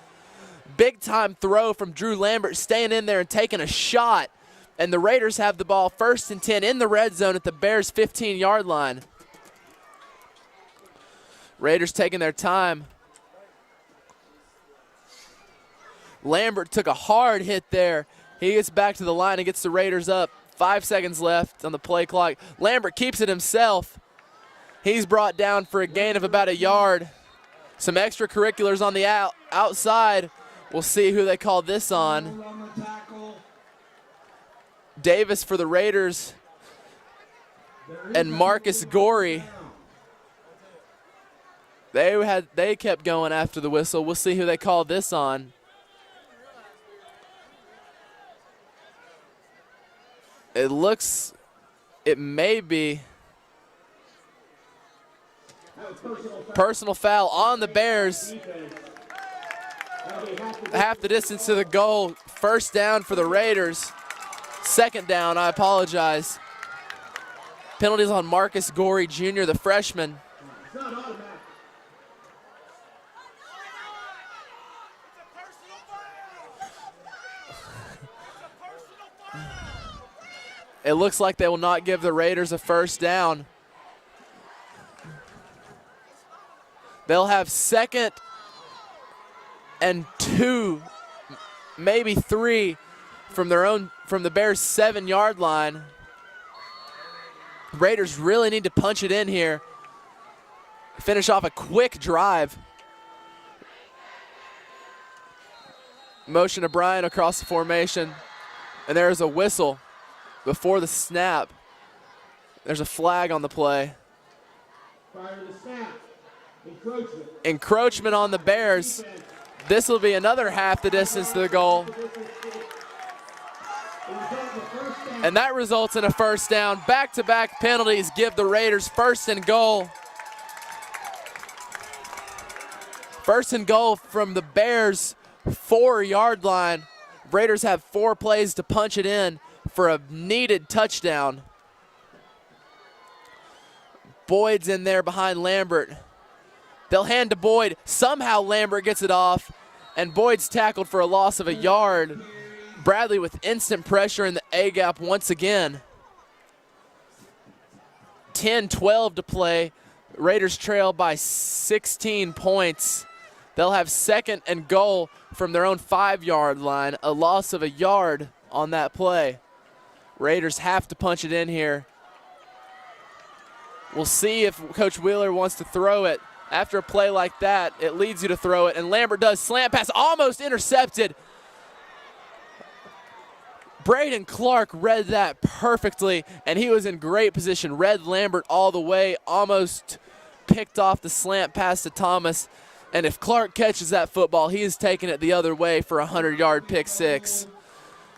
Speaker 2: Big time throw from Drew Lambert, staying in there and taking a shot. And the Raiders have the ball 1st and 10 in the red zone at the Bears' 15-yard line. Raiders taking their time. Lambert took a hard hit there. He gets back to the line and gets the Raiders up. 5 seconds left on the play clock. Lambert keeps it himself. He's brought down for a gain of about a yard. Some extracurriculars on the outside. We'll see who they call this on. Davis for the Raiders and Marcus Gorey. They kept going after the whistle. We'll see who they call this on. It may be personal foul on the Bears. Half the distance to the goal. 1st down for the Raiders. 2nd down, I apologize. Penalties on Marcus Gorey Jr., the freshman. It looks like they will not give the Raiders a 1st down. They'll have 2nd and 2, maybe 3 from the Bears' 7-yard line. Raiders really need to punch it in here. Finish off a quick drive. Motion to Bryan across the formation, and there's a whistle. Before the snap, there's a flag on the play.
Speaker 4: Prior to the snap, encroachment.
Speaker 2: Encroachment on the Bears. This will be another half the distance to the goal. And that results in a 1st down. Back-to-back penalties give the Raiders 1st and goal. First and goal from the Bears' 4-yard line. Raiders have 4 plays to punch it in for a needed touchdown. Boyd's in there behind Lambert. They'll hand to Boyd. Somehow Lambert gets it off, and Boyd's tackled for a loss of a yard. Bradley with instant pressure in the A-gap once again. 10-12 to play. Raiders trail by 16 points. They'll have second and goal from their own 5-yard line. A loss of a yard on that play. Raiders have to punch it in here. We'll see if Coach Wheeler wants to throw it. After a play like that, it leads you to throw it, and Lambert does. Slant pass, almost intercepted. Braden Clark read that perfectly, and he was in great position. Read Lambert all the way, almost picked off the slant pass to Thomas. And if Clark catches that football, he is taking it the other way for a 100-yard pick six.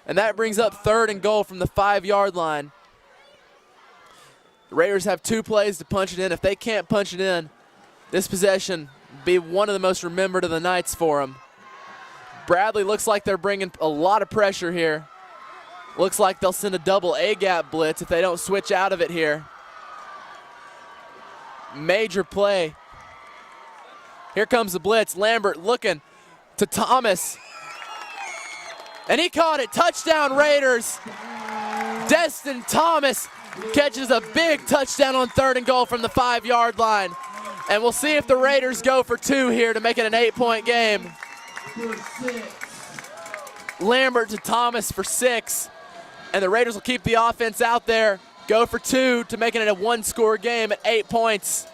Speaker 2: And that brings up third and goal from the 5-yard line. The Raiders have 2 plays to punch it in. If they can't punch it in, this possession will be one of the most remembered of the nights for them. Bradley looks like they're bringing a lot of pressure here. Looks like they'll send a double A-gap blitz if they don't switch out of it here. Major play. Here comes the blitz. Lambert looking to Thomas. And he caught it. Touchdown Raiders. Destin Thomas catches a big touchdown on third and goal from the 5-yard line. And we'll see if the Raiders go for 2 here to make it an 8-point game. Lambert to Thomas for 6. And the Raiders will keep the offense out there. Go for 2 to make it a 1-score game at 8 points.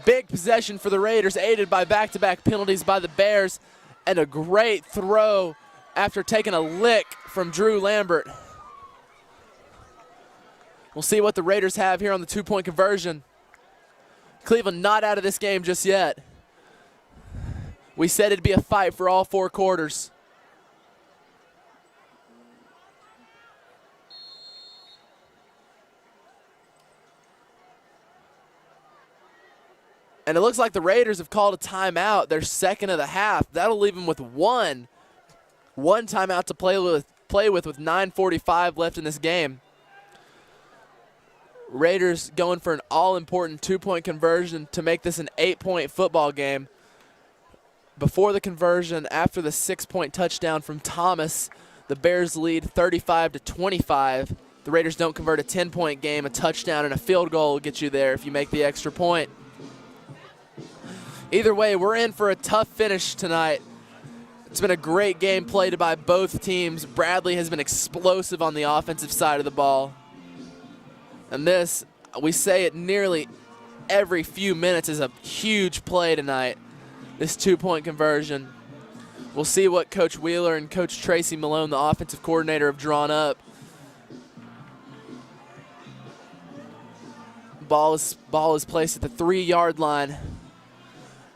Speaker 2: Big possession for the Raiders, aided by back-to-back penalties by the Bears, and a great throw after taking a lick from Drew Lambert. We'll see what the Raiders have here on the 2-point conversion. Cleveland not out of this game just yet. We said it'd be a fight for all 4 quarters. And it looks like the Raiders have called a timeout, their second of the half. That'll leave them with one timeout to play with 9:45 left in this game. Raiders going for an all-important 2-point conversion to make this an 8-point football game. Before the conversion, after the 6-point touchdown from Thomas, the Bears lead 35-25. The Raiders don't convert a 10-point game. A touchdown and a field goal will get you there if you make the extra point. Either way, we're in for a tough finish tonight. It's been a great game played by both teams. Bradley has been explosive on the offensive side of the ball. And this, we say it nearly every few minutes, is a huge play tonight, this 2-point conversion. We'll see what Coach Wheeler and Coach Tracy Malone, the offensive coordinator, have drawn up. Ball is placed at the 3-yard line.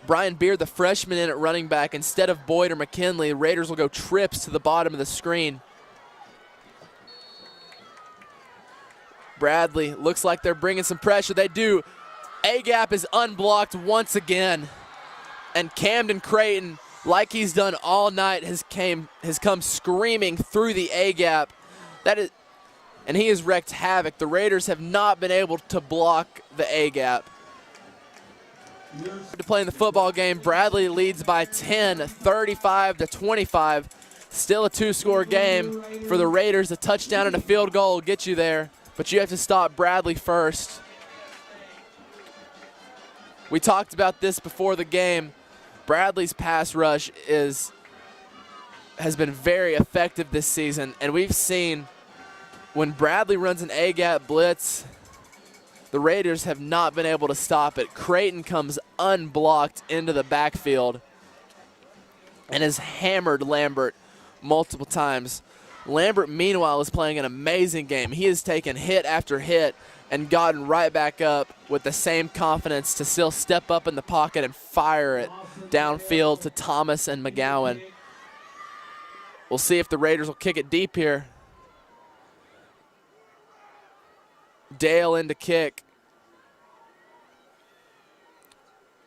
Speaker 2: Brian Beard, the freshman, in at running back. Instead of Boyd or McKinley, the Raiders will go trips to the bottom of the screen. Bradley looks like they're bringing some pressure. They do. A-gap is unblocked once again. And Camden Creighton, like he's done all night, has come screaming through the A-gap. And he has wreaked havoc. The Raiders have not been able to block the A-gap. To play in the football game, Bradley leads by 10, 35-25. Still a 2-score game for the Raiders. A touchdown and a field goal will get you there, but you have to stop Bradley first. We talked about this before the game. Bradley's pass rush has been very effective this season, and we've seen when Bradley runs an A-gap blitz, the Raiders have not been able to stop it. Creighton comes unblocked into the backfield and has hammered Lambert multiple times. Lambert, meanwhile, is playing an amazing game. He has taken hit after hit and gotten right back up with the same confidence to still step up in the pocket and fire it downfield to Thomas and McGowan. We'll see if the Raiders will kick it deep here. Dale in to kick.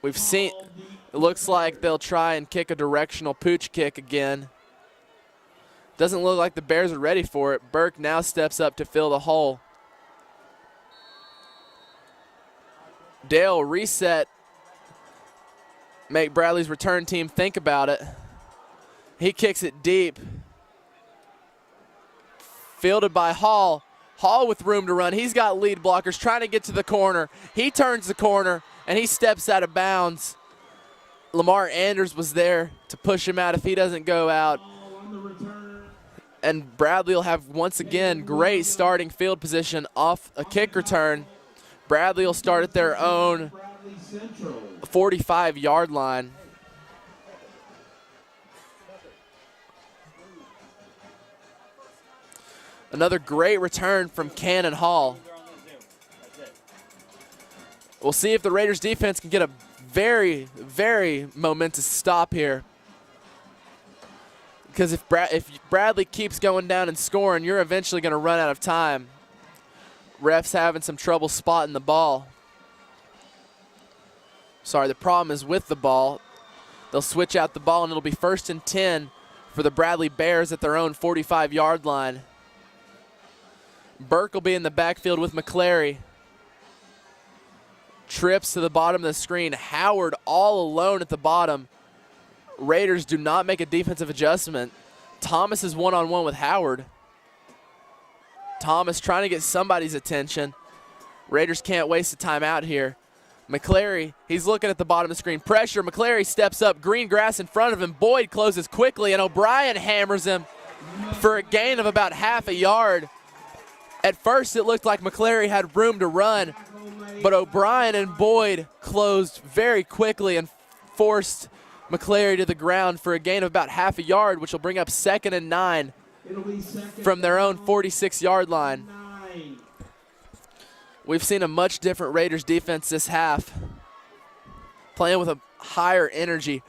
Speaker 2: We've seen, it looks like they'll try and kick a directional pooch kick again. Doesn't look like the Bears are ready for it. Burke now steps up to fill the hole. Dale reset, make Bradley's return team think about it. He kicks it deep. Fielded by Hall. Hall with room to run. He's got lead blockers trying to get to the corner. He turns the corner and he steps out of bounds. Lamar Anders was there to push him out if he doesn't go out. And Bradley will have, once again, great starting field position off a kick return. Bradley will start at their own 45-yard line. Another great return from Cannon Hall. We'll see if the Raiders defense can get a very, very momentous stop here. Because if Bradley keeps going down and scoring, you're eventually going to run out of time. Ref's having some trouble spotting the ball. Sorry, the problem is with the ball. They'll switch out the ball, and it'll be 1st and 10 for the Bradley Bears at their own 45-yard line. Burke will be in the backfield with McClary. Trips to the bottom of the screen. Howard all alone at the bottom. Raiders do not make a defensive adjustment. Thomas is one-on-one with Howard. Thomas trying to get somebody's attention. Raiders can't waste a timeout here. McClary, he's looking at the bottom of the screen. Pressure, McClary steps up, green grass in front of him. Boyd closes quickly, and O'Brien hammers him for a gain of about half a yard. At first, it looked like McClary had room to run, but O'Brien and Boyd closed very quickly and forced McClary to the ground for a gain of about half a yard, which will bring up 2nd and 9 from their own 46-yard line. We've seen a much different Raiders defense this half, playing with a higher energy,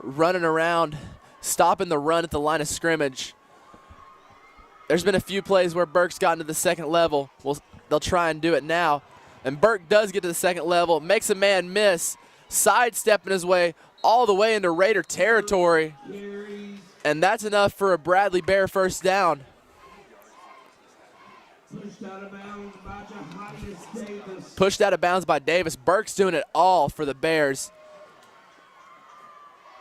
Speaker 2: running around, stopping the run at the line of scrimmage. There's been a few plays where Burke's gotten to the second level. They'll try and do it now. And Burke does get to the second level, makes a man miss, sidestepping his way all the way into Raider territory. And that's enough for a Bradley Bear first down. Pushed out of bounds by Davis. Burke's doing it all for the Bears.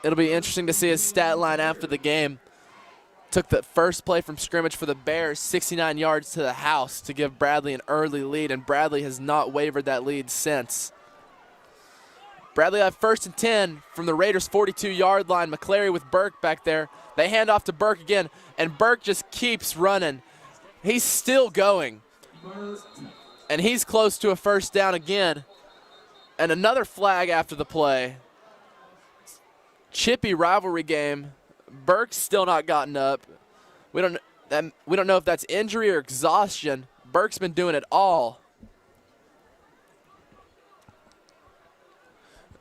Speaker 2: It'll be interesting to see his stat line after the game. Took the first play from scrimmage for the Bears, 69 yards to the house to give Bradley an early lead, and Bradley has not wavered that lead since. Bradley have 1st and 10 from the Raiders' 42-yard line. McClary with Burke back there. They hand off to Burke again, and Burke just keeps running. He's still going, and he's close to a first down again. And another flag after the play. Chippy rivalry game. Burke's still not gotten up. We don't know if that's injury or exhaustion. Burke's been doing it all.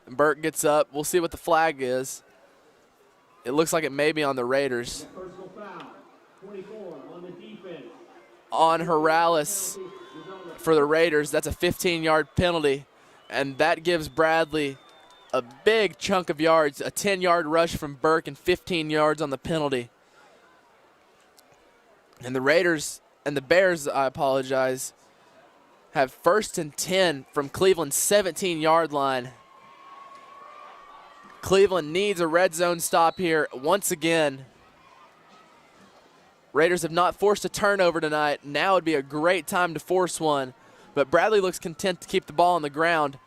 Speaker 2: Burke gets up. We'll see what the flag is. It looks like it may be on the Raiders. On Morales for the Raiders. That's a 15-yard penalty, and that gives Bradley a big chunk of yards, a 10-yard rush from Burke and 15 yards on the penalty. And the Raiders and the Bears, I apologize, have 1st and 10 from Cleveland's 17-yard line. Cleveland needs a red zone stop here once again. Raiders have not forced a turnover tonight. Now would be a great time to force one. But Bradley looks content to keep the ball on the ground.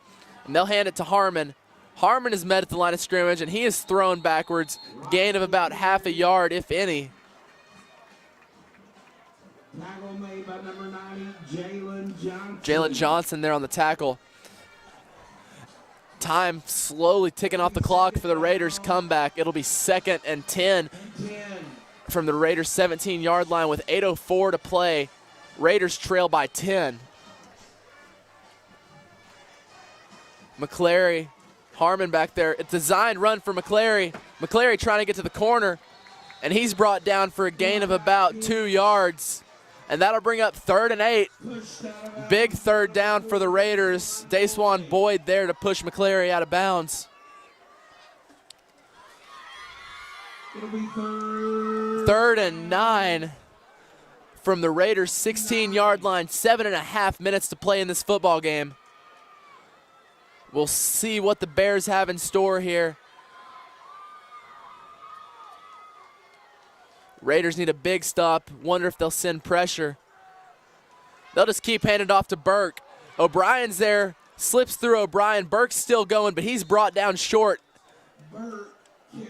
Speaker 2: And they'll hand it to Harmon. Harmon is met at the line of scrimmage, and he is thrown backwards. Gain of about half a yard, if any.
Speaker 1: Tackle made by number 90, Jalen Johnson.
Speaker 2: Jalen Johnson there on the tackle. Time slowly ticking off the clock for the Raiders' comeback. It'll be 2nd and 10 from the Raiders' 17-yard line with 8:04 to play. Raiders trail by 10. McClary, Harmon back there. A designed run for McClary. McClary trying to get to the corner, and he's brought down for a gain of about 2 yards. And that'll bring up 3rd and 8. Big third down for the Raiders. Dayswan Boyd there to push McCleary out of bounds.
Speaker 1: It'll be 3rd.
Speaker 2: 3rd and 9 from the Raiders' 16-yard line. 7.5 minutes to play in this football game. We'll see what the Bears have in store here. Raiders need a big stop. Wonder if they'll send pressure. They'll just keep handing it off to Burke. O'Brien's there. Slips through O'Brien. Burke's still going, but he's brought down short.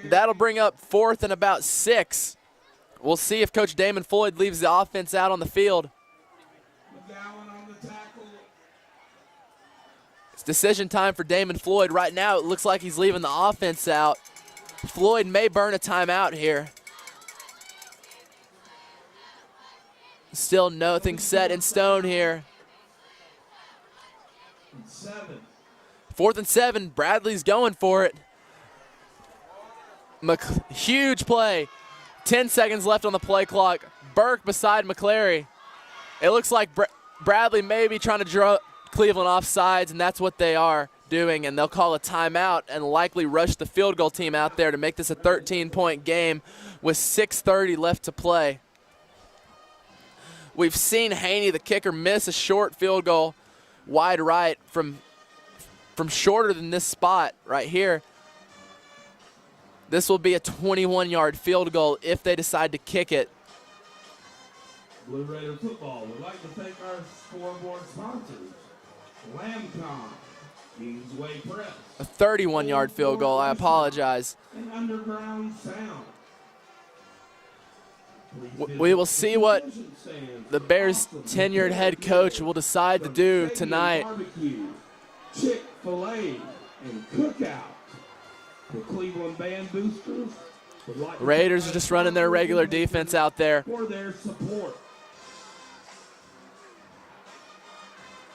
Speaker 2: That'll bring up 4th and about 6. We'll see if Coach Damon Floyd leaves the offense out on the field. It's decision time for Damon Floyd. Right now it looks like he's leaving the offense out. Floyd may burn a timeout here. Still nothing set in stone here. 4th and 7. Bradley's going for it. Huge play. 10 seconds left on the play clock. Burke beside McCleary. It looks like Bradley may be trying to draw Cleveland off sides, and that's what they are doing, and they'll call a timeout and likely rush the field goal team out there to make this a 13-point game with 6:30 left to play. We've seen Haney, the kicker, miss a short field goal wide right from shorter than this spot right here. This will be a 21-yard field goal if they decide to kick it.
Speaker 1: Blue Raider football would like to thank our scoreboard sponsors. Lamcon, Kingsway Press.
Speaker 2: A 31-yard field goal, I apologize.
Speaker 1: And Underground Sound.
Speaker 2: We will see what the Bears' tenured head coach will decide to do tonight.
Speaker 1: Barbecue, Chick-fil-A, and Cookout. The Cleveland Band Boosters would like
Speaker 2: Raiders are just running their regular defense out there.
Speaker 1: for their support.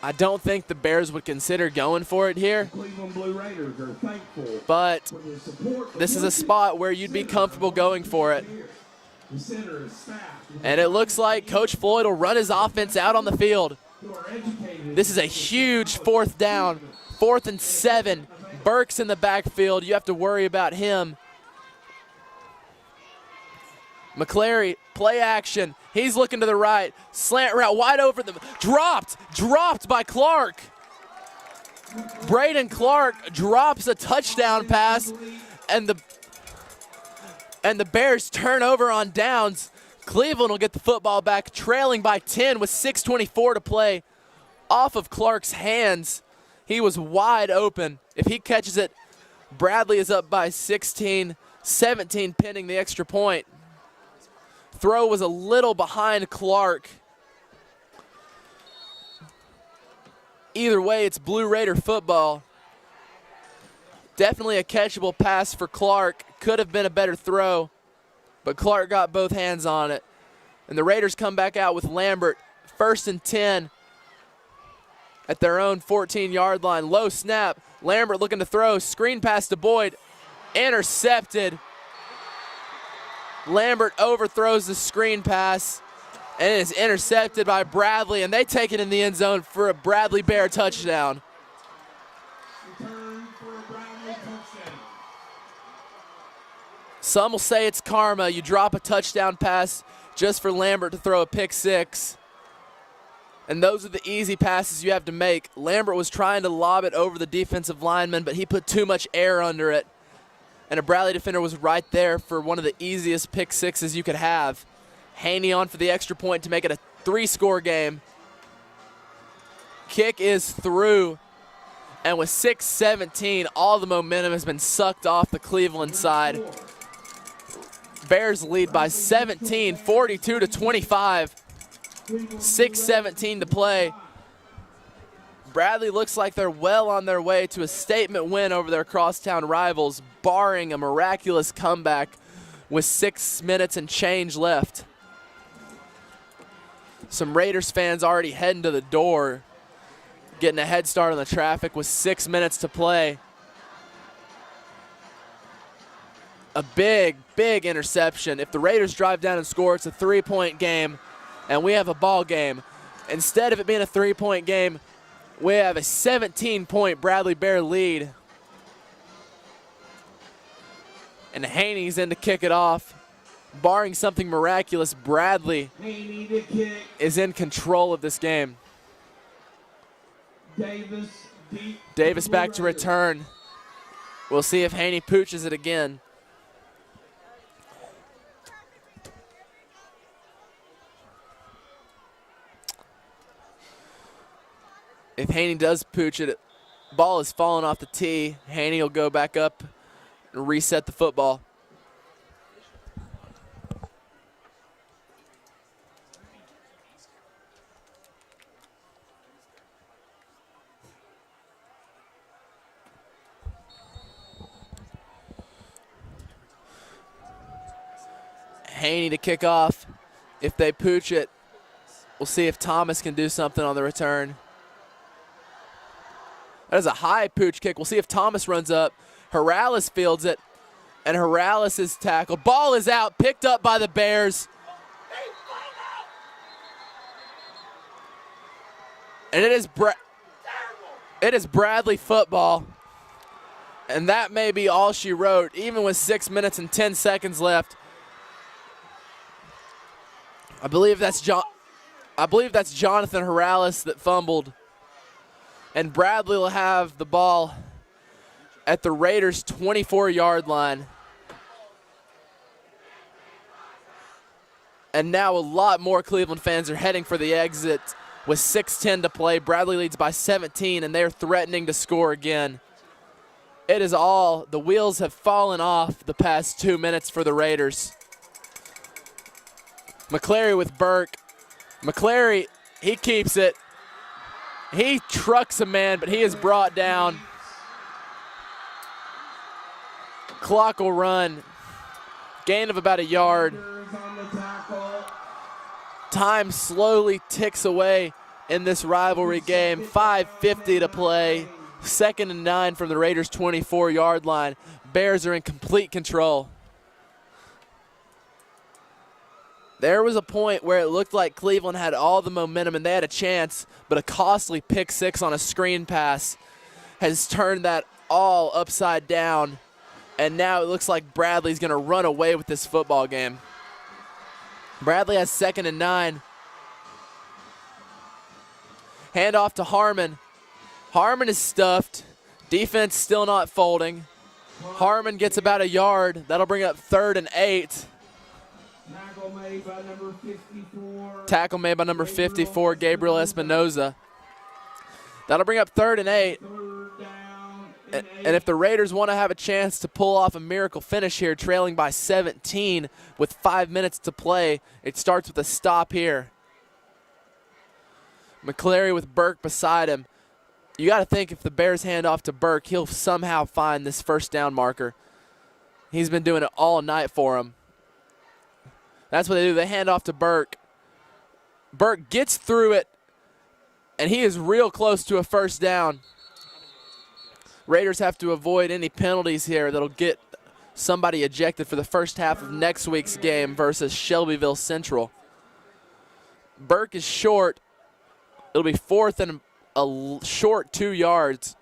Speaker 2: I don't think the Bears would consider going for it here,
Speaker 1: Cleveland Blue Raiders are thankful
Speaker 2: but
Speaker 1: for the support.
Speaker 2: this is a spot where you'd be comfortable going for it.
Speaker 1: The center is staffed
Speaker 2: And it looks like Coach Floyd will run his offense out on the field.
Speaker 1: who are educated.
Speaker 2: This is a huge 4th down. 4th and 7. Burke's in the backfield. You have to worry about him. McCleary, play action. He's looking to the right. Slant route, wide open. Dropped by Clark. Braden Clark drops a touchdown pass, and the Bears turn over on downs. Cleveland will get the football back, trailing by 10 with 6:24 to play. Off of Clark's hands. He was wide open. If he catches it, Bradley is up by 16, 17 pending the extra point. Throw was a little behind Clark. Either way, it's Blue Raider football. Definitely a catchable pass for Clark. Could have been a better throw, but Clark got both hands on it. And the Raiders come back out with Lambert, 1st and 10 at their own 14-yard line. Low snap. Lambert looking to throw. Screen pass to Boyd. Intercepted. Lambert overthrows the screen pass and is intercepted by Bradley, and they take it in the end zone for a Bradley Bear touchdown.
Speaker 1: Return for a Bradley touchdown.
Speaker 2: Some will say it's karma. You drop a touchdown pass just for Lambert to throw a pick six. And those are the easy passes you have to make. Lambert was trying to lob it over the defensive lineman, but he put too much air under it. And a Bradley defender was right there for one of the easiest pick sixes you could have. Haney on for the extra point to make it a 3-score game. Kick is through. And with 6:17, all the momentum has been sucked off the Cleveland side. Bears lead by 17, 42-25. 6:17 to play. Bradley looks like they're well on their way to a statement win over their crosstown rivals, barring a miraculous comeback with 6 minutes and change left. Some Raiders fans already heading to the door, getting a head start on the traffic with 6 minutes to play. A big, big interception. If the Raiders drive down and score, it's a 3-point game. and we have a ball game. Instead of it being a 3-point game, we have a 17-point Bradley Bear lead. And Haney's in to kick it off. Barring something miraculous, Bradley is in control of this game. Davis back to return. We'll see if Haney pooches it again. If Haney does pooch it, ball is falling off the tee. Haney will go back up and reset the football. Haney to kick off. If they pooch it, we'll see if Thomas can do something on the return. That is a high pooch kick. We'll see if Thomas runs up. Morales fields it, and Morales is tackled. Ball is out, picked up by the Bears. And it is Bradley football. And that may be all she wrote, even with 6 minutes and 10 seconds left. I believe that's Jonathan Morales that fumbled. And Bradley will have the ball at the Raiders' 24-yard line. And now a lot more Cleveland fans are heading for the exit with 6:10 to play. Bradley leads by 17, and they're threatening to score again. It is all, the wheels have fallen off the past 2 minutes for the Raiders. McClary with Burke. McClary, he keeps it. He trucks a man, but he is brought down. Clock will run. Gain of about a yard. Time slowly ticks away in this rivalry game. 5:50 to play. 2nd and 9 from the Raiders' 24-yard line. Bears are in complete control. There was a point where it looked like Cleveland had all the momentum and they had a chance, but a costly pick six on a screen pass has turned that all upside down. And now it looks like Bradley's going to run away with this football game. Bradley has 2nd and 9. Hand off to Harmon. Harmon is stuffed. Defense still not folding. Harmon gets about a yard. That'll bring up 3rd and 8.
Speaker 1: Tackle made by number 54.
Speaker 2: Tackle made by number 54, Gabriel Espinoza. That'll bring up 3rd and 8. And if the Raiders want to have a chance to pull off a miracle finish here, trailing by 17 with 5 minutes to play, it starts with a stop here. McClary with Burke beside him. You got to think if the Bears hand off to Burke, he'll somehow find this first down marker. He's been doing it all night for him. That's what they do. They hand off to Burke. Burke gets through it, and he is real close to a first down. Raiders have to avoid any penalties here that'll get somebody ejected for the first half of next week's game versus Shelbyville Central. Burke is short. It'll be 4th and a short 2 yards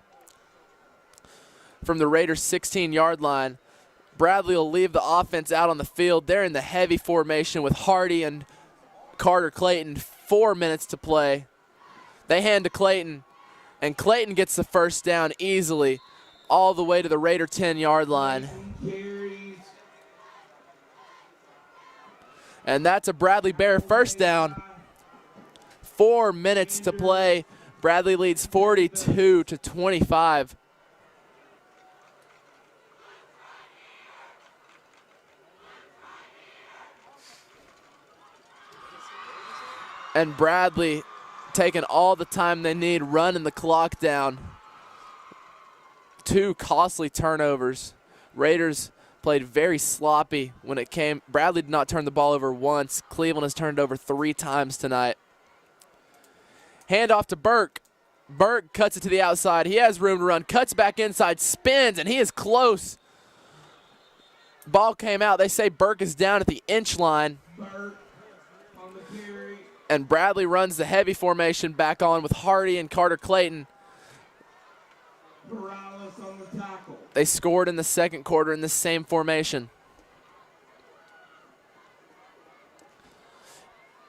Speaker 2: from the Raiders' 16-yard line. Bradley will leave the offense out on the field. They're in the heavy formation with Hardy and Carter Clayton. 4 minutes to play. They hand to Clayton, and Clayton gets the first down easily all the way to the Raider 10-yard line. And that's a Bradley Bear first down. 4 minutes to play. Bradley leads 42-25. And Bradley taking all the time they need, running the clock down. 2 costly turnovers. Raiders played very sloppy when it came. Bradley did not turn the ball over once. Cleveland has turned over 3 times tonight. Hand off to Burke. Burke cuts it to the outside. He has room to run. Cuts back inside, spins, and he is close. Ball came out. They say Burke is down at the inch line.
Speaker 1: Burke on the carry.
Speaker 2: And Bradley runs the heavy formation back on with Hardy and Carter Clayton.
Speaker 1: Morales on the tackle.
Speaker 2: They scored in the second quarter in the same formation.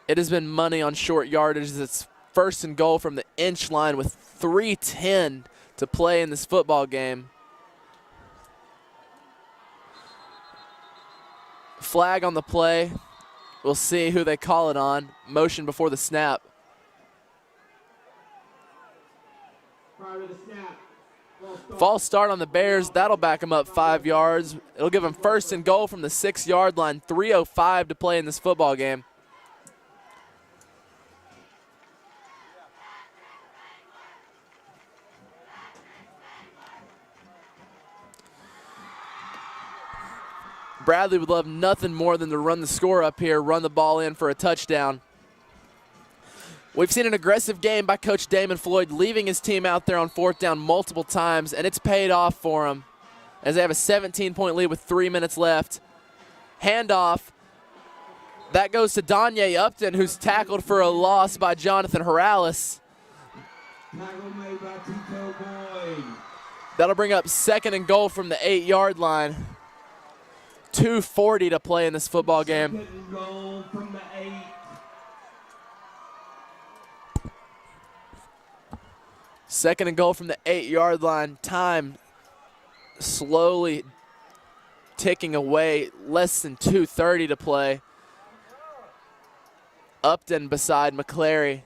Speaker 2: It has been money on short yardage. It's first and goal from the inch line with 3:10 to play in this football game. Flag on the play. We'll see who they call it on. Motion before the snap.
Speaker 4: Prior to the snap.
Speaker 2: False start on the Bears. That'll back them up 5 yards. It'll give them first and goal from the 6-yard line. 3:05 to play in this football game. Bradley would love nothing more than to run the score up here, run the ball in for a touchdown. We've seen an aggressive game by Coach Damon Floyd, leaving his team out there on fourth down multiple times, and it's paid off for him as they have a 17-point lead with 3 minutes left. Handoff. That goes to Danye Upton, who's tackled for a loss by Jonathan Morales.
Speaker 1: Tackle made by Tito Boyd.
Speaker 2: That'll bring up second and goal from the 8-yard line. 2:40 to play in this football game.
Speaker 1: Second and goal from the 8.
Speaker 2: Second and goal from the 8-yard line. Time slowly ticking away. Less than 2:30 to play. Upton beside McClary.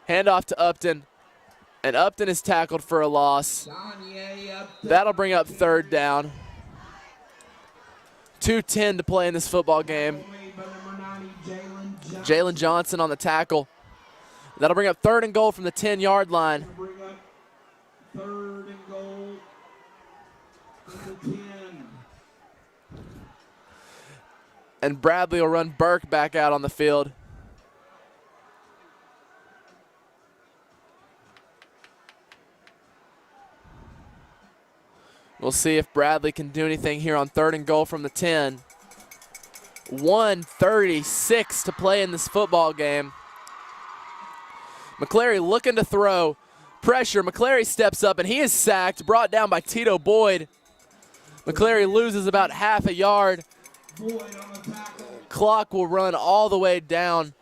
Speaker 2: Handoff to Upton. And Upton is tackled for a loss. That'll bring up third down. 2:10 to play in this football game. Jalen Johnson on the tackle. That'll bring up third and goal from the 10-yard line.
Speaker 1: Bring up third and goal from the 10.
Speaker 2: And Bradley will run Burke back out on the field. We'll see if Bradley can do anything here on third and goal from the 10. 1:36 to play in this football game. McClary looking to throw. Pressure. McClary steps up, and he is sacked, brought down by Tito Boyd. McClary loses about half a yard.
Speaker 1: Boyd on the tackle.
Speaker 2: Clock will run all the way down.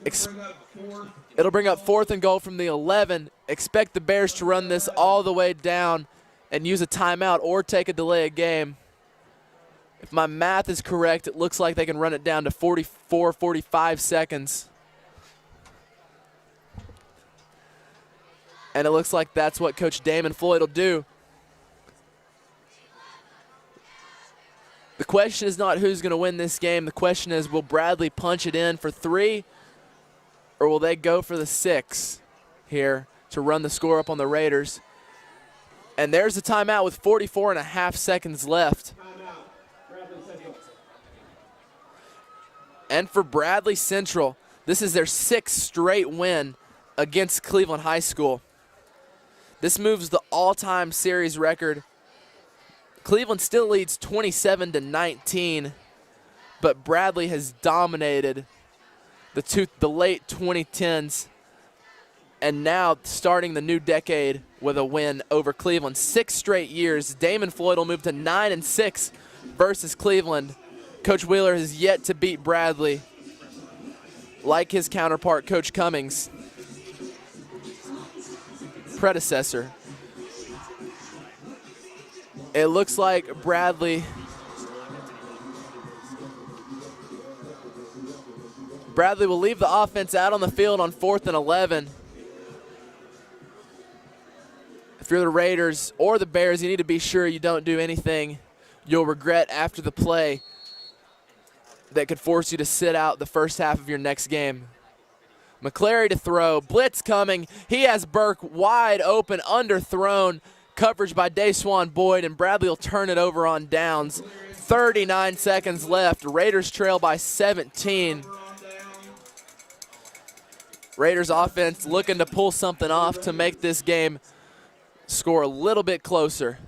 Speaker 1: Bring up fourth.
Speaker 2: It'll bring up fourth and goal from the 11. Expect the Bears to run this all the way down and use a timeout or take a delay of game. If my math is correct, it looks like they can run it down to 44, 45 seconds. And it looks like that's what Coach Damon Floyd will do. The question is not who's going to win this game. The question is, will Bradley punch it in for 3, or will they go for the 6 here to run the score up on the Raiders? And there's the timeout with 44.5 seconds left. And for Bradley Central, this is their 6th straight win against Cleveland High School. This moves the all-time series record. Cleveland still leads 27-19, but Bradley has dominated the late 2010s, and now starting the new decade with a win over Cleveland. 6 straight years. Damon Floyd will move to 9-6 versus Cleveland. Coach Wheeler has yet to beat Bradley, like his counterpart, Coach Cummings' predecessor. It looks like Bradley will leave the offense out on the field on 4th and 11. If you're the Raiders or the Bears, you need to be sure you don't do anything you'll regret after the play that could force you to sit out the first half of your next game. McClary to throw. Blitz coming. He has Burke wide open, underthrown. Coverage by Dayswan Boyd, and Bradley will turn it over on downs. 39 seconds left. Raiders trail by 17. Raiders offense looking to pull something off to make this game score a little bit closer.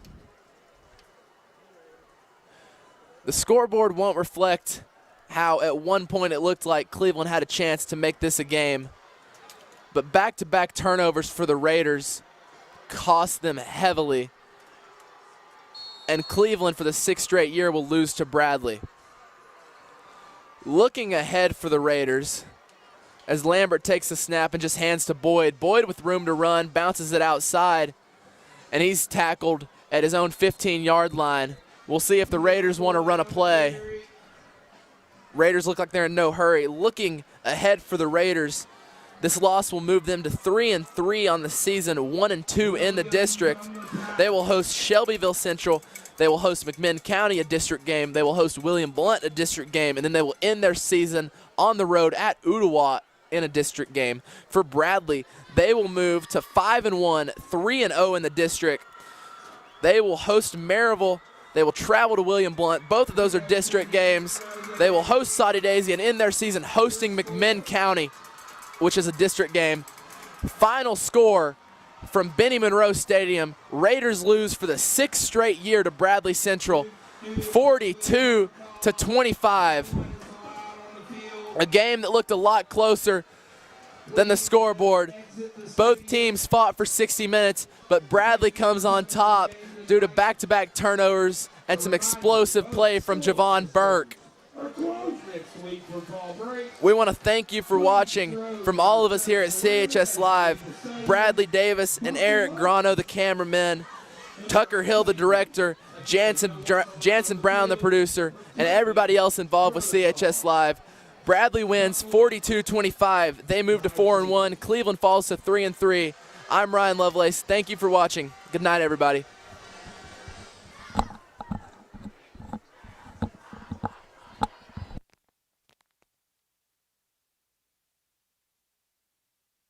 Speaker 2: The scoreboard won't reflect how at one point it looked like Cleveland had a chance to make this a game. But back-to-back turnovers for the Raiders cost them heavily. And Cleveland, for the 6th straight year, will lose to Bradley. Looking ahead for the Raiders, as Lambert takes the snap and just hands to Boyd. Boyd with room to run, bounces it outside, and he's tackled at his own 15-yard line. We'll see if the Raiders want to run a play. Raiders look like they're in no hurry. Looking ahead for the Raiders, this loss will move them to 3-3 on the season, 1-2 in the district. They will host Shelbyville Central. They will host McMinn County, a district game. They will host William Blount, a district game. And then they will end their season on the road at Ooltewah in a district game. For Bradley, they will move to 5-1, 3-0 in the district. They will host Maryville. They will travel to William Blount. Both of those are district games. They will host Soddy Daisy and end their season hosting McMinn County, which is a district game. Final score from Benny Monroe Stadium. Raiders lose for the 6th straight year to Bradley Central, 42-25. A game that looked a lot closer than the scoreboard. Both teams fought for 60 minutes, but Bradley comes on top due to back-to-back turnovers and some explosive play from Javon Burke. We want to thank you for watching. From all of us here at CHS Live, Bradley Davis and Eric Grano, the cameramen, Tucker Hill, the director, Jansen Brown, the producer, and everybody else involved with CHS Live. Bradley wins 42-25. They move to 4-1. Cleveland falls to 3-3. I'm Ryan Lovelace. Thank you for watching. Good night, everybody.